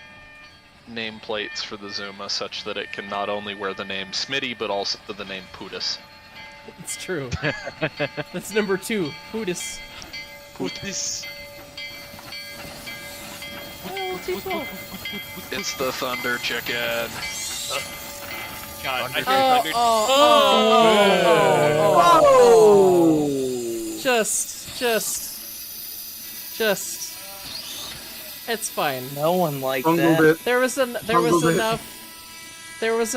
Speaker 2: nameplates for the Zuma such that it can not only wear the name Smitty, but also the name Pootus.
Speaker 1: It's true. That's number 2. Pootus.
Speaker 4: Pootis.
Speaker 1: Oh, people.
Speaker 2: It's the Thunder Chicken.
Speaker 4: God, I hear
Speaker 1: Oh,
Speaker 4: thunder.
Speaker 1: oh. Just. It's fine.
Speaker 8: No one liked
Speaker 6: Bungled
Speaker 8: that.
Speaker 6: it.
Speaker 1: There was
Speaker 6: Bungled it.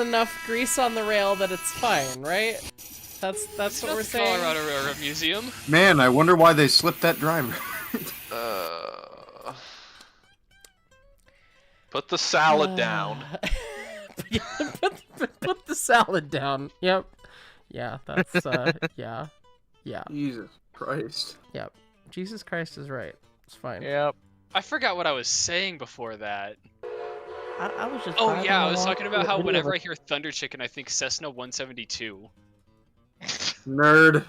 Speaker 1: enough grease on the rail that it's fine, right? That's
Speaker 4: It's
Speaker 1: what
Speaker 4: not
Speaker 1: we're
Speaker 4: the
Speaker 1: saying.
Speaker 4: Colorado Railroad Museum.
Speaker 6: Man, I wonder why they slipped that driver.
Speaker 2: Put the salad down.
Speaker 1: Put the salad down. Yep. Yeah, that's yeah.
Speaker 6: Jesus Christ.
Speaker 1: Yep. Jesus Christ is right. It's fine.
Speaker 9: Yep.
Speaker 4: I forgot what I was saying before that.
Speaker 3: I was just.
Speaker 4: Oh
Speaker 3: driving
Speaker 4: yeah, I was
Speaker 3: along
Speaker 4: talking about
Speaker 3: with a
Speaker 4: how
Speaker 3: video
Speaker 4: whenever
Speaker 3: of
Speaker 4: I hear Thunder Chicken, I think Cessna 172.
Speaker 6: Nerd.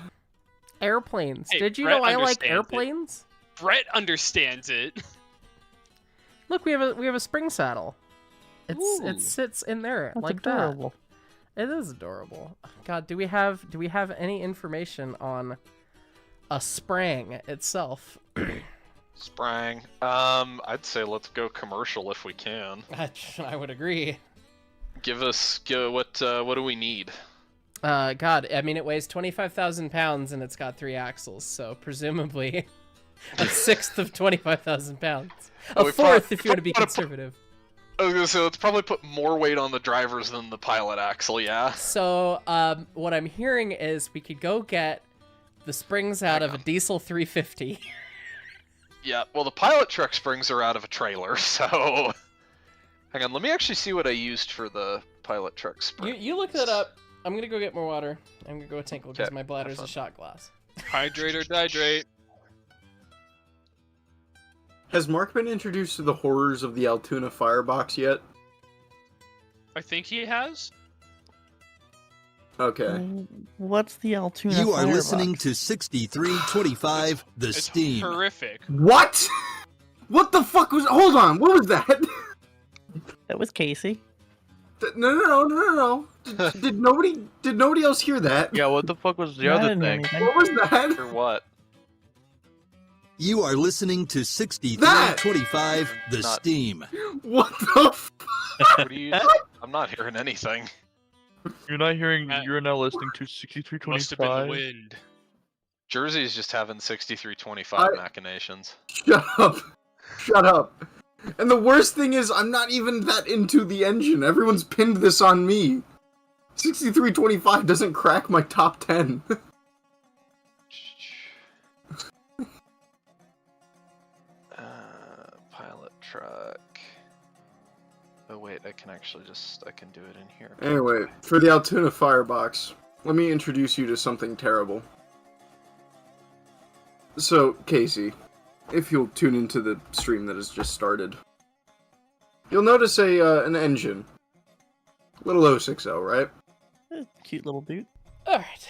Speaker 1: Airplanes.
Speaker 4: Hey,
Speaker 1: Did you
Speaker 4: Brett
Speaker 1: know I like
Speaker 4: understands it.
Speaker 1: airplanes?
Speaker 4: Brett understands it.
Speaker 1: Look, we have a spring saddle. It
Speaker 3: Ooh.
Speaker 1: sits in there
Speaker 3: That's
Speaker 1: like
Speaker 3: adorable.
Speaker 1: that. It is adorable. God, do we have any information on a sprang itself?
Speaker 2: Sprang. I'd say let's go commercial if we can.
Speaker 1: I would agree.
Speaker 2: What do we need?
Speaker 1: God, I mean, it weighs 25,000 pounds and it's got 3 axles, so presumably a sixth of 25,000 pounds. A
Speaker 2: we
Speaker 1: fourth
Speaker 2: probably-
Speaker 1: if you want to be
Speaker 2: probably wanna put-
Speaker 1: conservative.
Speaker 2: I was gonna say let's probably put more weight on the drivers than the pilot axle. Yeah.
Speaker 1: So, what I'm hearing is we could go get the springs out of a diesel 350.
Speaker 2: Yeah. Well, the pilot truck springs are out of a trailer, so. Hang on. Let me actually see what I used for the pilot truck springs.
Speaker 1: You look that up. I'm gonna go get more water. I'm gonna go tinkle because
Speaker 2: Okay,
Speaker 1: my bladder's
Speaker 2: have
Speaker 1: a
Speaker 2: fun.
Speaker 1: shot glass.
Speaker 4: Hydrate or dihydrate.
Speaker 6: Has Mark been introduced to the horrors of the Altoona Firebox yet?
Speaker 4: I think he has.
Speaker 6: Okay.
Speaker 3: What's the Altoona?
Speaker 11: You are
Speaker 3: Firebox?
Speaker 11: listening to 6325 The
Speaker 4: It's
Speaker 11: Steam.
Speaker 4: horrific.
Speaker 6: What? What the fuck was? Hold on. What was that?
Speaker 3: That was Casey.
Speaker 6: No. Did nobody else hear that?
Speaker 9: Yeah, what the fuck was the
Speaker 3: I
Speaker 9: other
Speaker 3: didn't hear
Speaker 9: thing?
Speaker 3: anything.
Speaker 6: What was that?
Speaker 2: For what?
Speaker 11: You are listening to 6325 The
Speaker 2: Not-
Speaker 11: Steam.
Speaker 6: What the?
Speaker 2: What do you? I'm not hearing anything.
Speaker 9: You're not hearing.
Speaker 4: Matt,
Speaker 9: You're now listening to
Speaker 4: Must have been the
Speaker 9: 6325.
Speaker 4: wind.
Speaker 2: Jersey's just having 6325
Speaker 6: I-
Speaker 2: machinations.
Speaker 6: Shut up. Shut up. And the worst thing is, I'm not even that into the engine. Everyone's pinned this on me. 6325 doesn't crack my top 10.
Speaker 2: Pilot truck. Oh wait, I can do it in here.
Speaker 6: Anyway, for the Altoona Firebox, let me introduce you to something terrible. So, Casey, if you'll tune into the stream that has just started, you'll notice an engine. Little 060, right?
Speaker 3: Cute little dude.
Speaker 1: Alright.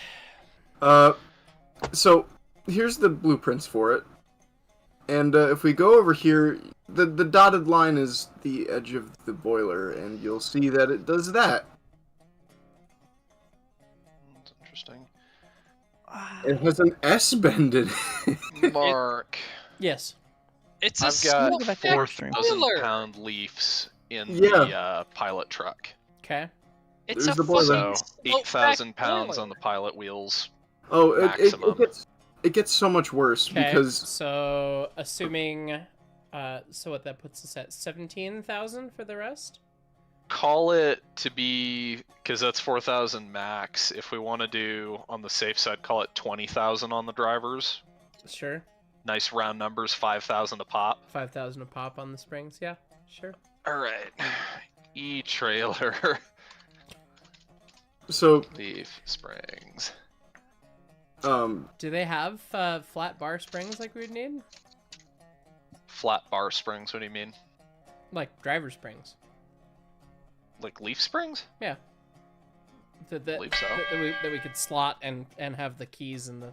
Speaker 6: So, here's the blueprints for it. And if we go over here, the dotted line is the edge of the boiler, and you'll see that it does that.
Speaker 2: That's interesting.
Speaker 6: It has an S bend in it.
Speaker 2: Mark.
Speaker 1: Yes.
Speaker 4: It's a
Speaker 2: I've
Speaker 4: small
Speaker 2: got
Speaker 3: back
Speaker 2: 4,000-pound leafs in
Speaker 6: Yeah.
Speaker 2: the pilot truck.
Speaker 1: Okay.
Speaker 4: It's
Speaker 6: There's
Speaker 4: a
Speaker 6: the boiler.
Speaker 2: So
Speaker 4: fucking
Speaker 2: 8,000 pounds
Speaker 4: boiler.
Speaker 2: on the pilot wheels.
Speaker 6: Oh, it
Speaker 2: Maximum.
Speaker 6: gets so much worse
Speaker 1: Okay.
Speaker 6: because
Speaker 1: So, assuming. So what that puts us at 17,000 for the rest?
Speaker 2: Call it to be, because that's 4,000 max. If we want to do on the safe side, call it 20,000 on the drivers.
Speaker 1: Sure.
Speaker 2: Nice round numbers, 5,000 a pop.
Speaker 1: 5,000 a pop on the springs. Yeah, sure.
Speaker 2: All right. E-trailer.
Speaker 6: so
Speaker 2: Leaf springs.
Speaker 1: Do they have flat bar springs like we would need?
Speaker 2: Flat bar springs, what do you mean?
Speaker 1: Like driver springs.
Speaker 2: Like leaf springs?
Speaker 1: Yeah. That
Speaker 2: Believe so.
Speaker 1: that we could slot and have the keys and the.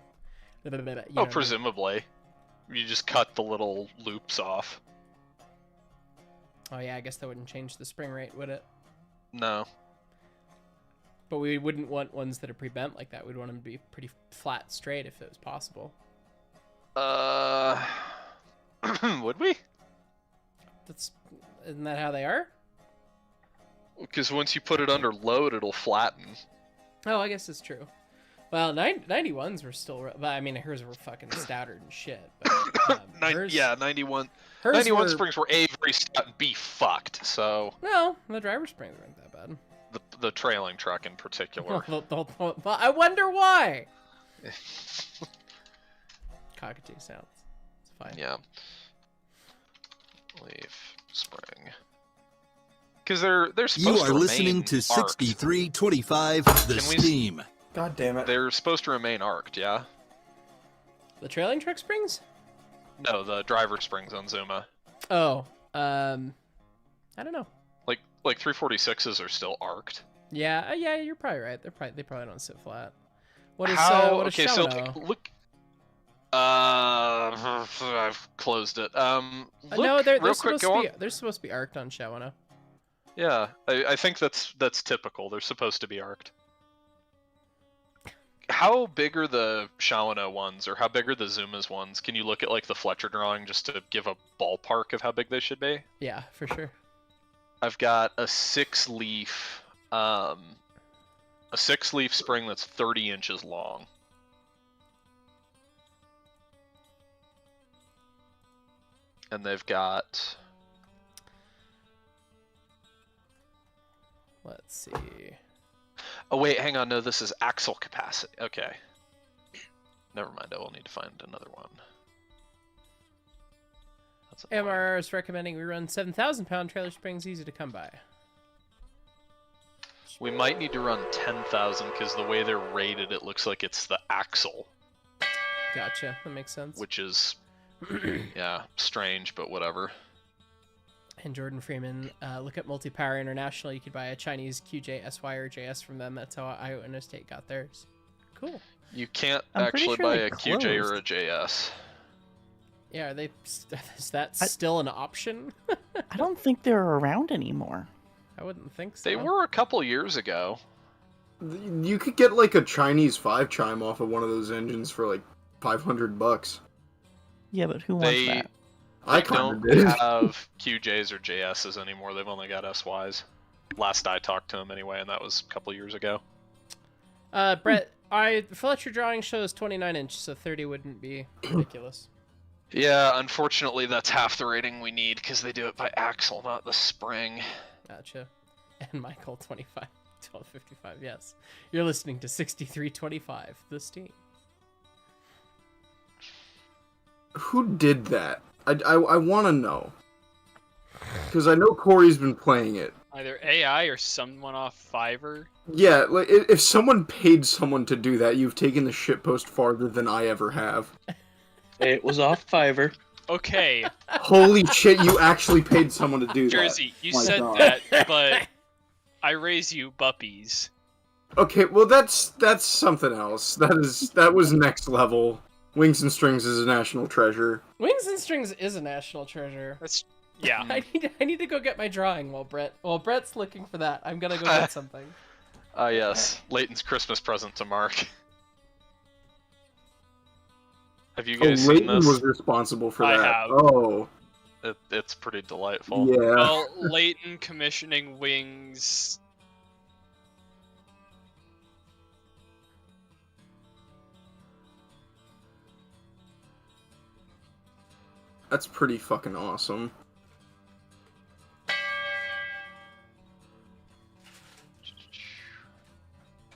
Speaker 1: You know what I mean?
Speaker 2: Presumably. You just cut the little loops off.
Speaker 1: Oh yeah, I guess that wouldn't change the spring rate, would it?
Speaker 2: No.
Speaker 1: But we wouldn't want ones that are pre-bent like that. We'd want them to be pretty flat, straight, if it was possible.
Speaker 2: Would we?
Speaker 1: Isn't that how they are?
Speaker 2: Because once you put it under load, it'll flatten.
Speaker 1: Oh, I guess it's true. Well, 91s were still, but I mean, hers were fucking stouter and shit. But, hers,
Speaker 2: 91.
Speaker 1: hers
Speaker 2: 91
Speaker 1: were...
Speaker 2: springs were A, very stout, and B, fucked. So
Speaker 1: No, the driver springs weren't that bad.
Speaker 2: the trailing truck in particular.
Speaker 1: Well, I wonder why. Cockatoo sounds. It's fine.
Speaker 2: Yeah. Leaf spring. Because they're supposed
Speaker 11: You
Speaker 2: to
Speaker 11: are listening
Speaker 2: remain
Speaker 11: to
Speaker 2: arced.
Speaker 11: 6325 The
Speaker 2: Can we-
Speaker 11: Steam.
Speaker 6: God damn it.
Speaker 2: They're supposed to remain arced, yeah?
Speaker 1: The trailing truck springs?
Speaker 2: No, the driver springs on Zuma.
Speaker 1: Oh, I don't know.
Speaker 2: Like 346s are still arced.
Speaker 1: Yeah, yeah, you're probably right. They probably don't sit flat. What is
Speaker 2: How?
Speaker 1: what is
Speaker 2: Okay, so
Speaker 1: Shawano?
Speaker 2: look. I've closed it. Look,
Speaker 1: No, they're
Speaker 2: real quick,
Speaker 1: supposed
Speaker 2: go
Speaker 1: to be
Speaker 2: on.
Speaker 1: they're supposed to be arced on Shawano.
Speaker 2: Yeah, I think that's typical. They're supposed to be arced. How big are the Shawano ones, or how big are the Zuma's ones? Can you look at like the Fletcher drawing just to give a ballpark of how big they should be?
Speaker 1: Yeah, for sure.
Speaker 2: I've got a 6-leaf, spring that's 30 inches long. And they've got...
Speaker 1: Let's see.
Speaker 2: Oh wait, hang on, no, this is axle capacity. Okay. Never mind, I will need to find another one. That's annoying.
Speaker 1: MRR is recommending we run 7,000-pound trailer springs, easy to come by.
Speaker 2: We might need to run 10,000 because the way they're rated, it looks like it's the axle,
Speaker 1: Gotcha, that makes sense.
Speaker 2: which is, yeah, strange, but whatever.
Speaker 1: And Jordan Freeman, look at Multi-Power International. You could buy a Chinese QJ, SY, or JS from them. That's how Iowa Interstate got theirs. Cool.
Speaker 2: You can't
Speaker 3: I'm pretty
Speaker 2: actually
Speaker 3: sure
Speaker 2: buy
Speaker 3: they
Speaker 2: a QJ or a
Speaker 3: closed.
Speaker 2: JS.
Speaker 1: Yeah, are they? Is that still an option?
Speaker 3: I don't think they're around anymore.
Speaker 1: I wouldn't think so.
Speaker 2: They were a couple years ago.
Speaker 6: You could get like a Chinese 5-chime off of one of those engines for like $500.
Speaker 3: Yeah, but who wants
Speaker 2: They
Speaker 3: that?
Speaker 6: I
Speaker 2: don't
Speaker 6: kinda did.
Speaker 2: have QJs or JSs anymore. They've only got SYs. Last I talked to them anyway, and that was a couple years ago.
Speaker 1: Brett, Fletcher drawing shows 29 inch, so 30 wouldn't be ridiculous.
Speaker 2: Yeah, unfortunately, that's half the rating we need because they do it by axle, not the spring.
Speaker 1: Gotcha. And Michael 25. 12:55. Yes, you're listening to 6325, the Steam.
Speaker 6: Who did that? I want to know. Because I know Corey's been playing it.
Speaker 4: Either AI or someone off Fiverr.
Speaker 6: Yeah, like if someone paid someone to do that, you've taken the shitpost farther than I ever have.
Speaker 8: It was off Fiverr.
Speaker 4: Okay.
Speaker 6: Holy shit, you actually paid someone to do that.
Speaker 4: Jersey, you
Speaker 6: My
Speaker 4: said
Speaker 6: God.
Speaker 4: that, but I raise you buppies.
Speaker 6: Okay, well that's something else. That was next level. Wings and Strings is a national treasure.
Speaker 1: Wings and Strings is a national treasure.
Speaker 4: That's yeah.
Speaker 1: I need to go get my drawing while Brett's looking for that. I'm gonna go get something.
Speaker 2: Yes, Leighton's Christmas present to Mark. Have you guys seen
Speaker 6: Leighton
Speaker 2: this?
Speaker 6: was responsible for
Speaker 4: I
Speaker 6: that.
Speaker 4: have.
Speaker 6: Oh.
Speaker 2: It's pretty delightful.
Speaker 6: Yeah.
Speaker 4: Well, Leighton commissioning Wings.
Speaker 6: That's pretty fucking awesome.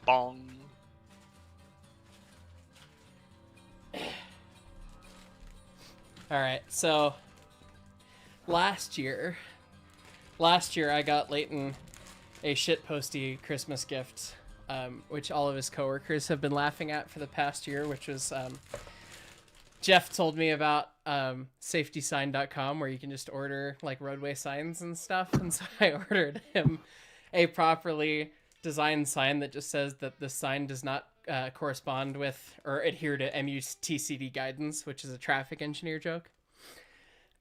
Speaker 4: Bong.
Speaker 1: Alright, so last year I got Leighton a shitposty Christmas gift, which all of his coworkers have been laughing at for the past year, which was Jeff told me about safetysign.com, where you can just order like roadway signs and stuff, and so I ordered him a properly designed sign that just says that the sign does not correspond with or adhere to MUTCD guidance, which is a traffic engineer joke.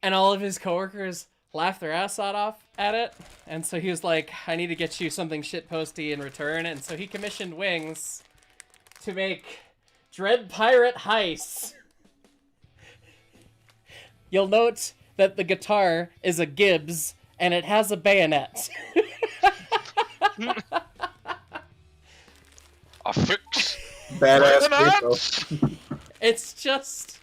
Speaker 1: And all of his coworkers laughed their ass off at it, and so he was like, I need to get you something shitposty in return, and so he commissioned Wings to make Dread Pirate Heist. You'll note that the guitar is a Gibbs, and it has a bayonet.
Speaker 2: A fix.
Speaker 6: Badass vehicle.
Speaker 1: It's just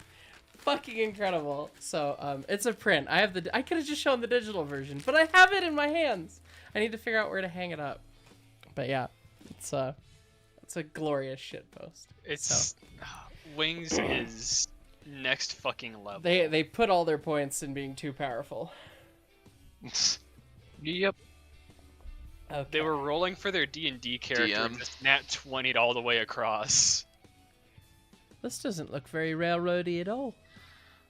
Speaker 1: fucking incredible. So it's a print. I could have just shown the digital version, but I have it in my hands. I need to figure out where to hang it up. But yeah, it's a glorious shitpost.
Speaker 4: It's Wings is next fucking level.
Speaker 1: They put all their points in being too powerful.
Speaker 9: Yep.
Speaker 1: Okay.
Speaker 4: They were rolling for their D&D character and just nat 20'd all the way across.
Speaker 1: This doesn't look very railroady at all.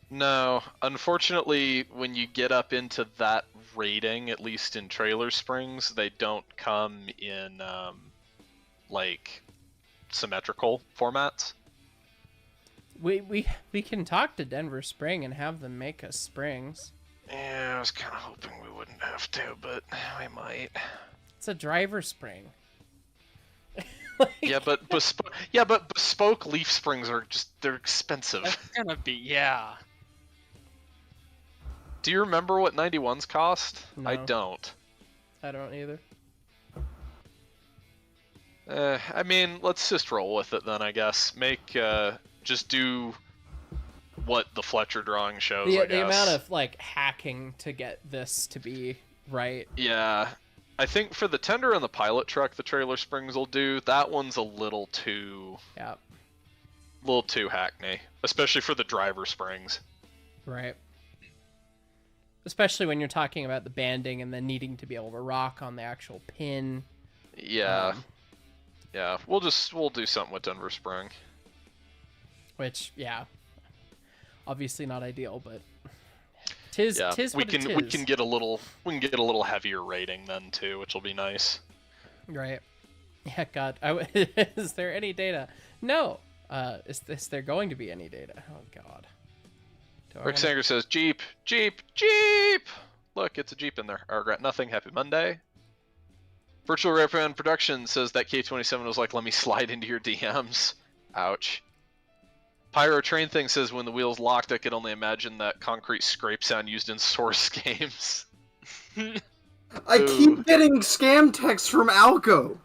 Speaker 2: No, unfortunately, when you get up into that rating, at least in Trailer Springs, they don't come in like symmetrical formats.
Speaker 1: We can talk to Denver Spring and have them make us springs.
Speaker 2: Yeah, I was kind of hoping we wouldn't have to, but we might.
Speaker 1: It's a driver spring.
Speaker 2: Yeah, but bespoke leaf springs are they're expensive.
Speaker 4: That's gonna be, yeah.
Speaker 2: Do you remember what 91s cost?
Speaker 1: No.
Speaker 2: I don't.
Speaker 1: I don't either.
Speaker 2: I mean, let's just roll with it then, I guess. Just do what the Fletcher drawing shows, I guess.
Speaker 1: The amount of, like, hacking to get this to be right.
Speaker 2: Yeah. I think for the tender and the pilot truck, the Trailer Springs will do. That one's a little too...
Speaker 1: Yeah.
Speaker 2: A little too hackney. Especially for the driver springs.
Speaker 1: Right. Especially when you're talking about the banding and then needing to be able to rock on the actual pin.
Speaker 2: Yeah. Yeah, we'll do something with Denver Spring.
Speaker 1: Which, yeah, obviously not ideal, but tis
Speaker 2: we
Speaker 1: what it is.
Speaker 2: we can get a little heavier rating then too, which will be nice.
Speaker 1: Right. Yeah. God. Is there any data? No. Is there going to be any data? Oh God.
Speaker 2: Rick Sanger says Jeep. Look, it's a Jeep in there. I regret nothing. Happy Monday. Virtual Reprimand Production says that K27 was like, let me slide into your DMs. Ouch. Pyro Train Thing says, when the wheel's locked, I could only imagine that concrete scrape sound used in Source games.
Speaker 6: I keep getting scam texts from Alco.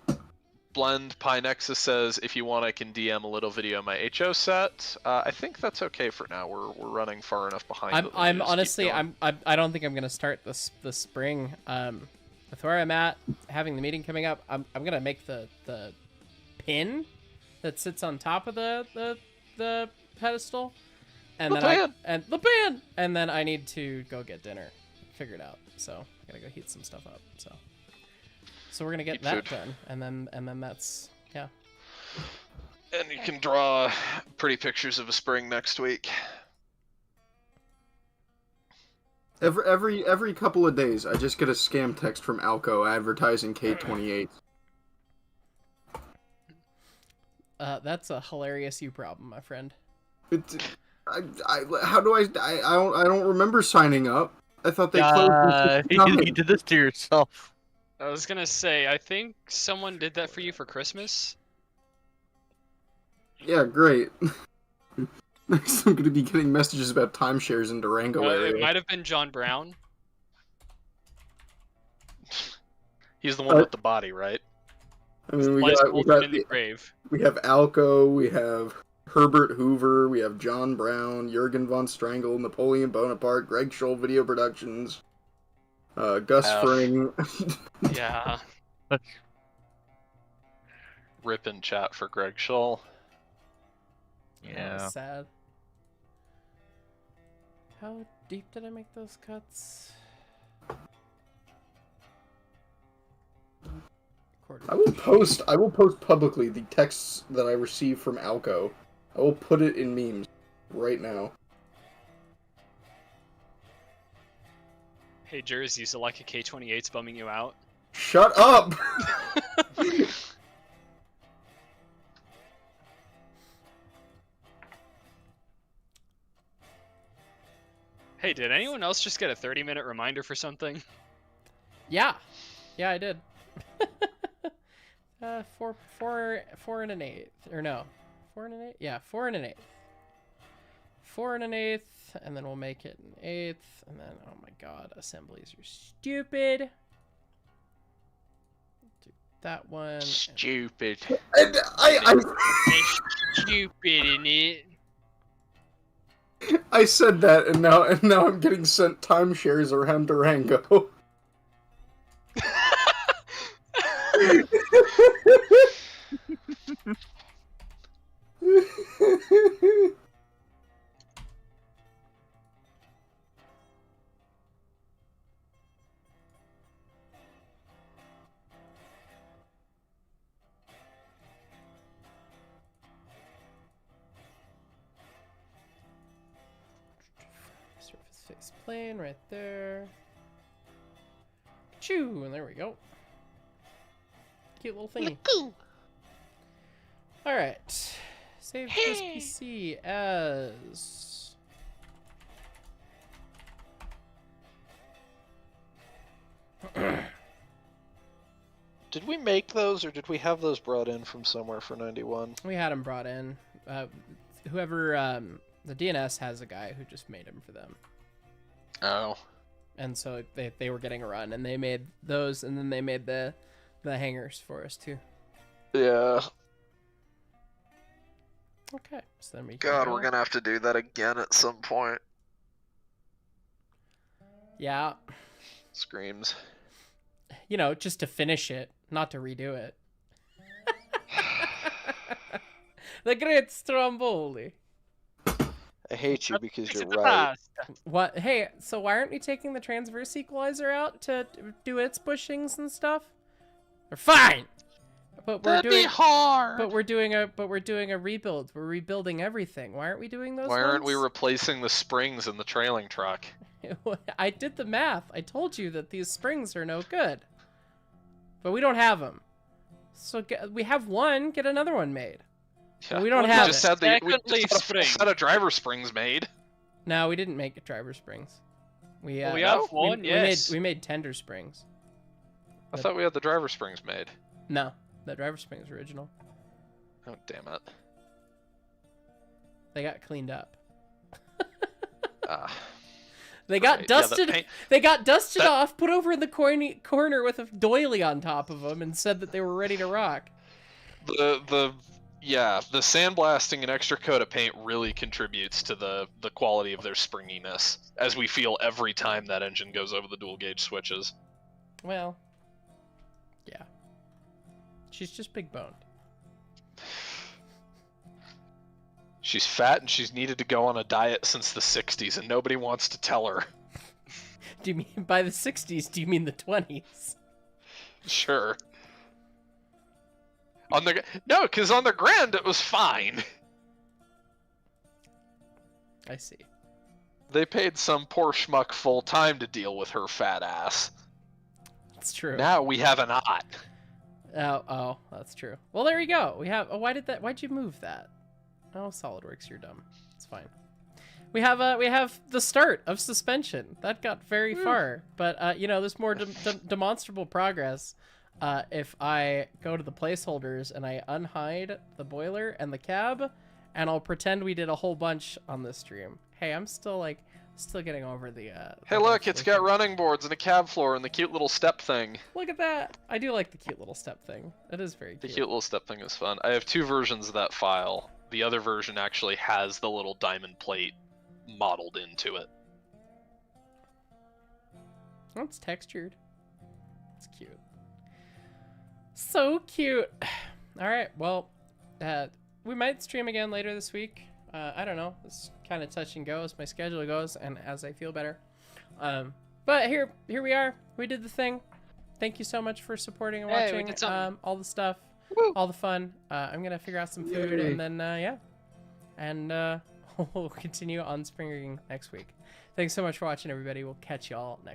Speaker 2: Blend Pi Nexus says, if you want, I can DM a little video of my HO set. I think that's okay for now. We're running far enough behind.
Speaker 1: I'm honestly, I don't think I'm gonna start the spring. with where I'm at, having the meeting coming up, I'm gonna make the pin that sits on top of the pedestal, and and then I need to go get dinner figured out. So I gotta go heat some stuff up. So we're gonna get that done, and then that's yeah.
Speaker 2: And you can draw pretty pictures of a spring next week.
Speaker 6: Every couple of days, I just get a scam text from Alco advertising K28.
Speaker 1: That's a hilarious you problem, my friend.
Speaker 6: How do I don't remember signing up. I thought they closed.
Speaker 9: You did this to yourself.
Speaker 4: I was gonna say, I think someone did that for you for Christmas.
Speaker 6: Yeah, great. Next, I'm gonna be getting messages about timeshares in Durango area.
Speaker 4: It might have been John Brown.
Speaker 2: He's the one with the body, right?
Speaker 6: I mean, we have Alco, we have Herbert Hoover, we have John Brown, Jurgen von Strangle, Napoleon Bonaparte, Greg Scholl Video Productions, Gus Fring.
Speaker 4: Yeah.
Speaker 2: Rip in chat for Greg Scholl.
Speaker 1: Yeah. Sad. How deep did I make those cuts?
Speaker 6: I will post publicly the texts that I received from Alco. I will put it in memes right now.
Speaker 4: Hey Jersey, so like a K28's bumming you out?
Speaker 6: Shut up!
Speaker 4: Hey, did anyone else just get a 30-minute reminder for something?
Speaker 1: Yeah, I did. 4 and an eighth, or no, 4 and an eighth. Yeah, 4 and an eighth. 4 and an eighth, and then we'll make it an eighth, and then oh my god, assemblies are stupid. Do that one.
Speaker 2: Stupid.
Speaker 6: And
Speaker 4: Stupid, innit?
Speaker 6: I said that, and now I'm getting sent timeshares around Durango.
Speaker 1: Surface face plane right there. Choo, and there we go. Cute little thingy. Alright. Save this PC as...
Speaker 2: Did we make those, or did we have those brought in from somewhere for 91?
Speaker 1: We had them brought in. Whoever, the DNS has a guy who just made them for them.
Speaker 2: Oh.
Speaker 1: And so they were getting a run, and they made those, and then they made the hangers for us too.
Speaker 2: Yeah.
Speaker 1: Okay, so then we
Speaker 2: God, we're gonna have to do that again at some point.
Speaker 1: Yeah.
Speaker 2: Screams.
Speaker 1: You know, just to finish it, not to redo it. The great Stromboli.
Speaker 2: I hate you because you're right.
Speaker 1: What? Hey, so why aren't we taking the transverse equalizer out to do its bushings and stuff? We're fine. But we're doing hard. But we're doing a rebuild. We're rebuilding everything. Why aren't we doing those?
Speaker 2: Why aren't we replacing the springs in the trailing truck?
Speaker 1: I did the math. I told you that these springs are no good. But we don't have them. So we have one. Get another one made.
Speaker 2: Yeah.
Speaker 1: We don't have
Speaker 2: just had a set of driver springs made.
Speaker 1: No, we didn't make driver springs. We
Speaker 4: have one. Yes.
Speaker 1: We made tender springs.
Speaker 2: I thought we had the driver springs made.
Speaker 1: No, the driver springs original.
Speaker 2: Oh damn it!
Speaker 1: They got cleaned up.
Speaker 2: They
Speaker 1: got dusted. They got dusted off, put over in the corner with a doily on top of them, and said that they were ready to rock.
Speaker 2: The sandblasting and extra coat of paint really contributes to the quality of their springiness, as we feel every time that engine goes over the dual gauge switches.
Speaker 1: Well, Yeah. She's just big boned.
Speaker 2: She's fat and she's needed to go on a diet since the 60s, and nobody wants to tell her.
Speaker 1: Do you mean by the 60s? Do you mean the 20s?
Speaker 2: Sure. No, because on the Grand it was fine.
Speaker 1: I see.
Speaker 2: They paid some poor schmuck full time to deal with her fat ass.
Speaker 1: That's true.
Speaker 2: Now we have an ot.
Speaker 1: Oh, that's true. Well, there you go. We have. Oh, why'd you move that? Oh, SolidWorks, you're dumb. It's fine. We have the start of suspension. That got very far, but you know, there's more demonstrable progress if I go to the placeholders and I unhide the boiler and the cab, and I'll pretend we did a whole bunch on this stream. Hey, I'm still getting over the.
Speaker 2: Hey, look, it's got running boards and a cab floor and the cute little step thing.
Speaker 1: Look at that! I do like the cute little step thing. It is very cute.
Speaker 2: The cute little step thing is fun. I have 2 versions of that file. The other version actually has the little diamond plate modeled into it.
Speaker 1: Oh, it's textured. It's cute. So cute. All right, well, we might stream again later this week. I don't know. It's kind of touch and go as my schedule goes and as I feel better. But here we are. We did the thing. Thank you so much for supporting and watching.
Speaker 4: We did something.
Speaker 1: All the stuff, all the fun. I'm gonna figure out some food and then yeah, and we'll continue on Spring Rigging next week. Thanks so much for watching, everybody. We'll catch y'all next.